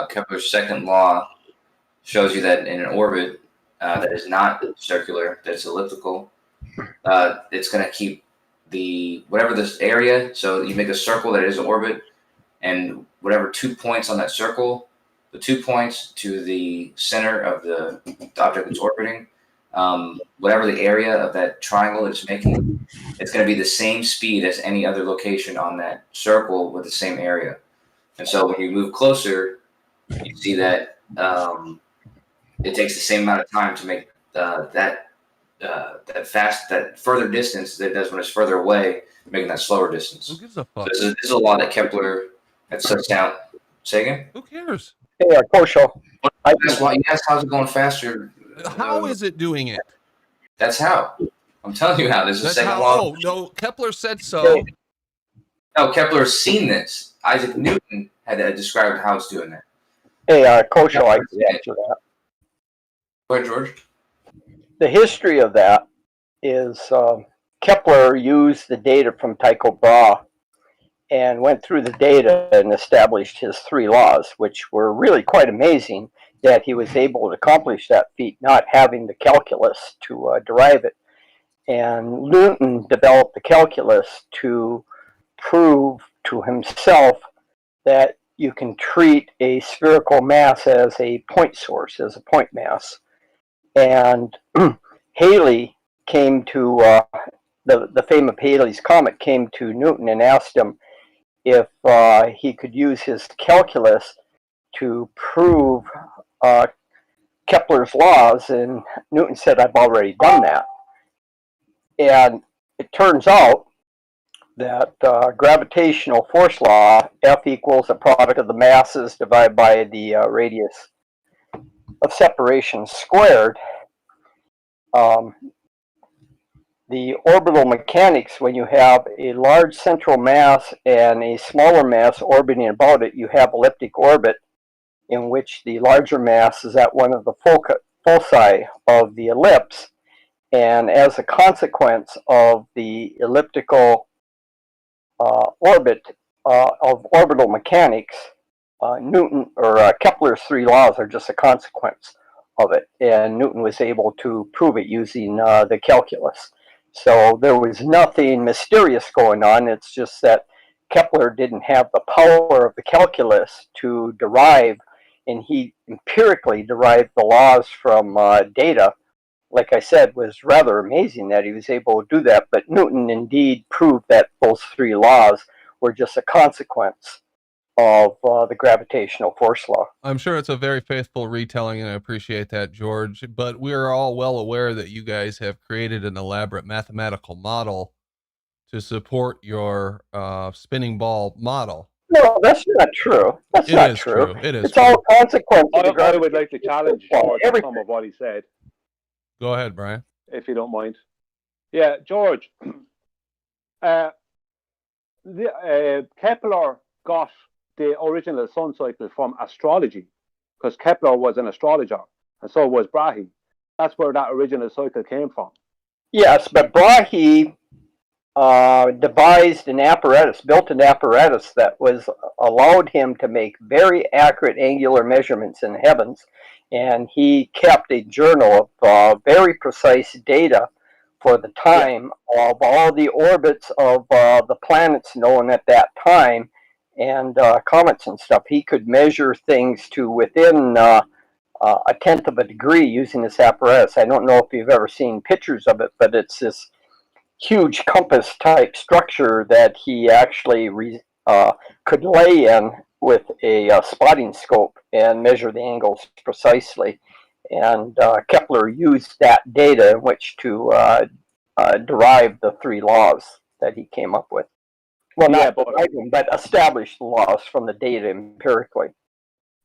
Kepler's second law shows you that in an orbit that is not circular, that's elliptical, it's going to keep whatever this area. So you make a circle that is an orbit, and whatever 2 points on that circle, the 2 points to the center of the object that's orbiting, whatever the area of that triangle it's making, it's going to be the same speed as any other location on that circle with the same area. And so when you move closer, you see that it takes the same amount of time to make that further distance that it does when it's further away, making that slower distance. Who gives a fuck? So this is a law that Kepler had sussed out. Say again? Who cares? Hey, Kosho. That's why you asked how's it going faster. How is it doing it? That's how. I'm telling you how. This is the second law. Oh, no, Kepler said so. No, Kepler has seen this. Isaac Newton had described how it's doing that. Hey, Kosho, I can answer that. Go ahead, George. The history of that is Kepler used the data from Tycho Brahe and went through the data and established his three laws, which were really quite amazing that he was able to accomplish that feat, not having the calculus to derive it. And Newton developed the calculus to prove to himself that you can treat a spherical mass as a point source, as a point mass. And Halley came to, the fame of Halley's Comet came to Newton and asked him if he could use his calculus to prove Kepler's laws, and Newton said, I've already done that. And it turns out that gravitational force law, F equals the product of the masses divided by the radius of separation squared. The orbital mechanics, when you have a large central mass and a smaller mass orbiting about it, you have elliptic orbit in which the larger mass is at one of the foci of the ellipse. And as a consequence of the elliptical orbit of orbital mechanics, Newton or Kepler's three laws are just a consequence of it, and Newton was able to prove it using the calculus. So there was nothing mysterious going on. It's just that Kepler didn't have the power of the calculus to derive, and he empirically derived the laws from data. Like I said, was rather amazing that he was able to do that. But Newton indeed proved that those three laws were just a consequence of the gravitational force law. I'm sure it's a very faithful retelling, and I appreciate that, George. But we are all well aware that you guys have created an elaborate mathematical model to support your spinning ball model. No, that's not true. That's not true. It is. It's all consequence. I would like to challenge George on some of what he said. Go ahead, Brian. If you don't mind. Yeah, George. Kepler got the original sun cycle from astrology, because Kepler was an astrologer, and so was Brahe. That's where that original cycle came from. Yes, but Brahe devised an apparatus, built an apparatus that allowed him to make very accurate angular measurements in the heavens, and he kept a journal of very precise data for the time of all the orbits of the planets known at that time, and comets and stuff. He could measure things to within a tenth of a degree using this apparatus. I don't know if you've ever seen pictures of it, but it's this huge compass type structure that he actually could lay in with a spotting scope and measure the angles precisely. And Kepler used that data in which to derive the three laws that he came up with. Well, not derive them, but establish the laws from the data empirically.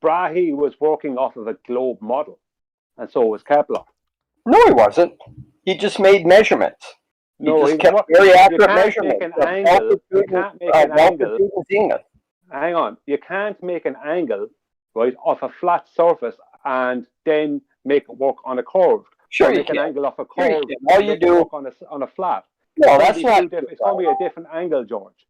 Brahe was working off of a globe model, and so was Kepler. No, he wasn't. He just made measurements. No, he just kept very accurate measurements. You can't make an angle. Hang on. You can't make an angle, right, off a flat surface and then make it work on a curve. Sure, you can. An angle off a curve. All you do work on a flat. No, that's not. It's going to be a different angle, George.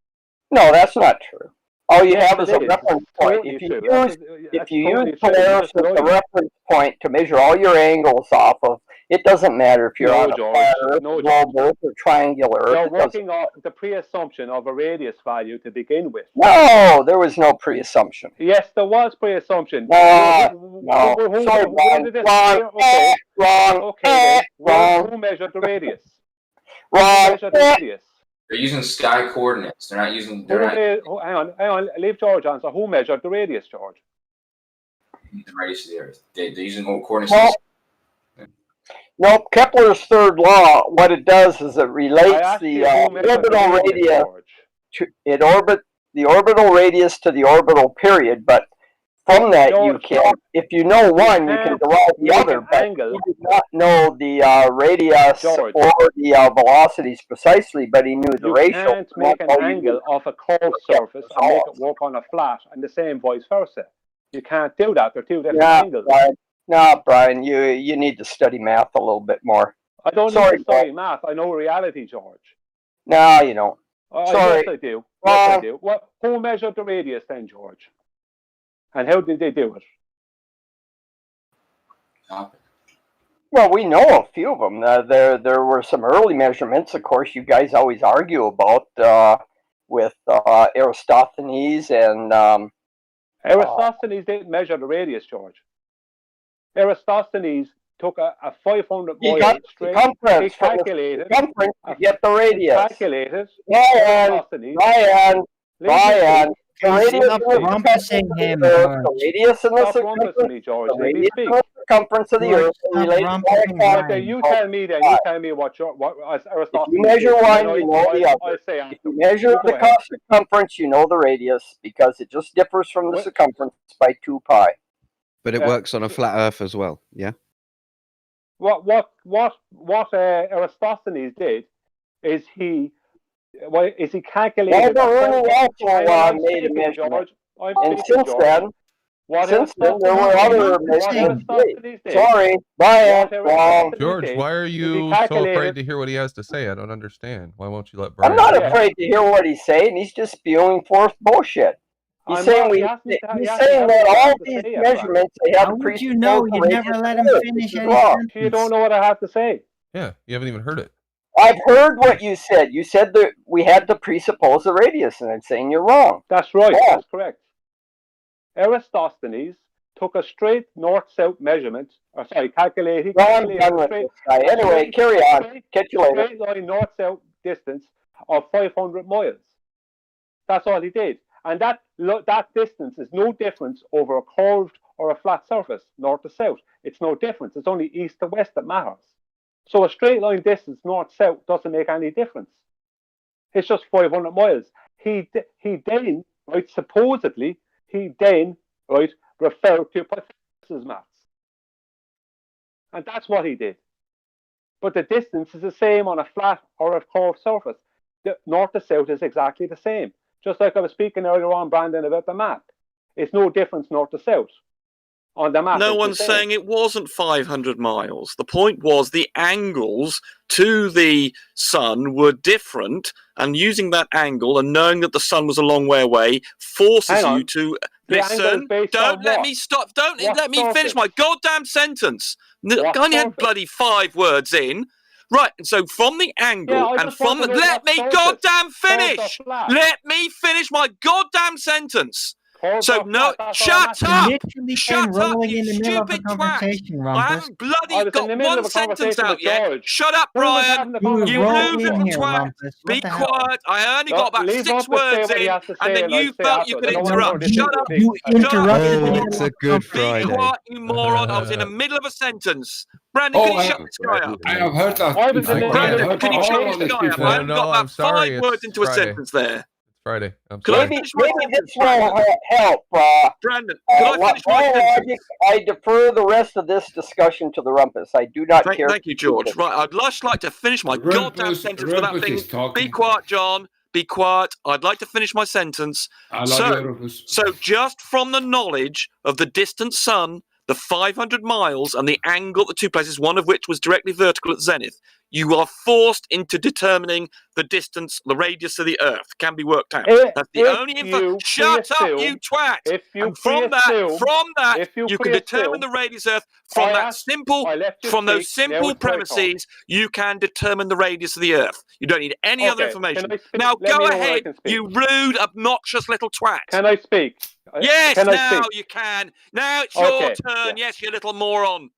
No, that's not true. All you have is a reference point. If you use Polaris as a reference point to measure all your angles off of, it doesn't matter if you're on a flat Earth, globe Earth, or triangular Earth. You're working off the pre-assumption of a radius value to begin with. No, there was no pre-assumption. Yes, there was pre-assumption. No. Sorry, wrong. Who measured the radius? Wrong. Who measured the radius? They're using sky coordinates. They're not using. Hang on. Leave George answer. Who measured the radius, George? The radius of the Earth. They're using coordinates. Nope. Kepler's third law. What it does is it relates the orbital radius. The orbital radius to the orbital period. But from that, you can, if you know one, you can derive the other. But you did not know the radius or the velocities precisely, but he knew the ratio. You can't make an angle off a curved surface and make it work on a flat, and the same vice versa. You can't do that. They're two different angles. No, Brian, you need to study math a little bit more. I don't need to study math. I know reality, George. No, you don't. Yes, I do. Yes, I do. Who measured the radius then, George? And how did they do it? Well, we know a few of them. There were some early measurements, of course, you guys always argue about with Eratosthenes and... Eratosthenes didn't measure the radius, George. Eratosthenes took a 500 mile straight. He calculated. Circumference to get the radius. Calculated. Brian. The radius and the circumference of the Earth relate. You tell me then. You tell me what Eratosthenes. If you measure one, you know the other. If you measure the circumference, you know the radius because it just differs from the circumference by 2 pi. But it works on a flat Earth as well, yeah. What Eratosthenes did is he calculated. Well, also made a measurement. And since then, Since then, there were other measurements. Sorry, Brian, wrong. George, why are you so afraid to hear what he has to say? I don't understand. Why won't you let I'm Brian? not afraid to hear what he's saying. He's just spewing forth bullshit. He's saying that all these measurements they have How would you know? You never let him finish any sentence. You don't know what I have to say. Yeah, you haven't even heard it. I've heard what you said. You said that we had to presuppose the radius, and I'm saying you're wrong. That's right. Yeah. That's correct. Eratosthenes took a straight north-south measurement. Calculating. I'm done with this guy. Anyway, carry on. Catch you later. Straight line north-south distance of 500 miles. That's all he did. And that distance is no difference over a curved or a flat surface, north to south. It's no difference. It's only east to west that matters. So a straight line distance north-south doesn't make any difference. It's just 500 miles. He then, right, supposedly, right, referred to hypothesis maths. And that's what he did. But the distance is the same on a flat or a curved surface. The north to south is exactly the same. Just like I was speaking earlier on, Brandon, about the map. It's no difference north to south. On the map. No one's saying it wasn't 500 miles. The point was the angles to the sun were different, and using that angle and knowing that the sun was a long way away forces you to listen. Don't let me stop. Don't let me finish my goddamn sentence. I only had bloody 5 words in. Right, and so from the angle and from the... Let me goddamn finish! Let me finish my goddamn sentence! So, no, shut up! Shut up, you stupid twat! I haven't bloody got one sentence out yet. Shut up, Brian! You rude little twat! Be quiet! I only got about 6 words in, and then you felt you could interrupt. Shut up! You interrupted me. It's a good Friday. Be quiet, you moron! I was in the middle of a sentence. Brandon, can you shut this guy up? I have heard that. Brandon, can you shut this guy up? I haven't got about 5 words into a sentence there. Friday. Maybe this will help. Brandon, can I finish my sentence? I defer the rest of this discussion to the rumpus. I do not care. Thank you, George. Right, I'd just like to finish my goddamn sentence without thing. Be quiet, John. Be quiet. I'd like to finish my sentence. So just from the knowledge of the distant sun, the 500 miles, and the angle at the 2 places, one of which was directly vertical at zenith, you are forced into determining the distance, the radius of the Earth can be worked out. That's the only info. Shut up, you twat! And from that, you can determine the radius of Earth from those simple premises. You can determine the radius of the Earth. You don't need any other information. Now go ahead, you rude, obnoxious little twat. Can I speak? Yes, now you can. Now it's your turn. Yes, you little moron.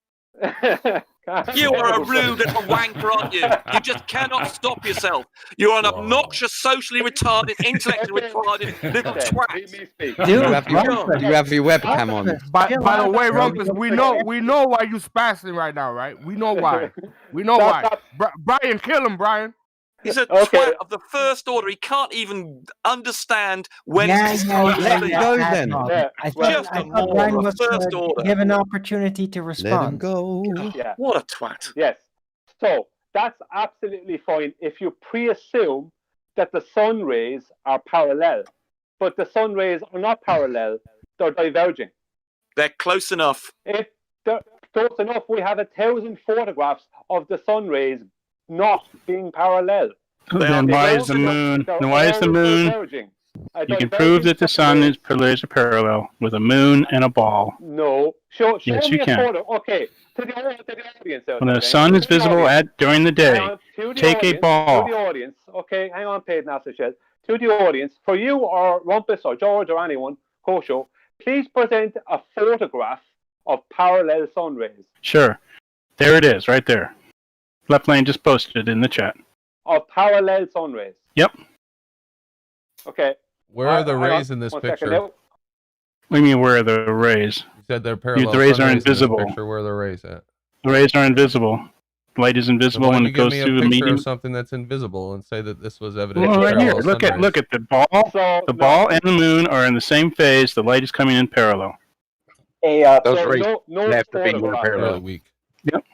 You are a rude little wanker, aren't you? You just cannot stop yourself. You're an obnoxious, socially retarded, intellectually retarded little twat. Do you have your webcam on? By the way, Rumpus, we know why you spazzing right now, right? We know why. We know why. Brian, kill him, Brian. He's a twat of the first order. He can't even understand when it's let him go then. I thought Brian was first order. give an opportunity to respond. Let him go. Yeah. What a twat. Yes. So that's absolutely fine if you pre-assume that the sun rays are parallel. But the sun rays are not parallel. They're diverging. They're close enough. If they're close enough, we have 1,000 photographs of the sun rays not being parallel. Then why is the moon? Then why is the moon? You can prove that the sun is parallel with a moon and a ball. No. Show yes, me you a can. photo. Okay. To the audience. When the sun is visible during the day, take a ball. To the audience. Okay, hang on, Paid Nasser. To the audience, for you or Rumpus or George or anyone, Kosho, please present a photograph of parallel sun rays. Sure. There it is, right there. Left Lane just posted it in the chat. Of parallel sun rays. Yep. Okay. Where are the rays in this picture? What do you mean, where are the rays? You said they're parallel. The rays are in this invisible. Picture. Where are the rays at? The rays are invisible. Light is invisible when it goes through the medium. Of something that's invisible and say that this was evident. Well, right here. Look at the ball. The ball and the moon are in the same phase. The light is coming in parallel. Those rays have to be more parallel. Weak. Yep.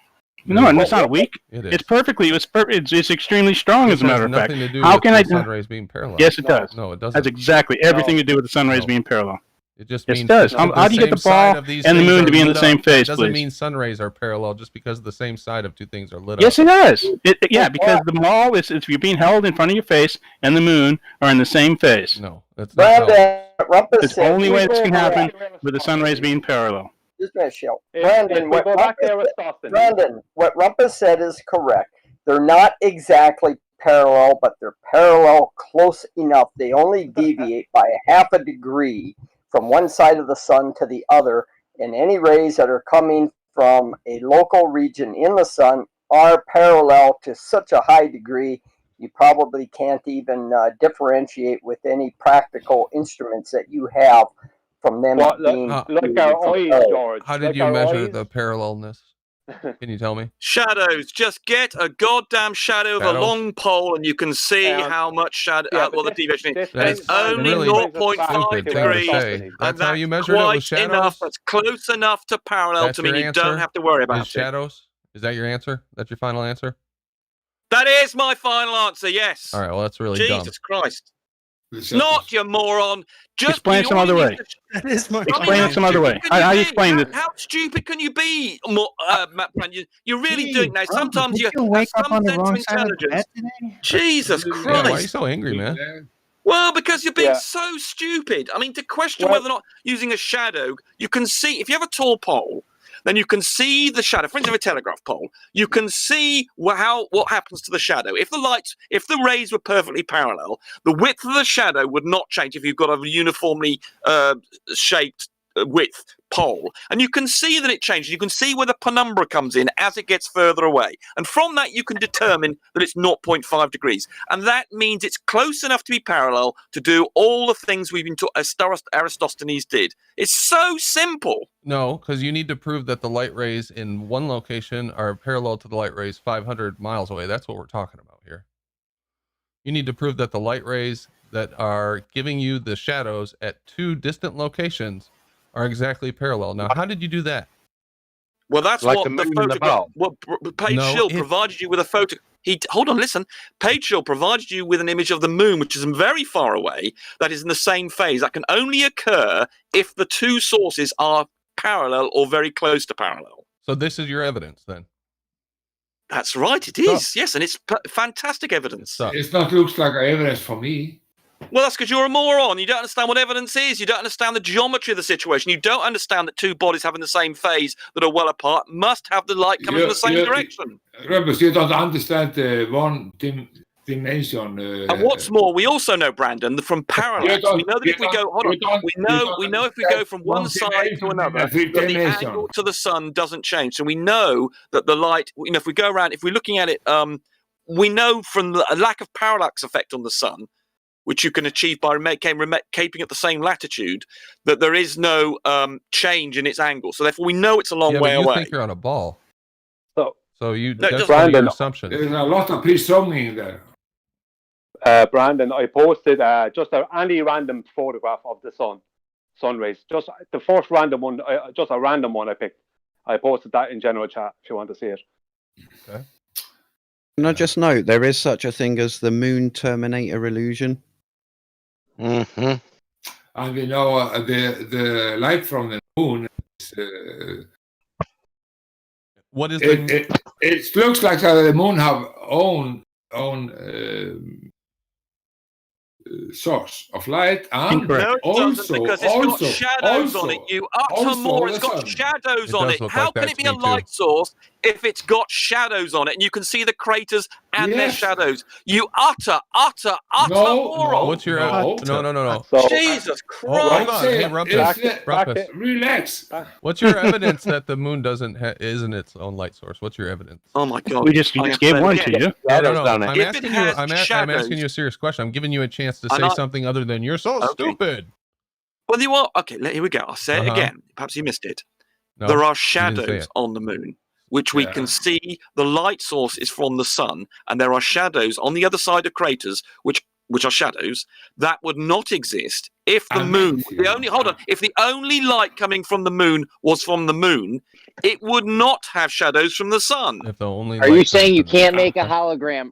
No, and it's not weak. It's perfectly. It's extremely strong, as a matter of fact. How can I? Sun rays being parallel. Yes, it does. No, it doesn't. That's exactly everything to do with the sun rays being parallel. It just Yes, means it does. that How do you get the side ball of these and the things moon are to be in the lit same up. phase, That doesn't please? mean sun rays are parallel just because the same side of two things are lit Yes, up. it does. Yeah, because the ball is if you're being held in front of your face and the moon are in the same phase. No, that's not how it works. Rumpus It's the said, only way this can happen correct. with the sun rays being parallel. Just a minute, Shell. If Brandon, we what go back to Rumpus, Eratosthenes, Brandon, what Rumpus said is correct. They're not exactly parallel, but they're parallel close enough. They only deviate by a half a degree from one side of the sun to the other, and any rays that are coming from a local region in the sun are parallel to such a high degree you probably can't even differentiate with any practical instruments that you have from them being like our eyes, George. How did like you our measure eyes. the parallelness? Can you tell me? Shadows. Just get a goddamn shadow of a Shadows? long pole, and you can see how much shadow. Well, the deviation is. And it's only really 0.5 stupid thing to degrees, say. and That's how that's you measured it with quite enough. shadows? That's close enough to parallel That's to your mean you answer? don't have to worry about Is it. shadows? Is that your answer? That's your final answer? That is my final answer. Yes. All right. Well, that's really dumb. Jesus Christ. It's not, you moron. Just Explain it some other way. That is my Explain it some other way. How do you explain this? How stupid can you be, Matt Plan? You're really doing now. Sometimes did you you have wake up some on the sense of wrong side of the intelligence. bed today? Jesus Yeah, why are you Christ. so angry, man? Well, because you're being so stupid. I mean, to question whether or not using a shadow, you can see, if you have a tall pole, then you can see the shadow. For instance, of a telegraph pole, you can see what happens to the shadow. If the rays were perfectly parallel, the width of the shadow would not change if you've got a uniformly shaped width pole. And you can see that it changes. You can see where the penumbra comes in as it gets further away. And from that, you can determine that it's 0.5 degrees. And that means it's close enough to be parallel to do all the things we've been taught, as Eratosthenes did. It's so simple. No, because you need to prove that the light rays in one location are parallel to the light rays 500 miles away. That's what we're talking about here. You need to prove that the light rays that are giving you the shadows at two distant locations are exactly parallel. Now, how did you do that? Well, that's Like what the the moon and the photograph. ball. Well, Page No, Schill provided you with a photo. Hold on, listen. Page Schill provided you with an image of the moon, which is very far away. That is in the same phase. That can only occur if the two sources are parallel or very close to parallel. So this is your evidence, then? That's right. It is. Yes, and it's fantastic evidence. It's not looks like evidence for me. Well, that's because you're a moron. You don't understand what evidence is. You don't understand the geometry of the situation. You don't understand that two bodies having the same phase that are well apart must have the light coming from the same direction. Rebels, you don't understand one dimension. And what's more, we also know, Brandon, that from parallax, we know that if we go, we know if we go from one side to another, that the angle to the sun doesn't change. So we know that the light, if we go around, if we're looking at it, we know from the lack of parallax effect on the sun, which you can achieve by keeping at the same latitude, that there is no change in its angle. So therefore, we know it's a long way you away. think you're on a ball. So you No, that's Brandon, one of your assumptions. There's a lot of presuming there. Brandon, I posted just any random photograph of the sun rays. Just the first random one, just a random one I picked. I posted that in general chat if you want to see it. Okay. Can I just note there is such a thing as the moon Terminator illusion? Mm-hmm. And we know the light from the moon is, what is it looks like the moon have own source of light, and No, it doesn't, because it's got shadows on it. You utter more. It's got shadows on it. How can it be a light source if it's got shadows on it? And you can see the craters and their shadows. You utter moron. What's your no? Jesus Christ! Hold on, hey, Rumpus. Relax. What's your evidence that the moon isn't its own light source? What's your evidence? Oh my God! We just gave one to you. No. I'm asking you a serious question. I'm giving you a chance to say something other than "you're so stupid." Well, you are. Okay, here we go. I'll say it again. Perhaps you missed it. No, there are you didn't say shadows it. on the moon, which we can see. The light source is from the sun, and there are shadows on the other side of craters, which are shadows that would not exist if the moon. If the only light coming from the moon was from the moon, it would not have shadows from the sun. If the only. Are you saying you can't make a hologram?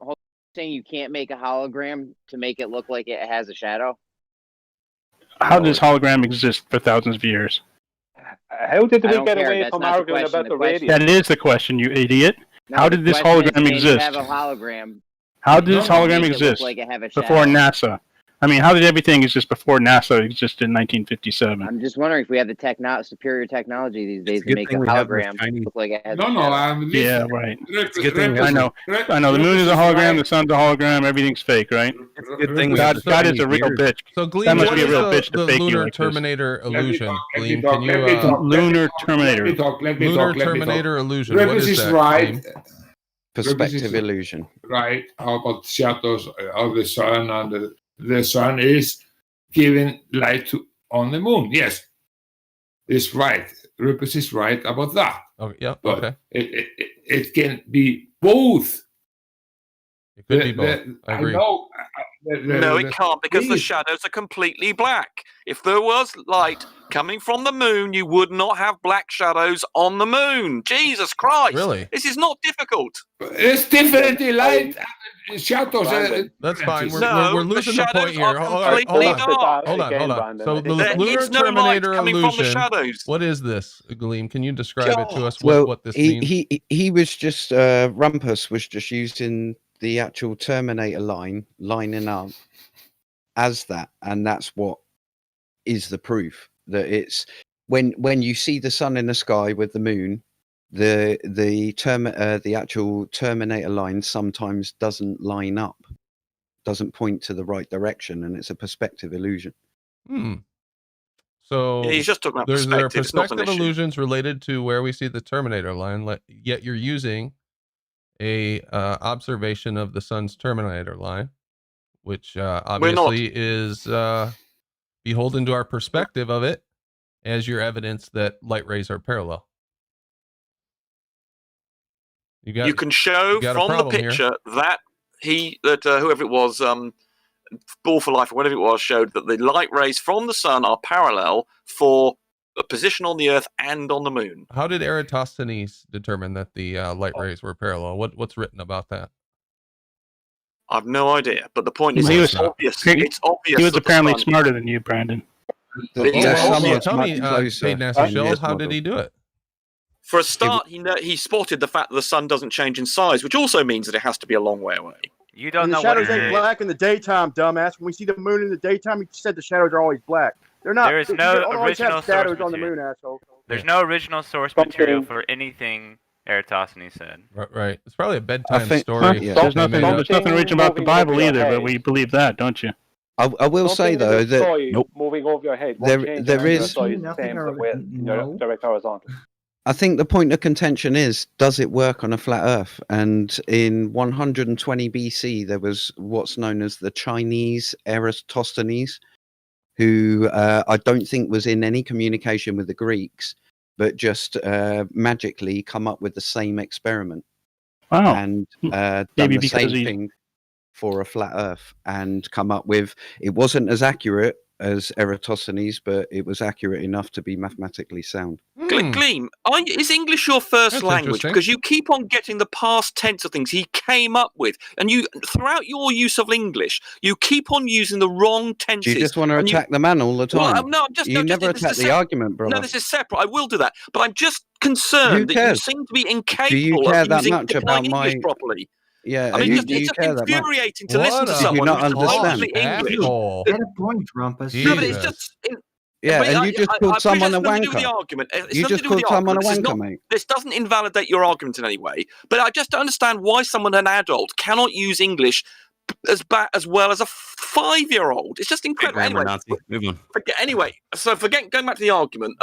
Saying you can't make a hologram to make it look like it has a shadow? How does hologram exist for thousands of years? How did I we don't get care. away That's from not the arguing question. about The the question- radius? That is the question, you idiot. No, How the did this question is, hologram can you exist? have a hologram? How did this No, hologram make it look exist like it have a before shadow. NASA? I mean, how did everything exist before NASA existed in 1957? I'm just wondering if we have the superior technology these days to good make a thing we have those hologram Chinese- look like it has No, a no, shadow. Yeah, right. It's a good thing I know. I know. The moon is a hologram. The sun's a hologram. Everything's fake, right? It's a good thing we have the God is Chinese a real mirrors. bitch. So, Gleam, That must what be a is real bitch the to fake you lunar like this. Terminator illusion? Let me Gleam, talk, can you let me talk, lunar let me Terminator? talk, let me lunar talk, let me talk. Terminator illusion? What Rebus is is that? right. Gleam? Perspective illusion. Right about shadows of the sun, and the sun is giving light on the moon. Yes, it's right. Rebus is right about that. Okay, yeah, But okay. it can be both. It could be both. I agree. know. No, it can't, because the shadows are completely black. If there was light coming from the moon, you would not have black shadows on the moon. Jesus Christ! Really? This is not difficult. It's definitely light and shadows. That's fine. No, We're the losing the point shadows here. are Hold completely on. dark. Hold on. Brandon. So the There lunar is no light Terminator coming from the illusion. shadows. What is this, Gleam? Can you describe it to us? Well, What this he, means? he was just Rumpus was just using the actual Terminator line lining up as that, and that's what is the proof that it's when you see the sun in the sky with the moon, the actual Terminator line sometimes doesn't line up, doesn't point to the right direction, and it's a perspective illusion. So Yeah, he's just talking about there are perspective. It's not an perspective issue. illusions related to where we see the Terminator line, yet you're using a observation of the sun's Terminator line, which obviously is beholden to our perspective of it as your evidence that light rays are parallel. You can show from the picture that whoever it was, Ball for Life or whatever it was, showed that the light rays from the sun are parallel for a position on the Earth and on the moon. How did Eratosthenes determine that the light rays were parallel? What's written about that? I've no idea, but the point is, He it's was- obvious. he- It's obvious. He was that the apparently sun- smarter than you, Brandon. Tell me, Paid NASA Shell, how did he do it? For a start, he spotted the fact that the sun doesn't change in size, which also means that it has to be a long way away. You don't And the know what shadows it ain't is. black in the daytime, dumbass. When we see the moon in the daytime, you said the shadows are always black. They're not. There is you no don't always have original source shadows on the material. moon, asshole. There's no original source material for anything Eratosthenes said. Right. It's probably a bedtime think- story. yeah. There's nothing original about the Bible either, but we believe that, don't you? I will say Something in though the that sky moving over your head. There- won't change there your is- size the same as it will in your direct horizontal. I think the point of contention is, does it work on a flat Earth? And in 120 BC, there was what's known as the Chinese Eratosthenes, who I don't think was in any communication with the Greeks, but just magically come up with the same experiment. Wow. And done Maybe the because same he- thing for a flat Earth, and come up with, it wasn't as accurate as Eratosthenes, but it was accurate enough to be mathematically sound. Gleam, is English your first That's language? interesting. Because you keep on getting the past tense of things he came up with, and you, throughout your use of English, you keep on using the wrong tenses. Do you just want to and attack the man all the time? Well, no, I'm just you no, just- never this is attack the sep- argument, brother. No, this is separate. I will do that, but I'm just concerned Who that you cares? seem to be Do you incapable care of that using much deploying about English my? properly. Yeah, I mean, you, it's do you just care that much? infuriating to listen to Did you someone not who's understand? totally English. Get a point, Rumpus. No, but it's just. Yeah, but and you just called someone a it's nothing to do with the wanker. argument. It's You nothing just to do with called the someone a argument. This is wanker, not- mate. This doesn't invalidate your argument in any way. But I just don't understand why someone, an adult, cannot use English as well as a 5-year-old. It's just incredible. Grammar Anyway, Nazi. Move on. forget going back to the argument.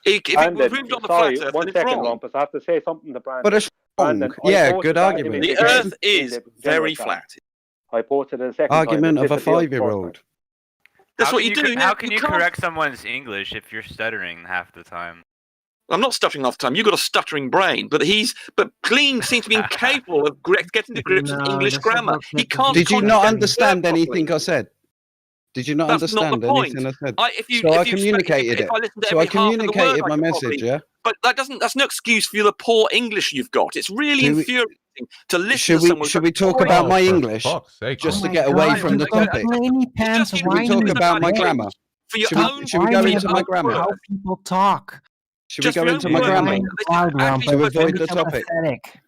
If Brandon, it moved on the sorry, flat Earth, one then it's second, wrong. Rumpus. I have to say something to Brandon. But it's wrong. Brandon, I Yeah, posted good that in argument. The video Earth in is the very general flat. chat. I posted it a second Argument time. of a This is the first 5-year-old. That's How what can you do. How can You you can't- correct someone's English if you're stuttering half the time? I'm not stuttering half the time. You've got a stuttering brain, but Gleam seems to be incapable of getting to grips with English grammar. He can't. Did you not conjugate understand properly. anything I said? Did you not That's not understand the point. anything I said? If you So I expect- communicated if I listen to it. So I every half of the word, communicated I my could message, probably- yeah? But that's no excuse for the poor English you've got. It's really Do we- infuriating to listen Should to someone. should we talk about my English fuck's sake, just Oh to my get away God, from the you've got topic? Tiny pants Should we talk about my grammar? For your Should own, we go into my grammar? How people talk. Should we go into my grammar to avoid the topic?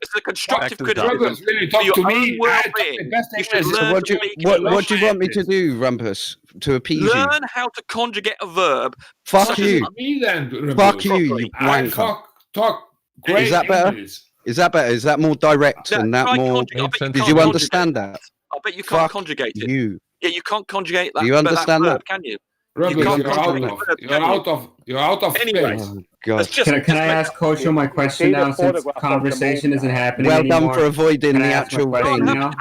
It's a constructive Rumpus, criticism when you for talk your to own me, well-being. You should So learn what to do speak what do you want me to do, Rumpus, to appease you? Learn how to conjugate a verb. Fuck such you. As, Me then, Fuck you I wanker. talk great Is that better? English. Is that better? Is that more direct and that try more? Did you understand that? I bet you can't Fuck conjugate it. you. Yeah, you can't conjugate that. Do you understand verb, that? Can you? Rumpus, You can't you're conjugate out the verb, can you? you're out of Anyway, space. Oh, God. Can I ask Coach my question now since conversation isn't happening Well anymore? done for avoiding Can I the ask my actual question thing. now?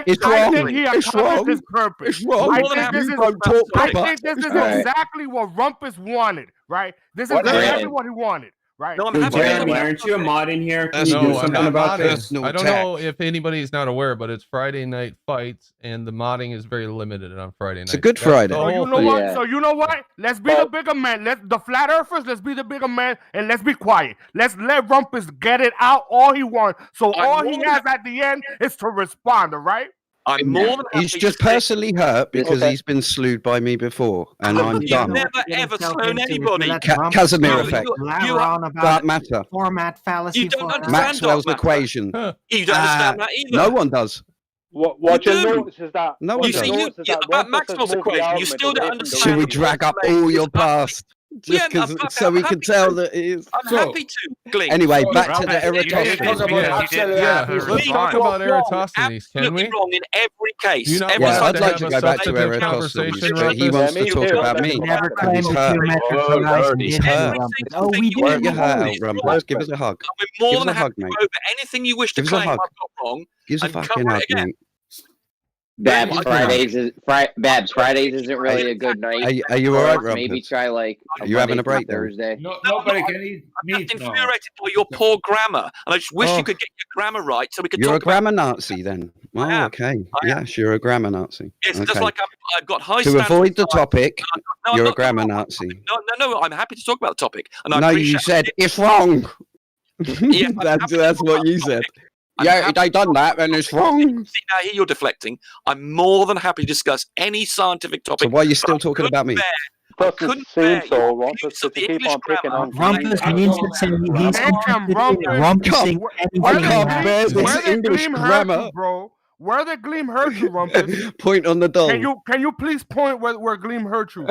It's I wrong. think he It's wrong. accomplished his purpose. It's wrong. I think this You is, don't talk I proper. think this is Alright. exactly what Rumpus wanted, right? This is What is exactly it? what he wanted, right? No, I'm Dude, happy to Jeremy, talk about aren't you a mod in here? Can That's you do no, something I'm about not. this? No I don't tax. know if anybody's not aware, but it's Friday night fights, and the modding is very limited on Friday night. It's a good Friday. So you know what? So you know what? Let's be the bigger man. Let's the flat earthers. Let's be the bigger man, and let's be quiet. Let's let Rumpus get it out all he wants. So all he has at the end is to respond. All right? I'm more than happy He's just personally hurt because he's been slewed by me before, and I'm You've done. never ever flown anybody. Casimir effect. Dark matter. Format fallacy. You don't understand Maxwell's dark matter. equation. You don't understand that either. No one does. What You you'll do. notice is that No You one see, does. about Maxwell's equation, you still don't understand. Should we drag up all your past? Yeah, Just I'm so we happy can tell that it is. I'm happy to, Glenn. Anyway, back to the Yeah, let's talk about Eratosthenes, can we? Absolutely wrong in every case. You not Every Yeah, want I'd to like have to a go back to substantive Eratosthenes, conversation, but he Rumpus? wants to talk about me. Never claim He's a hurt. geometric horizon, He's did we, hurt. Rumpus? Oh, we Get did. your heart out, Rumpus. Give us a hug. We're more Give us than a hug, happy to mate. go over anything you wish to Give us a claim I've hug. got wrong. Give us a and fucking cover hug, it again. mate. Babs Fridays isn't really a good night. Are you all right, Maybe Rumpus? try like Are you having a break then? Thursday. Nobody can eat I'm meat just now. infuriated by your poor grammar, and I just wish Oh. you could get your grammar right so we could You're a talk about grammar Nazi then? Oh, am. okay. Yes, you're a grammar Nazi. It's Okay. just like I've got high To standards. avoid the topic, No, I'm you're a not- grammar Nazi. No, I'm happy to talk about the topic. And I No, you appreciate said it's wrong. Yeah, That's what you said. Yeah, they done that, and it's wrong. See, now here you're deflecting. I'm more than happy to discuss any scientific topic. So why are you still talking about me? Doesn't seem so, Rumpus, but you keep on picking on Rumpus means to say he's rumpusing I anything. can't bear this Where the English gleam hurt grammar. you, bro? Where the gleam hurt you, Rumpus? Point on the doll. Can you please point where gleam hurt you?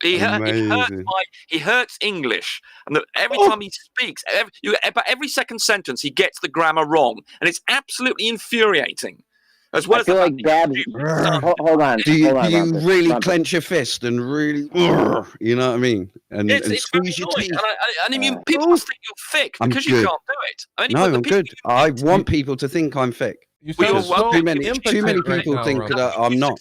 He hurts English, and every Oh. time he speaks, about every second sentence, he gets the grammar wrong, and it's absolutely infuriating. As well I as feel the like Babs. Hold on. Do you, hold on, do you Rumpus, really Rumpus. clench your fist and really, you know what I mean? And, It's and very squeeze your annoying, teeth? and I mean, people must think you're thick I'm because you good. can't do it. I mean, No, the I'm people good. I want people to think I'm thick. You We sound all- so Too many impotent right people now, think Rumpus. that I'm not.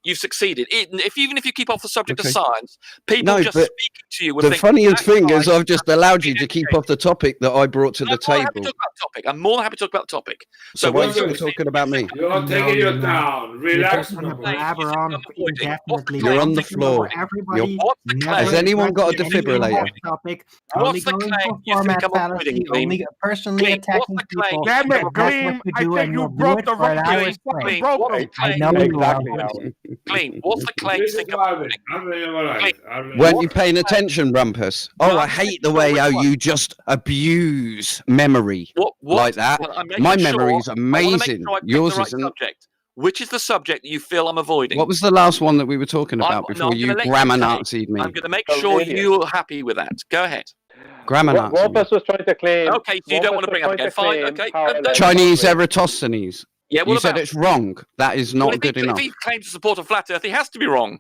You've succeeded. Even if you keep off the subject Okay. of science, people No, just but speaking to you will the think. funniest thing "That's is I've just allowed you to keep off the topic that I brought to the I'm more than happy to table. talk about the topic. I'm more than happy to talk about the topic. So why are you we're- still talking about me? You're taking your down. Relax. You're just gonna blabber on indefinitely. You're on the Something about floor. Everybody You're- Has anyone got a defibrillator? Topic, What's only the going claim for you think format I'm fallacy, avoiding, Gleam? only personally Gleam, attacking what's the claim? people. Damn it, That's what Gleam! you I do, think and you you'll do broke it the for an record. hour's You fucking break. broke What's it. the claim? I know you Exactly. will. Gleam, what's the claim you This is think I'm why avoiding? I'm realized. Weren't you paying attention, Rumpus? Oh, I hate the way how you just abuse memory What? like that. Well, I'm making My sure- memory is I wanna make amazing. sure I pick Yours the right isn't. subject. Which is the subject that you feel I'm avoiding? What was the last one that we were talking I'm- about no, before I'm you gonna let grammar say. Nazi'd me? I'm going to make sure you're happy with that. Go ahead. Grammar Nazi. Rumpus was trying to claim. Okay, so you don't want to bring up again. Fine, okay. Chinese Eratosthenes. Yeah, what you said about- it's wrong. That is not Well, good enough. If he claims to support a flat Earth, he has to be wrong.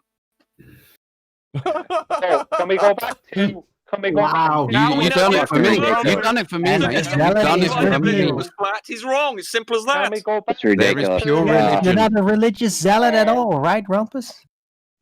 So, can we go back to? Can we go Wow. back to? You've done it for me. You've done it for me, mate. You've done it for me. It was flat. He's wrong. It's simple as that. Can we go back? It's ridiculous. pure You're religion. not a religious zealot at all, right, Rumpus?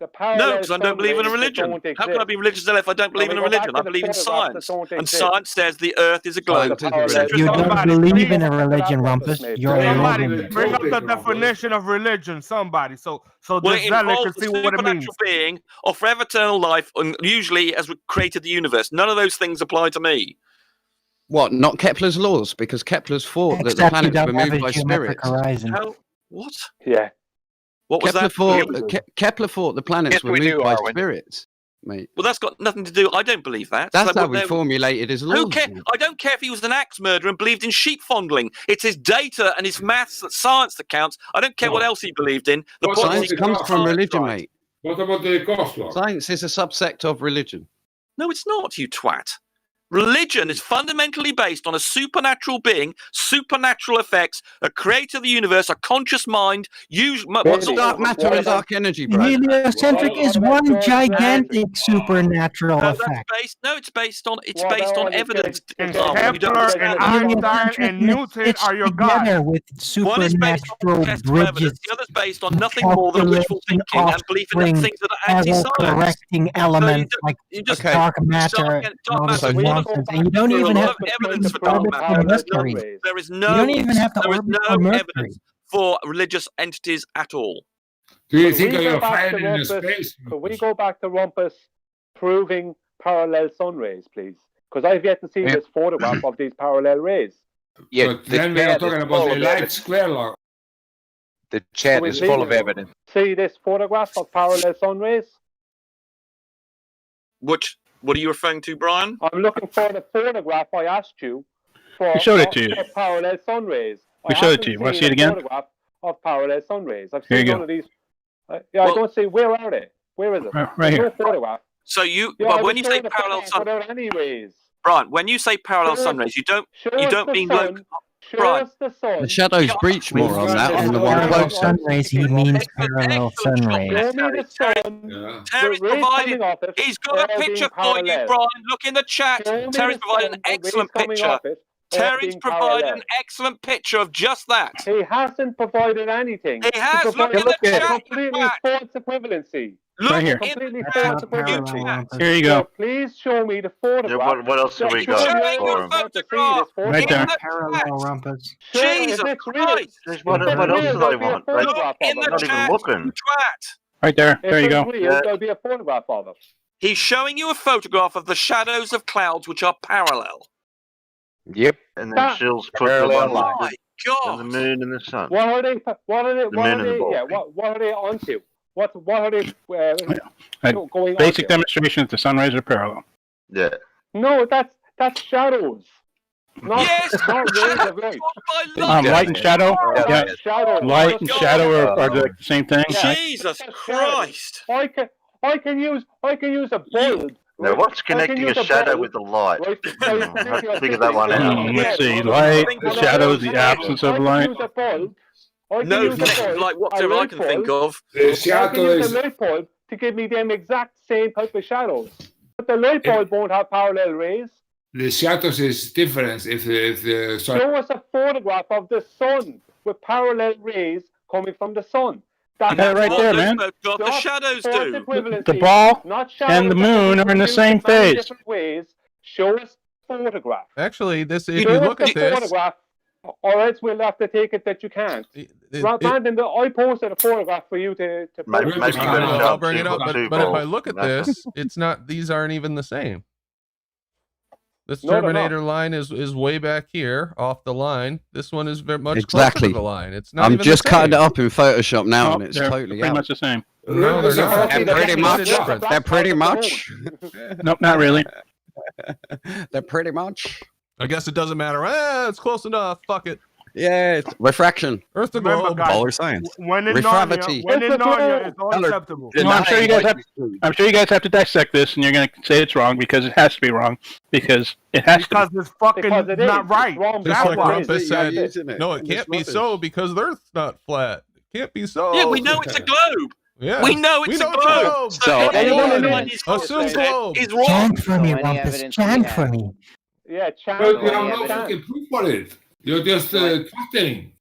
No, because I don't believe in a religion. How can I be religious if I don't believe in a religion? I believe in science. And science says the Earth is a globe. You don't believe in a religion, Rumpus. You're a Somebody Roman. bring up the definition of religion. Somebody, so Well, the it zealot can involves see a what it means. supernatural being or forever eternal life, and usually as we created the universe. None of those things apply to me. What? Not Kepler's laws? Because Kepler's thought that the Except you planets were don't have moved a by geometric spirits. horizon. How? What? Yeah. What was that? Kepler thought the planets Yes, were we moved do, by Arwen. spirits, mate. Well, that's got nothing to do. I don't believe that. That's So how we formulated his laws. Who care? I don't care if he was an axe murderer and believed in sheep fondling. It's his data and his maths, science that counts. I don't care what else he believed in. The point is Science he comes got from science religion, right. mate. What about the cost law? Science is a subsect of religion. No, it's not, you twat. Religion is fundamentally based on a supernatural being, supernatural effects, a creator of the universe, a conscious mind. What's dark matter and dark energy, bro? Heliocentric is one gigantic supernatural effect. It's based on evidence. Kepler and Einstein and Newton are your gods. Together with One is based on supernatural test bridges, evidence. The other's based on nothing more than wishful thinking and belief in things that are anti-science. correcting elements like dark matter. And you don't even have to evidence for dark matter. There is no evidence for religious entities at all. Do you Could think we you're go back fighting to in Rumpus- space? Could we go back to Rumpus proving parallel sun rays, please? Because I've yet to see this photograph of these parallel rays. Yeah, But then we are talking about the light square law. The chat So is we full of leave- evidence. See this photograph of parallel sun rays? What are you referring to, Brian? I'm looking for the photograph I asked you for, We showed it to you. for parallel sun rays. We showed it to you. Want to see it again? Photograph of parallel sun rays. I've Here you seen go. one of these. I don't see. Where are they? Where is it? Right There's here. no photograph. So you, Yeah, but I when was you say showing the parallel photograph sun, without any rays. Brian, when you say parallel Show sun us- rays, you don't show us the mean sun. local. Show Brian, us the sun. The shadows breach more on that on the one Parallel close. sun rays, he means parallel sun rays. Show me the sun. Terry's with rays provided. coming off it, He's got a all being picture for you, parallel. Brian. Look in the chat. Show me Terry's the provided sun an with rays excellent coming picture. off it, all Terry's being provided parallel. an excellent picture of just that. He hasn't provided anything. He has. Look provided in the a chat. completely false equivalency. Look Right here. Completely That's false not parallel, equivalency. Rumpus. Here you So go. please show me the photograph. what else have we Show got me for the him? photograph. Right there. Parallel, Rumpus. Jesus If it's real, Christ. What else do real, they there'll be a want? Like, photograph In of the it. not even chat, looking. you twat. Right there. If There you it's go. real, Yeah. there'll be a photograph of it. He's showing you a photograph of the shadows of clouds which are parallel. Yep. And then That- she'll put the Parallel one line. with My the God. moon and the sun. What are they? What are they? The What moon are and the they? ball. Yeah. What are they onto? What are they going Basic onto? demonstration that the sun rays are parallel. Yeah. No, that's shadows. Not, Yes. not rays of light. Light and shadow. Yeah. Shadows. Light and shadow are the same thing. Right? Jesus Christ. I can use a bulb. Now, what's connecting a shadow with the light? Right, I have to figure that one out. Let's see. Light, shadow is the absence of light. Use a bulb. I can No use a connection bulb, like a whatsoever I light can think bulb. of. The I shadow can use is a light bulb to give me them exact same type of shadows. But the light bulb won't have parallel rays. the shadows is different if the sun. Show us a photograph of the sun with parallel rays coming from the sun. You got it right there, man. The shadows false do. equivalency, The ball not and the shadows that moon can be are in the produced same in many phase. different ways. Show us the photograph. Actually, this if Show you us look the at this, photograph, or else we'll have to take it that you can't. Brandon, I posted a photograph for you to Maybe post. you I'll bring it up. But if I balls. look at That's this, it's not. These aren't even the same. This No, they're not. Terminator line is way back here off the line. This one is very much Exactly. closer to the line. It's not. I'm even just the cutting it same. up in Photoshop now, Oh, and it's they're totally pretty out. much the same. No, they're not. They're pretty much. They're pretty much. Nope, not really. They're pretty much. I guess it doesn't matter. It's close enough. Fuck it. Yeah, it's refraction. Earth to Remember, globe. guys, Polar science. When in Refravity. Narnia, when in Narnia, it's all acceptable. No, I'm sure you guys have. I'm sure you guys have to dissect this, and you're going to say it's wrong because it has to be wrong because it has Because it's fucking Because it is. not right. It's wrong. Just That's like why. Rumpus said, using it. no, it can't be so because the Earth's not flat. It can't be so. Yeah, we know it's a globe. Yeah. We know it's a globe. So, anyone he's assume globe. is wrong. Chant for me, So any Rumpus. evidence we Chant have. for me. Yeah, chant. Well, you Yeah, have no yeah, fucking proof for it. You're just chatting.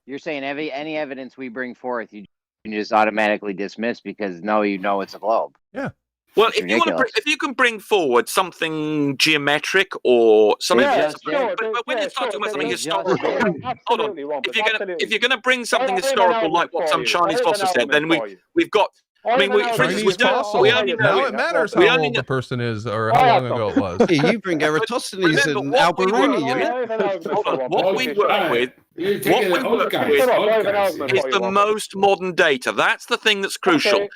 You're saying any evidence we bring forth, you just automatically dismiss because you know it's a globe. Yeah. Well, It's if you want to, ridiculous. if you can bring forward something geometric or something, Yeah, but when you start talking about something Just- historical, hold on. Absolutely, Rumpus, If you're gonna bring something I have an historical argument like what for some you. Chinese I have an fossil said, then argument for you. we've got. I mean, for instance, Chinese we don't. fossil. We only know. Now it matters we how only old know. the person is or how long ago it was. Yeah, you bring Eratosthenes Remember, and what we Alberoni, work you know? Hold on. What we work with What we work with is the most modern data. That's the thing that's crucial.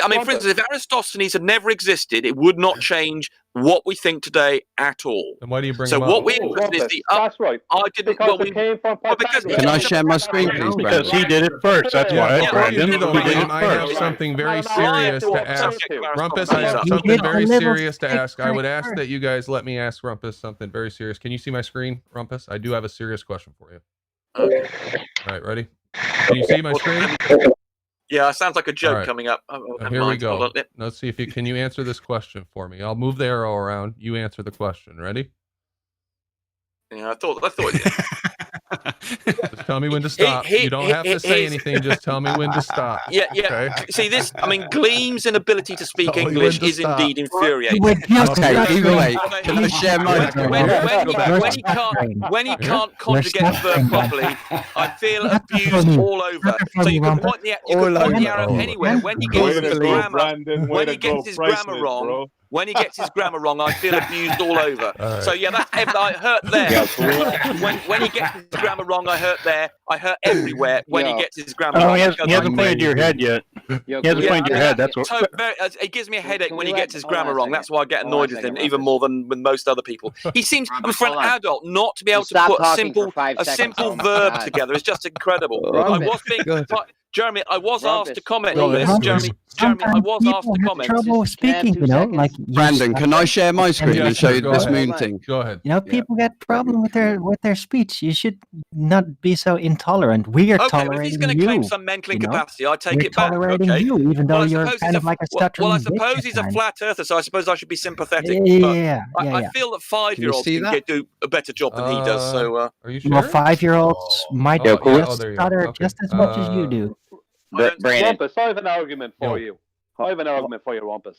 I mean, for instance, if Eratosthenes had never existed, it would not change what we think today at all. And why do you bring so him what up? we're interested is the That's right. I didn't. Because Well, it came from Can I share my screen, please, Because Brandon? he did it first. That's why, Brandon. He Though, did Liam, it I have first. something very serious to ask. Rumpus, I have something very serious to ask. I would ask that you guys let me ask Rumpus something very serious. Can you see my screen, Rumpus? I do have a serious question for you. Okay. All right, ready? Can you see my screen? Yeah, it sounds like a joke All right. coming up. Here we go. Let's see if you can answer this question for me. I'll move the arrow around. You answer the question. Ready? Yeah, I thought. Yeah. Just tell me when to stop. You don't have to say anything. Just tell me when to stop. Yeah. Okay? See this? I mean, Gleam's inability to speak English is indeed infuriating. Okay, either way, can I share my when he can't conjugate a verb properly, I feel abused all over. So you can point the arrow anywhere. When he gets his grammar, wrong. When he gets his grammar wrong, I feel abused all over. Right. So yeah, I hurt there. When he gets his grammar wrong, I hurt there. I hurt everywhere when he gets his grammar wrong. He hasn't pointed to your head yet. He hasn't pointed to your head. That's what. It gives me a headache when he gets his grammar wrong. That's why I get annoyed with him even more than with most other people. He seems, for an adult, not to be able to put a simple verb together is just incredible. I was being. Jeremy, I was asked to comment on this. Jeremy, I was asked to comment. Trouble speaking, like Brandon, can I share my screen and show you this moon thing? Go ahead. People get problem with their speech. You should not be so intolerant. We are tolerating well, if he's going to claim some mental incapacity, I take it back. Tolerating you, even though you're kind of like a stuttering. Well, I suppose he's a flat earther, so I suppose I should be sympathetic. Yeah. I feel that 5-year-olds can do a better job than he does. So, are you sure? Well, 5-year-olds might stutter just as much as you do. Rumpus, I have an argument for you. Rumpus.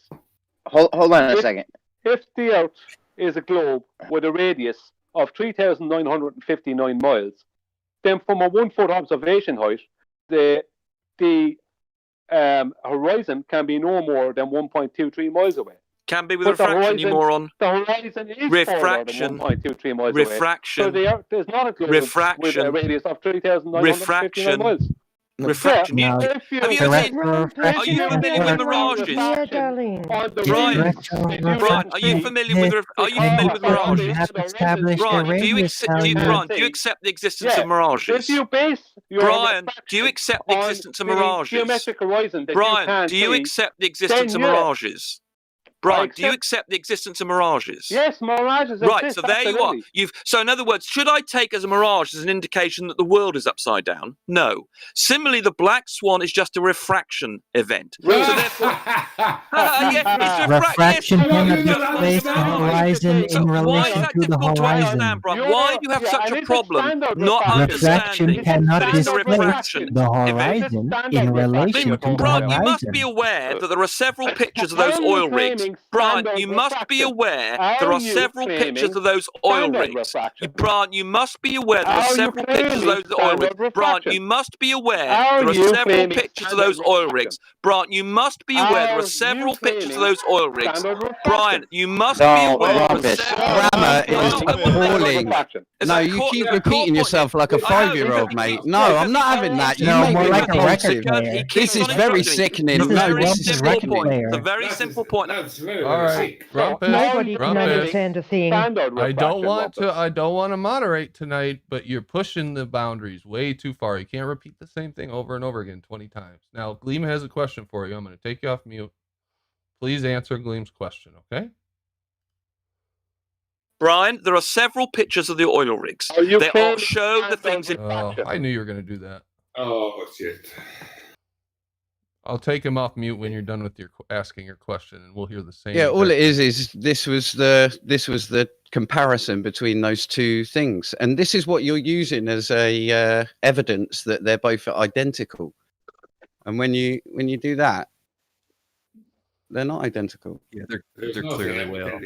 Hold on a second. If the Earth is a globe with a radius of 3,959 miles, then from a 1-foot observation height, the horizon can be no more than 1.23 miles away. Can be with refraction, you moron. The horizon is refraction. 1.23 miles refraction. away. So the Earth is not a globe with a radius of 3,959 miles. Refraction. Have you ever seen? Are you familiar with mirages? Brian, are you familiar with mirages? Brian, do you accept the existence of mirages? If you base Brian, do you accept the existence of mirages? Brian, do you accept the existence of mirages? Brian, do you accept the existence of mirages? Yes, mirages. Right, so there you are. So in other words, should I take as a mirage as an indication that the world is upside down? No. Similarly, the black swan is just a refraction event. Right. So therefore, refraction cannot displace the horizon in relation to the horizon. Why do you have such a problem not understanding refraction cannot that it's a displace refraction the horizon in relation to the Brian, you must horizon? be aware that there are several pictures of those oil rigs. Brian, you must be aware there are several pictures of those oil rigs. Brian, you must be aware there are several pictures of those oil rigs. Brian, you must be aware there are several pictures of those oil rigs. Brian, you must be aware there are several pictures of those oil rigs. Brian, you must be aware there are several. Grammar is appalling. No, you keep repeating yourself like a 5-year-old, mate. No, I'm not having that. You make me repulsive. This is very sickening. No, this is sickening. It's a very simple point. All right, Nobody can understand a thing. I don't want to moderate tonight, but you're pushing the boundaries way too far. You can't repeat the same thing over and over again 20 times. Now, Gleam has a question for you. I'm going to take you off mute. Please answer Gleam's question, okay? Brian, there are several pictures of the oil rigs. They all show the things in. Oh, I knew you were going to do that. Oh, shit. I'll take him off mute when you're done with your asking your question, and we'll hear the same. Yeah, all it is this was the comparison between those two things, and this is what you're using as a evidence that they're both identical. And when you do that, they're not identical. Yeah, they're clearly way off.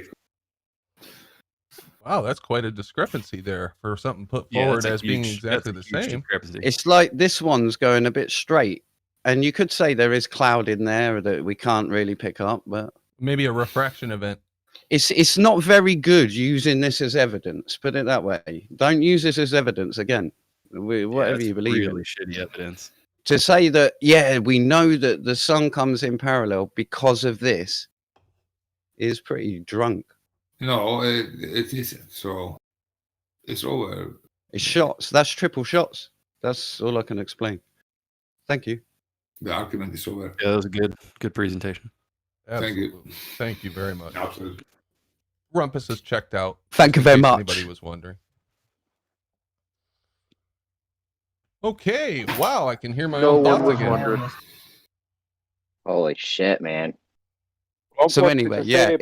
Wow, that's quite a discrepancy there for something put forward as being exactly the same. It's like this one's going a bit straight. And you could say there is cloud in there that we can't really pick up, but maybe a refraction event. It's not very good using this as evidence. Put it that way. Don't use this as evidence again. whatever that's you believe really in. shitty evidence. To say that, yeah, we know that the sun comes in parallel because of this is pretty drunk. No, it isn't. So it's over. It's shots. That's triple shots. That's all I can explain. Thank you. The argument is over. Yeah, that was a good presentation. Absolutely. Thank you very much. Absolutely. Rumpus is checked out. Thank you in very case much. Anybody was wondering. Okay. Wow, I can hear my own thoughts again. Holy shit, man. So anyway, yeah,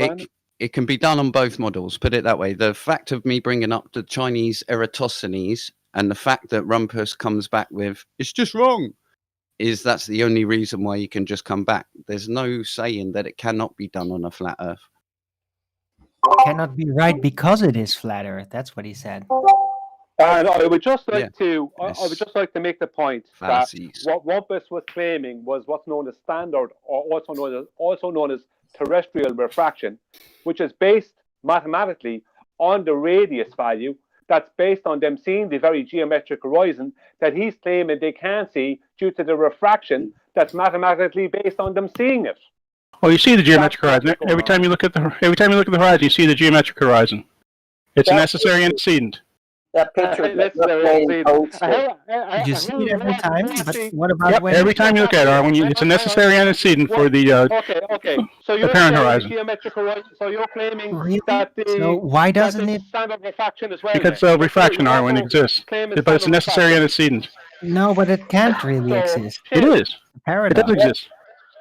it can be done on both models. Put it that way. The fact of me bringing up the Chinese Eratosthenes and the fact that Rumpus comes back with "it's just wrong" is that's the only reason why you can just come back. There's no saying that it cannot be done on a flat Earth. Cannot be right because it is flat Earth. That's what he said. And I would just like to, I would just like to make the point Fallacies. that what Rumpus was claiming was what's known as standard, or also known as terrestrial refraction, which is based mathematically on the radius value. That's based on them seeing the very geometric horizon that he's claiming they can't see due to the refraction that's mathematically based on them seeing it. Well, you see the geometric horizon every time you look at the horizon. You see the geometric horizon. It's a necessary antecedent. That picture. Did you see it every time? But what about when? Every time you look at it, it's a necessary antecedent for the Okay. So you're apparent saying horizon. geometric horizon. So you're claiming Really? that the So why doesn't it? standard refraction as well? Because refraction, Arwen, exists, but it's a necessary antecedent. No, but it can't really exist. It is. It Paradox. does exist.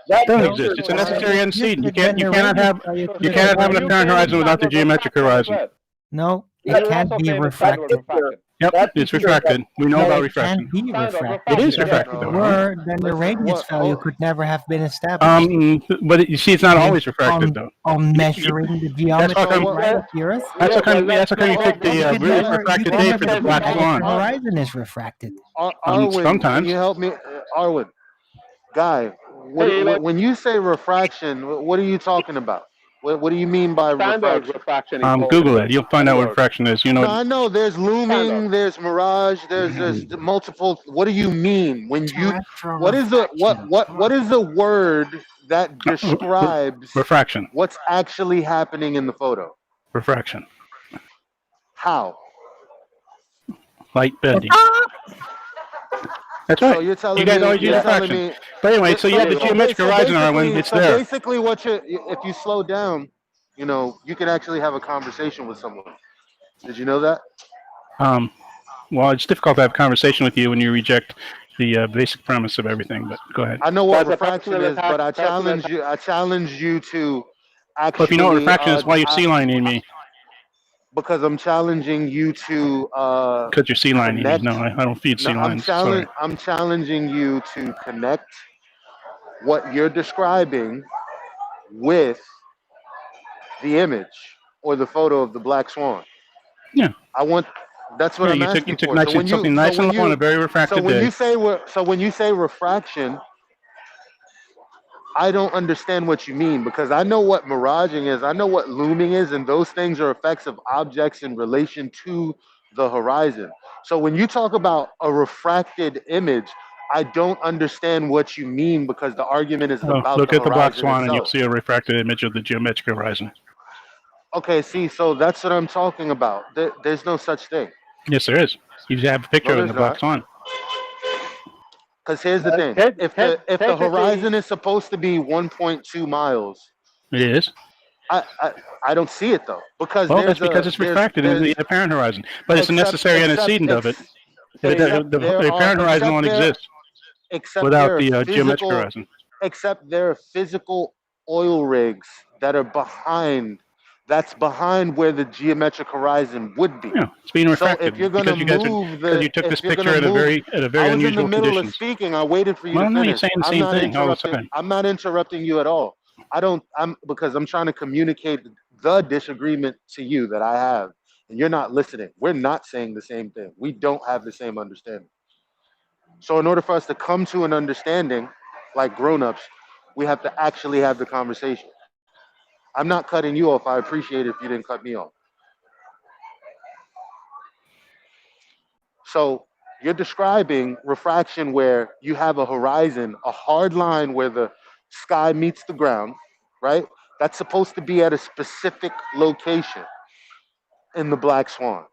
It does exist. It's a necessary antecedent. You cannot have an apparent horizon without the geometric horizon. No, it can't be refracted. Yep, it's refracted. We know about refraction. It can't be refracted. It is refracted, If it though. were, then the radius value could never have been established. But you see, it's not always refracted, though. On measuring the geometry of the Earth. That's how come you pick the refracted day for the black swan. The horizon is refracted. Arwen, sometimes. Can you help me, Arwen? Guy, when you say refraction, what are you talking about? What do you mean by refraction? Google it. You'll find out what refraction is. You know. No, I know there's looming, there's mirage, there's multiple. What do you mean when you? What is the word that describes refraction? What's actually happening in the photo? Refraction. How? Light bending. That's right. So you're telling you guys me, always use refraction. But anyway, so you have the geometric horizon, Arwen. It's there. Basically, if you slow down, you can actually have a conversation with someone. Did you know that? Well, it's difficult to have a conversation with you when you reject the basic premise of everything. But go ahead. I know what refraction is, but I challenge you. I challenge you to actually. Well, if you know what refraction is, why you're sea lining me? Because I'm challenging you to. Because you're sea lining me. No, I don't feed sea lines. I'm challenging you to connect what you're describing with the image or the photo of the black swan. Yeah. That's what I'm asking you took for. something nice and low on a very refracted day. So when you say refraction, I don't understand what you mean, because I know what miraging is, I know what looming is, and those things are effects of objects in relation to the horizon. So when you talk about a refracted image, I don't understand what you mean, because the argument is about look at the black horizon swan and you'll itself. see a refracted image of the geometric horizon. Okay, see, so that's what I'm talking about. There's no such thing. Yes, there is. You have a picture of the black swan. Because here's the thing: if the horizon is supposed to be 1.2 miles, it is. I don't see it though, because that's because it's refracted in the apparent horizon, but it's a necessary antecedent of it. The apparent horizon won't exist without the geometric horizon. Except there are physical oil rigs that are behind. That's behind where the geometric horizon would be. Yeah, it's being refracted. So if you're going to move because you took this picture at a very unusual conditions. I was in the middle of speaking. I waited for you to finish. No, you're saying the same thing all the time. I'm not interrupting you at all. Because I'm trying to communicate the disagreement to you that I have, and you're not listening. We're not saying the same thing. We don't have the same understanding. So in order for us to come to an understanding, like grown-ups, we have to actually have the conversation. I'm not cutting you off. I appreciate it if you didn't cut me off. So You're describing refraction where you have a horizon, a hard line where the sky meets the ground, right? That's supposed to be at a specific location in the black swan.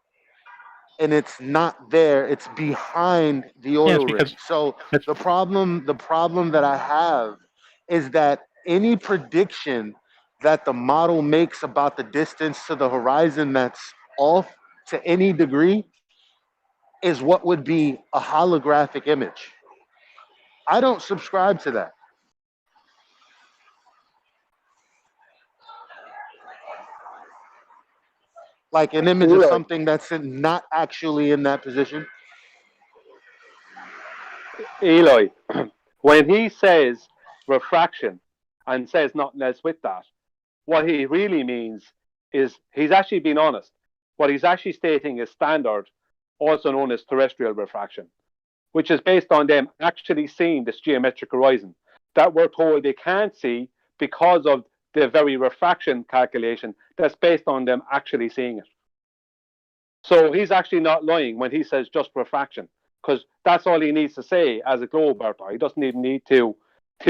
And it's not there, it's behind the oil rig. So the problem that I have is that any prediction that the model makes about the distance to the horizon that's off to any degree is what would be a holographic image. I don't subscribe to that. Like an image of something that's not actually in that position. Eloy, when he says refraction and says nothing else with that, what he really means is he's actually being honest. What he's actually stating is standard, also known as terrestrial refraction, which is based on them actually seeing this geometric horizon that we're told they can't see because of the very refraction calculation that's based on them actually seeing it. So he's actually not lying when he says just refraction, because that's all he needs to say as a globe Bertha. He doesn't even need to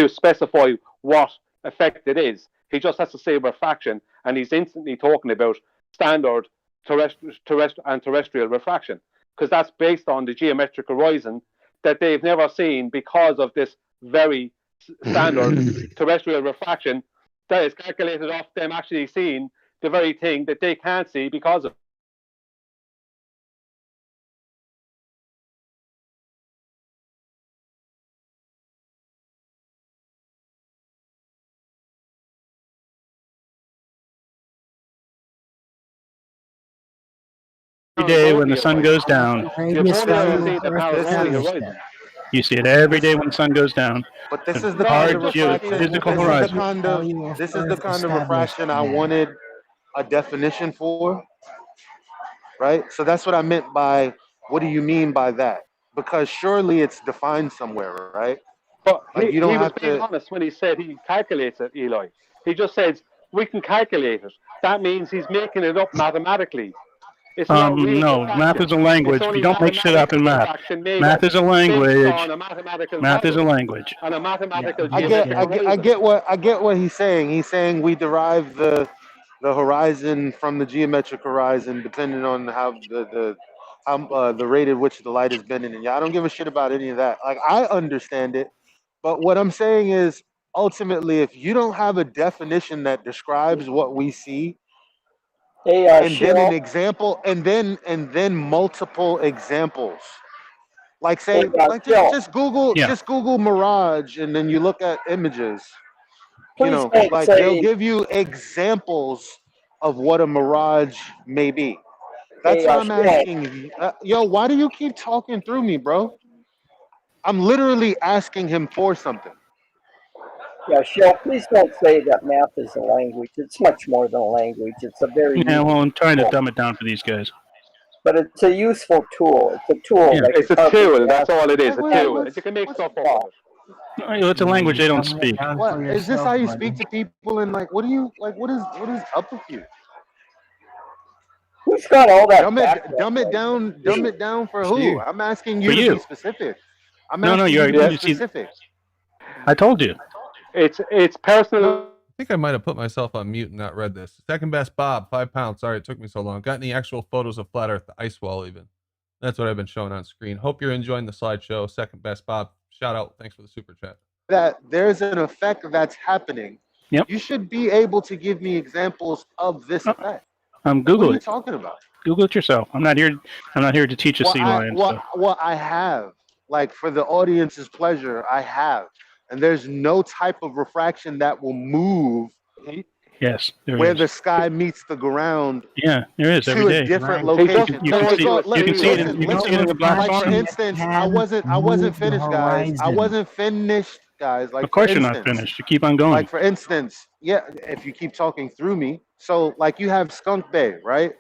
specify what effect it is. He just has to say refraction, and he's instantly talking about standard terrestrial refraction, because that's based on the geometric horizon that they've never seen because of this very standard terrestrial refraction that is calculated off them actually seeing the very thing that they can't see because of. Every day when the sun goes down. You see it every day when the sun goes down. But this is the kind of refraction. Physical horizon. This is the kind of refraction I wanted a definition for, right? So that's what I meant by what do you mean by that? Because surely it's defined somewhere, right? But like he was being honest when he said he calculates it, Eloy. He just says we can calculate it. That means he's making it up mathematically. It's not real no, math is a language. You don't make shit up in math. Math is a language. Math is a language. On a mathematical I get what he's saying. He's saying we derive the horizon from the geometric horizon, depending on how the rate at which the light is bending. And I don't give a shit about any of that. Like I understand it, but what I'm saying is ultimately, if you don't have a definition that describes what we see, and then an example, and then multiple examples. Like say, just Google mirage, and then you look at images. Like they'll give you examples of what a mirage may be. That's what I'm asking. Yo, why do you keep talking through me, bro? I'm literally asking him for something. Yeah, Shell, please don't say that math is a language. It's much more than a language. It's a very well, I'm trying to dumb it down for these guys. But it's a useful tool. It's a tool. Yeah. It's a tool. That's all it is. A tool. You can make stuff up. It's a language they don't speak. What is this? How you speak to people? And like, what do you like? What is up with you? Who's got all that? Dumb it down for who? I'm asking you to be specific. I'm asking you to be specific. I told you. It's personal. I think I might have put myself on mute and not read this. Second best Bob, 5 pounds. Sorry it took me so long. Got any actual photos of flat Earth, the ice wall even? That's what I've been showing on screen. Hope you're enjoying the slideshow. Second best Bob. Shout out. Thanks for the super chat. That there's an effect that's happening. Yep. You should be able to give me examples of this effect. Google what are you it. talking about? Google it yourself. I'm not here to teach a sea lion. Well, I have. Like for the audience's pleasure, I have. And there's no type of refraction that will move. Yes, where the sky meets the ground. Yeah, there is every to day. A different location. You can see it in the black like swan. for instance, I wasn't finished, guys. I wasn't finished, guys. Like of course you're not finished. You keep on going. Like for instance, yeah, if you keep talking through me. So like you have Skunk Bay, right?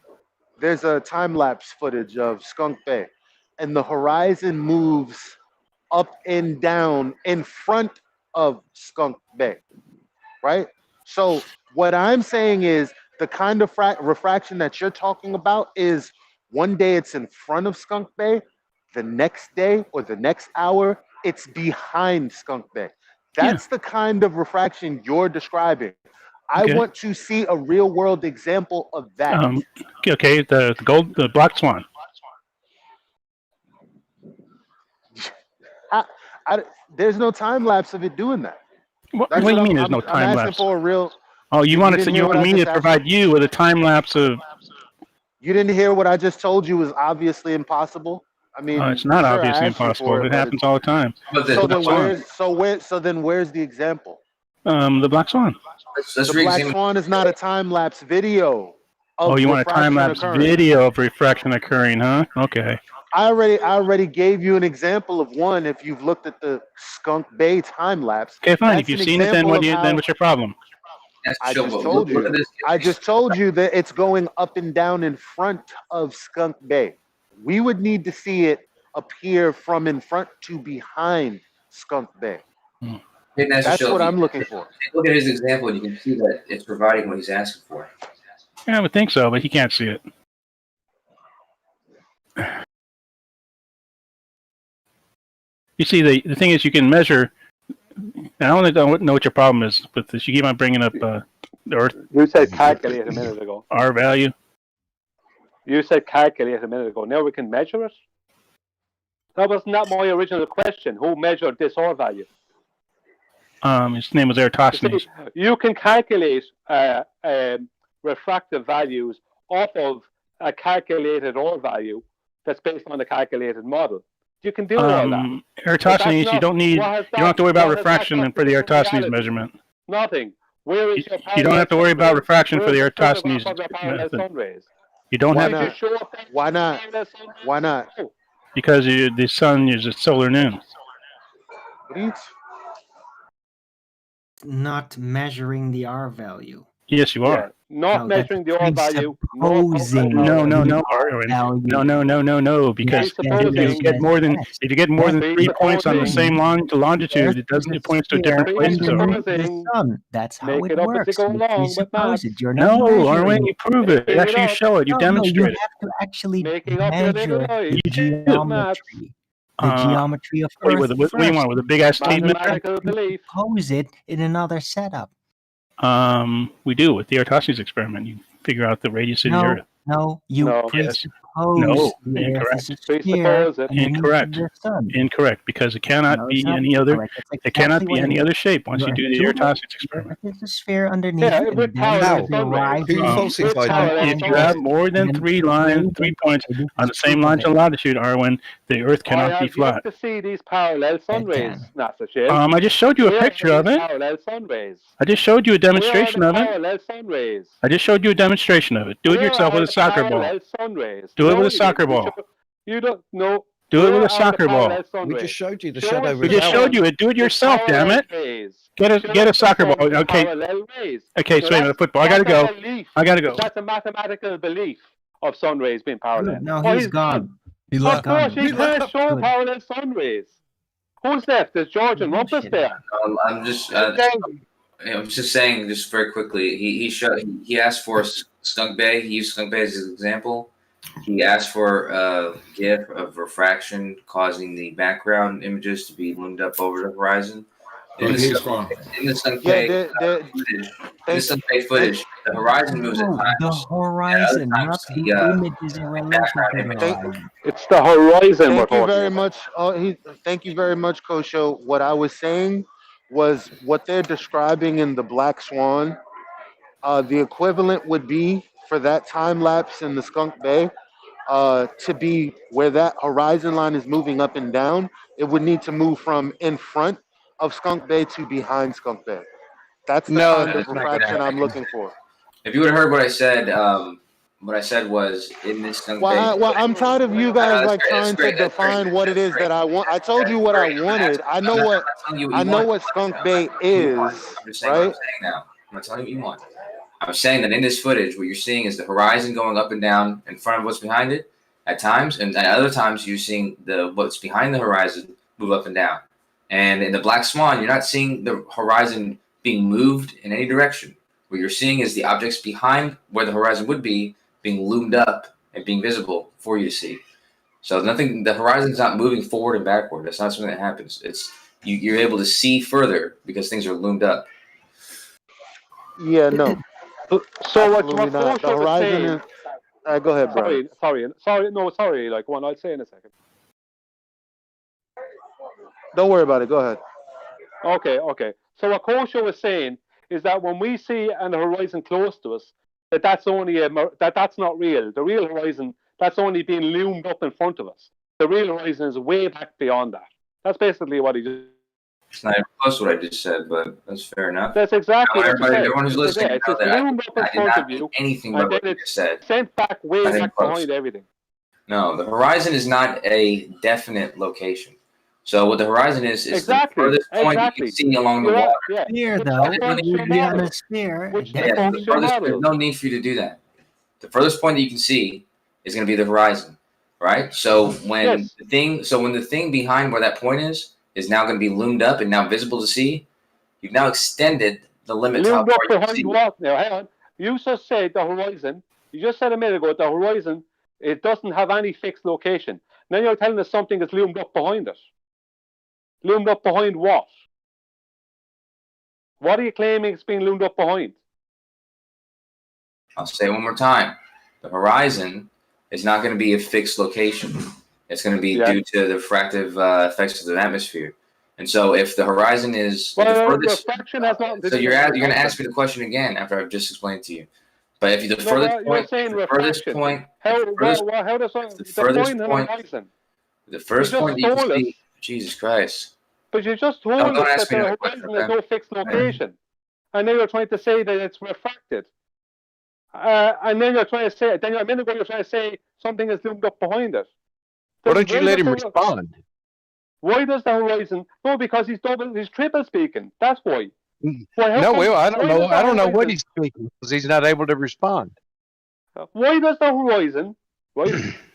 There's a time lapse footage of Skunk Bay, and the horizon moves up and down in front of Skunk Bay, right? So what I'm saying is the kind of refraction that you're talking about is one day it's in front of Skunk Bay, the next day or the next hour, it's behind Skunk Bay. That's the kind of refraction you're describing. I Okay. want to see a real world example of that. Okay, the black swan. There's no time lapse of it doing that. What do you mean there's no time I'm lapse? asking for a real. Oh, you want me to provide you with a time lapse of? You didn't hear what I just told you was obviously impossible. I mean, It's not sure, obviously I asked you impossible. for It happens all the time. So then where's the example? The black swan. The black swan is not a time lapse video. Oh, you want a time lapse video of refraction occurring, huh? Okay. I already gave you an example of one. If you've looked at the Skunk Bay time lapse. Okay, fine. If you've seen it, then what's your problem? I just told you that it's going up and down in front of Skunk Bay. We would need to see it appear from in front to behind Skunk Bay. That's what I'm looking for. Look at his example, and you can see that it's providing what he's asking for. Yeah, I would think so, but he can't see it. You see, the thing is, you can measure. And I don't know what your problem is with this. You keep on bringing up the Earth. You said calculate a minute ago. R value. You said calculate a minute ago. Now we can measure it. That was not my original question. Who measured this R value? His name was Eratosthenes. You can calculate refractive values off of a calculated R value that's based on a calculated model. You can do all that. Eratosthenes, you don't have to worry about refraction for the Eratosthenes measurement. Nothing. Where is your you don't have to worry about refraction for the Eratosthenes method. You don't have to. Why not? Why not? Because the sun is a solar noon. Not measuring the R value. Yes, you are. Not measuring the R value. No, because if you get more than 3 points on the same longitude, it points to different places. That's how it works. You suppose it. You're no, not Arwen, you prove it. Actually, you show it. You demonstrate it. You have to actually measure the geometry. The geometry of Earth. What do you want? With a big ass tape measure? Pose it in another setup. We do with the Eratosthenes experiment. You figure out the radius of the Earth. No, you presuppose the Earth is a sphere. Incorrect, because it cannot be any other. It cannot be any other shape once you do the Eratosthenes experiment. There's a sphere underneath. If you have more than 3 points on the same longitude and latitude, Arwen, the Earth cannot be flat. To see these parallel sun rays, NASA ship. I just showed you a picture of it. Parallel sun rays. I just showed you a demonstration of it. Parallel sun rays. I just showed you a demonstration of it. Do it yourself with a soccer ball. Do it with a soccer ball. You don't know. Do it with a soccer ball. We just showed you the shadow. We just showed you it. Do it yourself, damn it. Get a soccer ball. Okay. Okay, so wait a minute, football. I gotta go. That's a mathematical belief of sun rays being parallel. No, he's gone. He left. Of course, he can't show parallel sun rays. Who's left? There's George and Rumpus there. I'm just saying, just very quickly. He asked for Skunk Bay. He used Skunk Bay as an example. He asked for a GIF of refraction causing the background images to be loomed up over the horizon. In the Skunk Bay footage, the horizon moves at times. The horizon, not the images in relation to the horizon. It's the horizon. Thank you very much. Thank you very much, Kosho. What I was saying was what they're describing in the Black Swan. The equivalent would be for that time lapse in the Skunk Bay to be where that horizon line is moving up and down. It would need to move from in front of Skunk Bay to behind Skunk Bay. That's the kind of refraction I'm looking for. If you would have heard what I said was in this Skunk Bay. Well, I'm tired of you guys trying to define what it is that I want. I told you what I wanted. I know what Skunk Bay is, right? I'm not telling you what you want. I'm saying that in this footage, what you're seeing is the horizon going up and down in front of what's behind it at times, and at other times you're seeing what's behind the horizon move up and down. And in the Black Swan, you're not seeing the horizon being moved in any direction. What you're seeing is the objects behind where the horizon would be being loomed up and being visible for you to see. So nothing. The horizon's not moving forward and backward. That's not something that happens. It's you're able to see further because things are loomed up. Yeah, no. So what Absolutely not. The Kosho was horizon saying. is. Go ahead, Brian. Sorry. Like one, I'll say in a second. Don't worry about it. Go ahead. Okay. So what Kosho was saying is that when we see an horizon close to us, that's not real. The real horizon, that's only being loomed up in front of us. The real horizon is way back beyond that. That's basically what he just. It's not even close to what I just said, but that's fair enough. That's exactly what you said. Everyone who's listening, It's just loomed up in front of you, anything and but then what you said. Sent back way Nothing back close. behind everything. No, the horizon is not a definite location. So what the horizon is Exactly. the furthest point you can see along the water. Sphere, though. You'd be on a sphere. There's no need for you to do that. The furthest point that you can see is going to be the horizon, right? So when the thing behind where that point is now going to be loomed up and now visible to see, you've now extended the limit to how Loomed far up you can behind see. what? Now, hang on. You just said the horizon. You just said a minute ago the horizon. It doesn't have any fixed location. Now you're telling us something is loomed up behind it. Loomed up behind what? What are you claiming is being loomed up behind? I'll say it one more time. The horizon is not going to be a fixed location. It's going to be due to the refractive effects of the atmosphere. And so if the horizon is the furthest, so you're going to ask me the question again after I've just explained to you. But if the furthest point, the furthest point, the first point that you can see, Jesus Christ. But you just told us that the horizon has no fixed location. And then you're trying to say that it's refracted. And then you're trying to say, then a minute ago you're trying to say something is loomed up behind it. Why don't you let him respond? Why does the horizon? No, because he's triple speaking. That's why. I don't know what he's speaking because he's not able to respond. Why does the horizon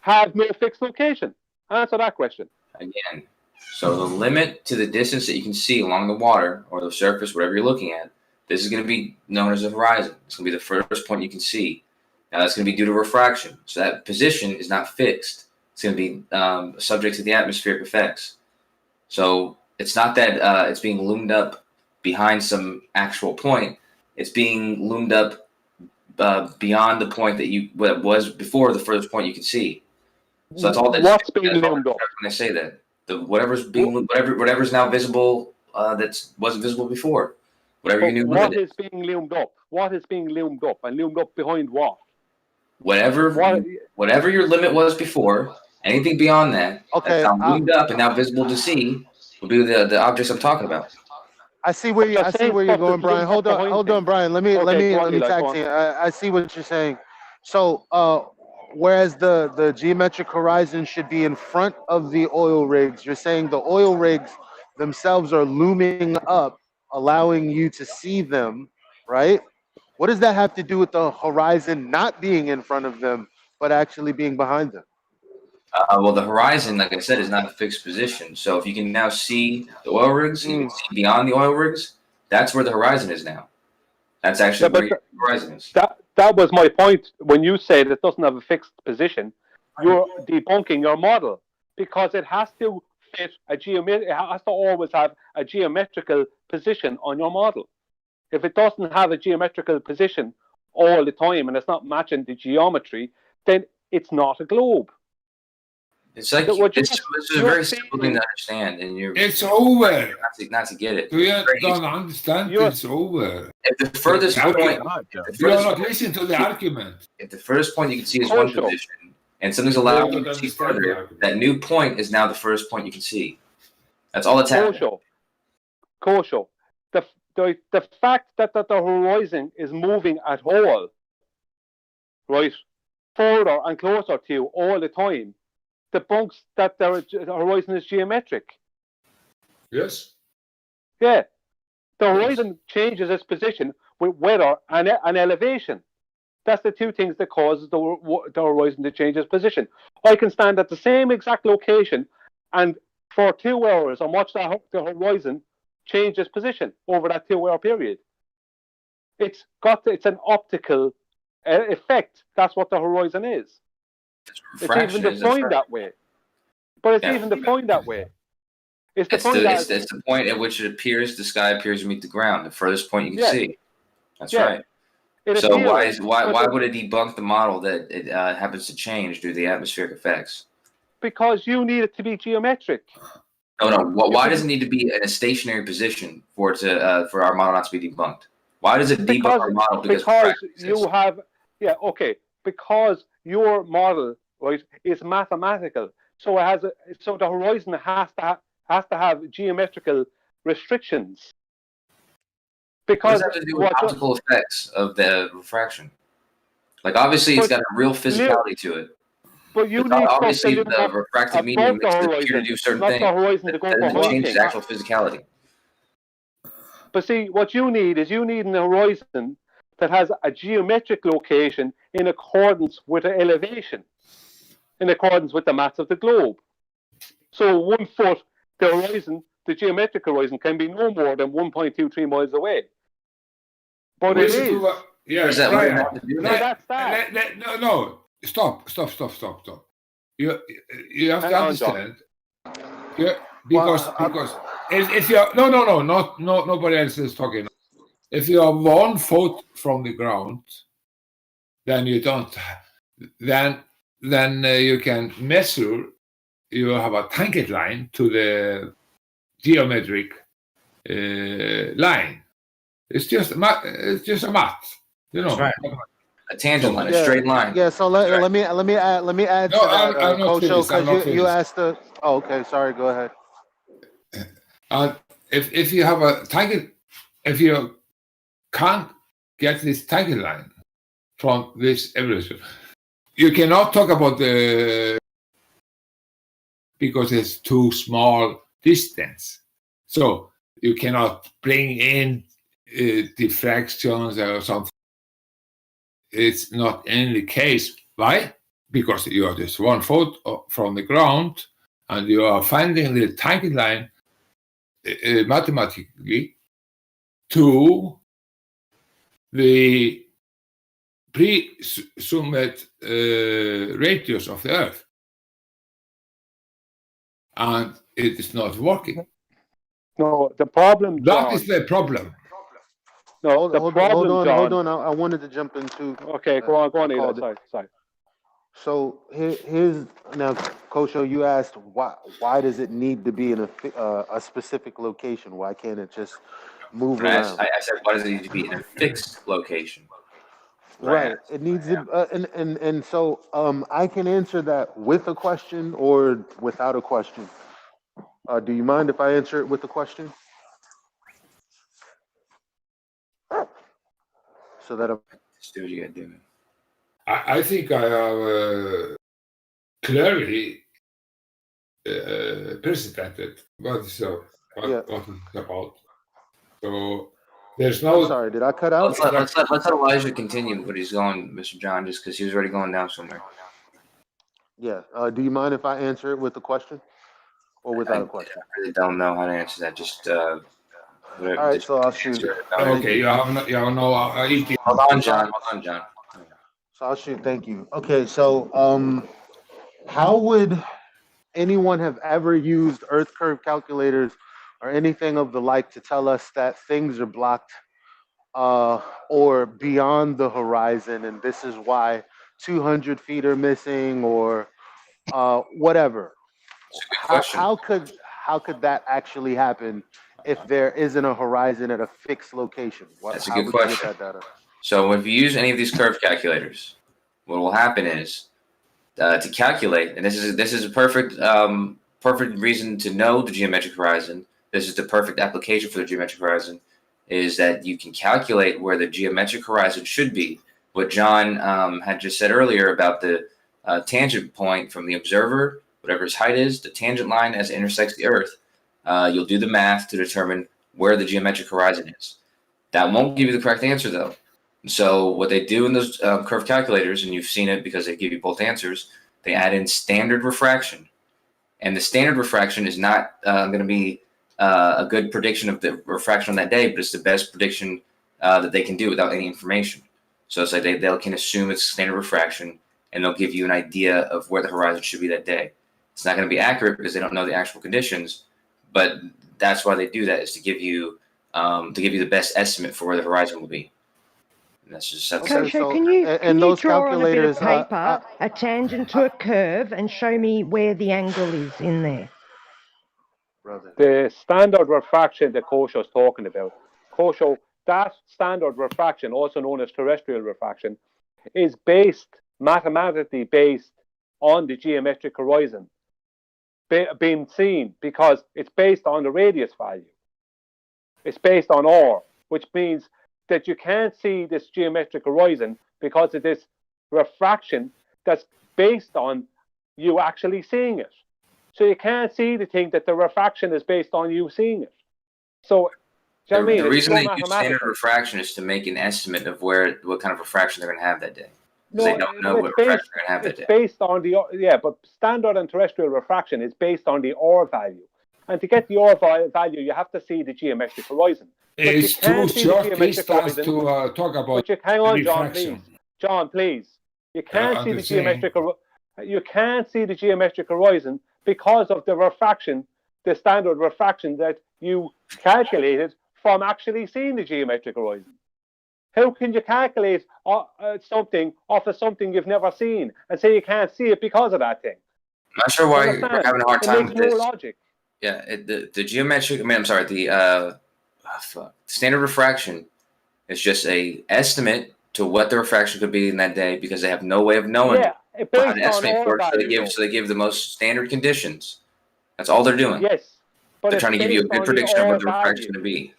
have no fixed location? Answer that question. Again, so the limit to the distance that you can see along the water or the surface, whatever you're looking at, this is going to be known as the horizon. It's going to be the first point you can see. Now that's going to be due to refraction. So that position is not fixed. It's going to be subject to the atmospheric effects. So it's not that it's being loomed up behind some actual point. It's being loomed up beyond the point that was before the furthest point you can see. So that's all. What's being loomed up? When I say that, whatever's now visible that wasn't visible before. Whatever you knew. What is being loomed up? What is being loomed up? And loomed up behind what? Whatever your limit was before, anything beyond that, that's now loomed up and now visible to see, will be the objects I'm talking about. I see where you're going, Brian. Hold on, Brian. Let me tag team. I see what you're saying. So, whereas the geometric horizon should be in front of the oil rigs, you're saying the oil rigs themselves are looming up, allowing you to see them, right? What does that have to do with the horizon not being in front of them, but actually being behind them? Well, the horizon, like I said, is not a fixed position. So if you can now see the oil rigs, you can see beyond the oil rigs, that's where the horizon is now. That's actually where the horizon is. That was my point. When you said it doesn't have a fixed position, you're debunking your model because it has to fit it has to always have a geometrical position on your model. If it doesn't have a geometrical position all the time and it's not matching the geometry, then it's not a globe. It's like this is a very simple thing to understand, and it's over. Not to get it. You don't understand. It's over. At the furthest point, you are not listening to the argument. If the first point you can see is one position, and something's allowed you to see further, that new point is now the first point you can see. That's all that's happening. Kosho. The fact that the horizon is moving at all, right, further and closer to you all the time, debunks that the horizon is geometric. Yes. Yeah. The horizon changes its position with weather and elevation. That's the two things that causes the horizon to change its position. I can stand at the same exact location and for 2 hours and watch the horizon change its position over that 2-hour period. It's an optical effect. That's what the horizon is. It's even defined that way. But it's even defined that way. It's It's defined as the point at which the sky appears to meet the ground, the furthest point you can Yeah. see. That's Yeah. right. It So appears, why would it debunk the model that it happens to change due to the atmospheric effects? because you need it to be geometric. No. Why does it need to be in a stationary position for it to for our model not to be debunked? Why does it debunk our model? Because you have because your model, right, is mathematical. So it has so the horizon has to have geometrical restrictions. What Because does that have to do with optical effects of the refraction? Like, obviously, it's got a real physicality to it. But you But need obviously, something the refractive medium makes it appear to do certain not things. the horizon to go That doesn't change its behind. actual physicality. But see, what you need is an horizon that has a geometric location in accordance with the elevation, in accordance with the mass of the globe. So 1 foot, the geometric horizon can be no more than 1.23 miles away. But it is. Yeah, Is that what you have to do? No, that's that. No. Stop. You have to understand. Yeah, because if you're nobody else is talking. If you are 1 foot from the ground, then you don't. Then you can measure. You have a tangent line to the geometric line. It's just a math. You know. That's right. A tangent line, a straight line. Yeah. So let me add No, to that, I'm not Coach, finished. I'm not because you finished. asked the. Oh, okay. Sorry. Go ahead. If you have a tangent, if you can't get this tangent line from this evolution, you cannot talk about because it's too small distance. So you cannot bring in diffractions or something. It's not in the case. Why? Because you are just 1 foot from the ground and you are finding the tangent line mathematically to the presumed radius of the Earth. And it is not working. No, the problem, John. That is the problem. No, the problem, John. Hold on. I wanted to jump into. Okay, go on, Eli. Sorry. So here's now, Coach, you asked why does it need to be in a specific location? Why can't it just move around? I said, why does it need to be in a fixed location? Right. It needs to, and so I can answer that with a question or without a question. Do you mind if I answer it with a question? So that Let's do what you gotta do. I think I have clearly presented what it's about. So there's no. I'm sorry, did I cut out? Let's let Elijah continue what he's going, Mr. John, just because he was already going down somewhere. Yeah. Do you mind if I answer it with a question or without a question? I really don't know how to answer that. Just all right, so I'll shoot. Okay, you have no. Hold on, John. So I'll shoot. Thank you. Okay, so how would anyone have ever used Earth curve calculators or anything of the like to tell us that things are blocked or beyond the horizon, and this is why 200 feet are missing, or whatever? How could that actually happen if there isn't a horizon at a fixed location? That's a good question. So if you use any of these curve calculators, what will happen is to calculate, and this is a perfect reason to know the geometric horizon. This is the perfect application for the geometric horizon, is that you can calculate where the geometric horizon should be. What John had just said earlier about the tangent point from the observer, whatever his height is, the tangent line as it intersects the Earth, you'll do the math to determine where the geometric horizon is. That won't give you the correct answer, though. So what they do in those curve calculators, and you've seen it because they give you both answers, they add in standard refraction. And the standard refraction is not going to be a good prediction of the refraction on that day, but it's the best prediction that they can do without any information. So it's like they can assume it's standard refraction, and they'll give you an idea of where the horizon should be that day. It's not going to be accurate because they don't know the actual conditions, but that's why they do that, is to give you the best estimate for where the horizon will be. And that's just Okay, so can you draw on a bit of paper a tangent to a curve and show me where the angle is in there? The standard refraction that Kosho's talking about, Kosho, that standard refraction, also known as terrestrial refraction, is mathematically based on the geometric horizon being seen, because it's based on the radius value. It's based on R, which means that you can't see this geometric horizon because of this refraction that's based on you actually seeing it. So you can't see the thing that the refraction is based on you seeing it. So, do you know what I mean? The reason they use standard refraction is to make an estimate of what kind of refraction they're going to have that day. Because they don't know what refraction they're going to have that day. It's based on but standard and terrestrial refraction is based on the R value. And to get the R value, you have to see the geometric horizon. It's too short distance to talk about hang on, refraction. John, please. You can't see the geometric. You can't see the geometric horizon because of the refraction, the standard refraction that you calculated from actually seeing the geometric horizon. How can you calculate something off of something you've never seen and say you can't see it because of that thing? I'm not sure why we're having a hard time with this. Logic. Yeah, the geometric. the standard refraction is just a estimate to what the refraction could be in that day, because they have no way of knowing how to estimate for it. So they give the most standard conditions. That's all they're doing. Yes, but they're trying to give you a good prediction of what the refraction is going to be.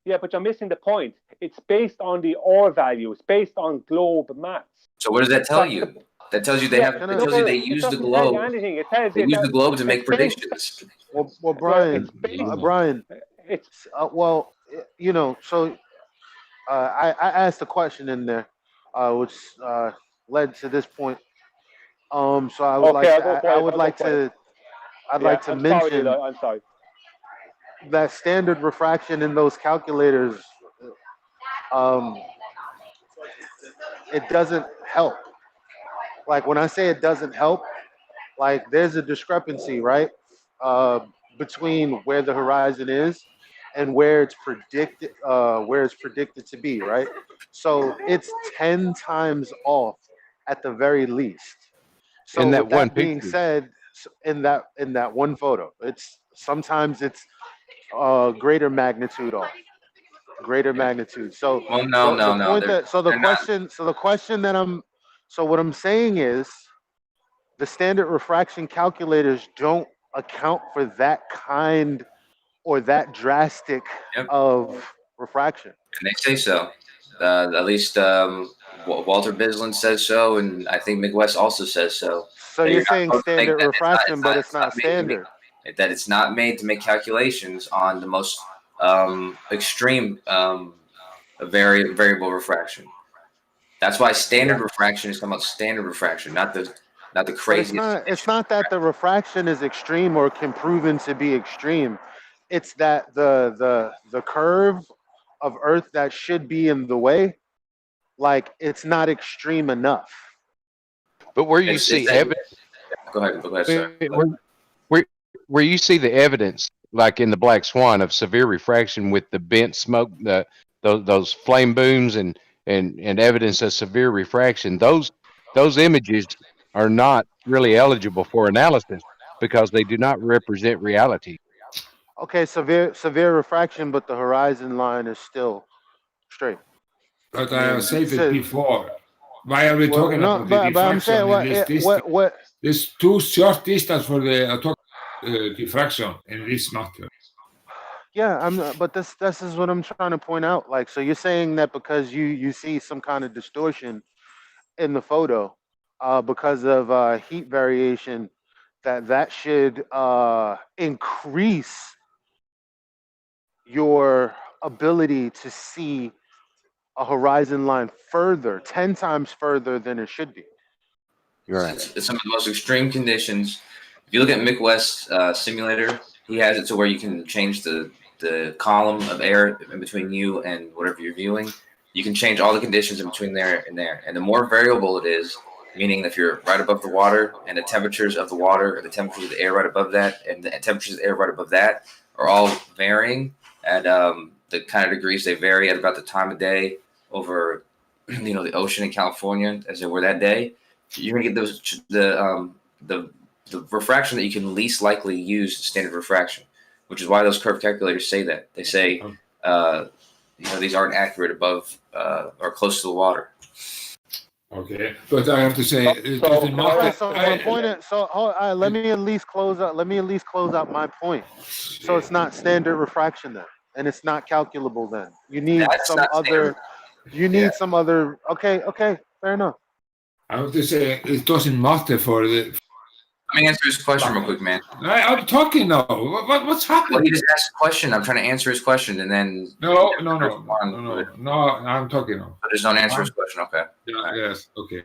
Yeah, but you're missing the point. It's based on the R value. It's based on globe mass. So what does that tell you? That tells you they use the globe. They use the globe to make predictions. Well, Brian, it's well, you know, so I asked a question in there, which led to this point. So I would like to mention I'm sorry. that standard refraction in those calculators, it doesn't help. Like when I say it doesn't help, like there's a discrepancy, right, between where the horizon is and where it's predicted to be, right? So it's 10 times off at the very least. So in that with that one being picture. said, in that one photo, sometimes it's greater magnitude off. Greater magnitude. So what I'm saying is the standard refraction calculators don't account for that kind or that drastic of refraction. And they say so. At least Walter Bislin says so, and I think McWest also says so. So you're saying standard refraction, but it's not standard. That it's not made to make calculations on the most extreme variable refraction. That's why standard refraction is talking about standard refraction, not the craziest. It's not that the refraction is extreme or can proven to be extreme. It's that the curve of Earth that should be in the way, like it's not extreme enough. But where you see evidence, go ahead, sir. Where you see the evidence, like in the Black Swan, of severe refraction with the bent smoke, those flame booms, and evidence of severe refraction, those images are not really eligible for analysis because they do not represent reality. Okay, severe refraction, but the horizon line is still straight. But I have said it before. Why are we talking about the diffraction? There's too short distance for the diffraction in this matter. Yeah, but this is what I'm trying to point out. Like, so you're saying that because you see some kind of distortion in the photo, because of heat variation, that should increase your ability to see a horizon line further, 10 times further than it should be. You're right. It's some of the most extreme conditions. If you look at Mick West's simulator, he has it to where you can change the column of air in between you and whatever you're viewing. You can change all the conditions in between there and there. And the more variable it is, meaning if you're right above the water and the temperatures of the water and the temperatures of the air right above that and the temperatures of the air right above that are all varying at the kind of degrees they vary at about the time of day over the ocean in California as they were that day, you're gonna get the refraction that you can least likely use standard refraction, which is why those curve calculators say that. They say these aren't accurate above or close to the water. Okay, but I have to say, it doesn't matter. So my point is, let me at least close out my point. So it's not standard refraction then, and it's not calculable then. You need some other. Some other. Okay, fair enough. I have to say, it doesn't matter for the. Let me answer his question real quick, man. I'm talking now. What's happening? Well, he just asked a question. I'm trying to answer his question, and then No. I'm talking now. So just don't answer his question, okay? Yes, okay.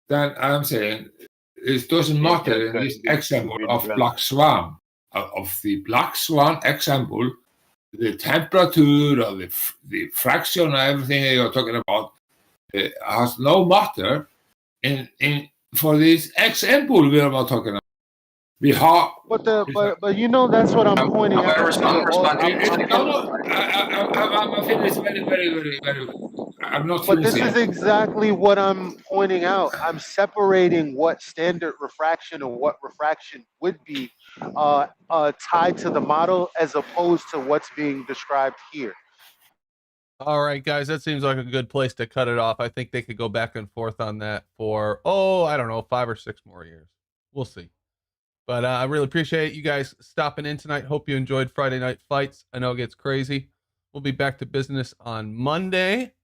Then I'm saying it doesn't matter in this example of black swan. Of the black swan example, the temperature or the fraction or everything that you're talking about has no matter in for this example we are talking about. We have, but that's what I'm pointing out. I'm finished very. I'm not. But this is exactly what I'm pointing out. I'm separating what standard refraction or what refraction would be tied to the model as opposed to what's being described here. All right, guys, that seems like a good place to cut it off. I think they could go back and forth on that for, I don't know, 5 or 6 more years. We'll see. But I really appreciate you guys stopping in tonight. Hope you enjoyed Friday Night Fights. I know it gets crazy. We'll be back to business on Monday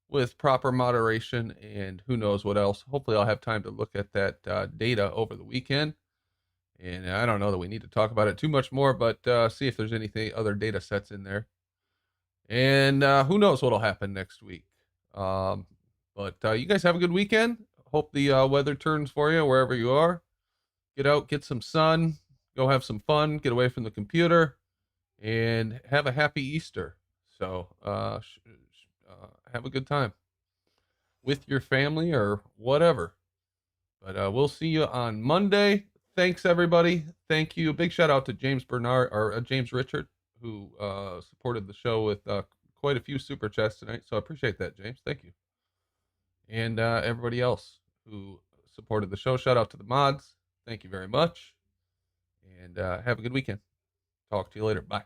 with proper moderation and who knows what else. Hopefully I'll have time to look at that data over the weekend. And I don't know that we need to talk about it too much more, but see if there's anything other data sets in there. And who knows what'll happen next week. But you guys have a good weekend. Hope the weather turns for you wherever you are. Get out, get some sun, go have some fun, get away from the computer, and have a happy Easter. So have a good time with your family or whatever. But we'll see you on Monday. Thanks, everybody. Thank you. A big shout out to James Richard, who supported the show with quite a few super chats tonight. So I appreciate that, James. Thank you. And everybody else who supported the show. Shout out to the mods. Thank you very much. And have a good weekend. Talk to you later. Bye.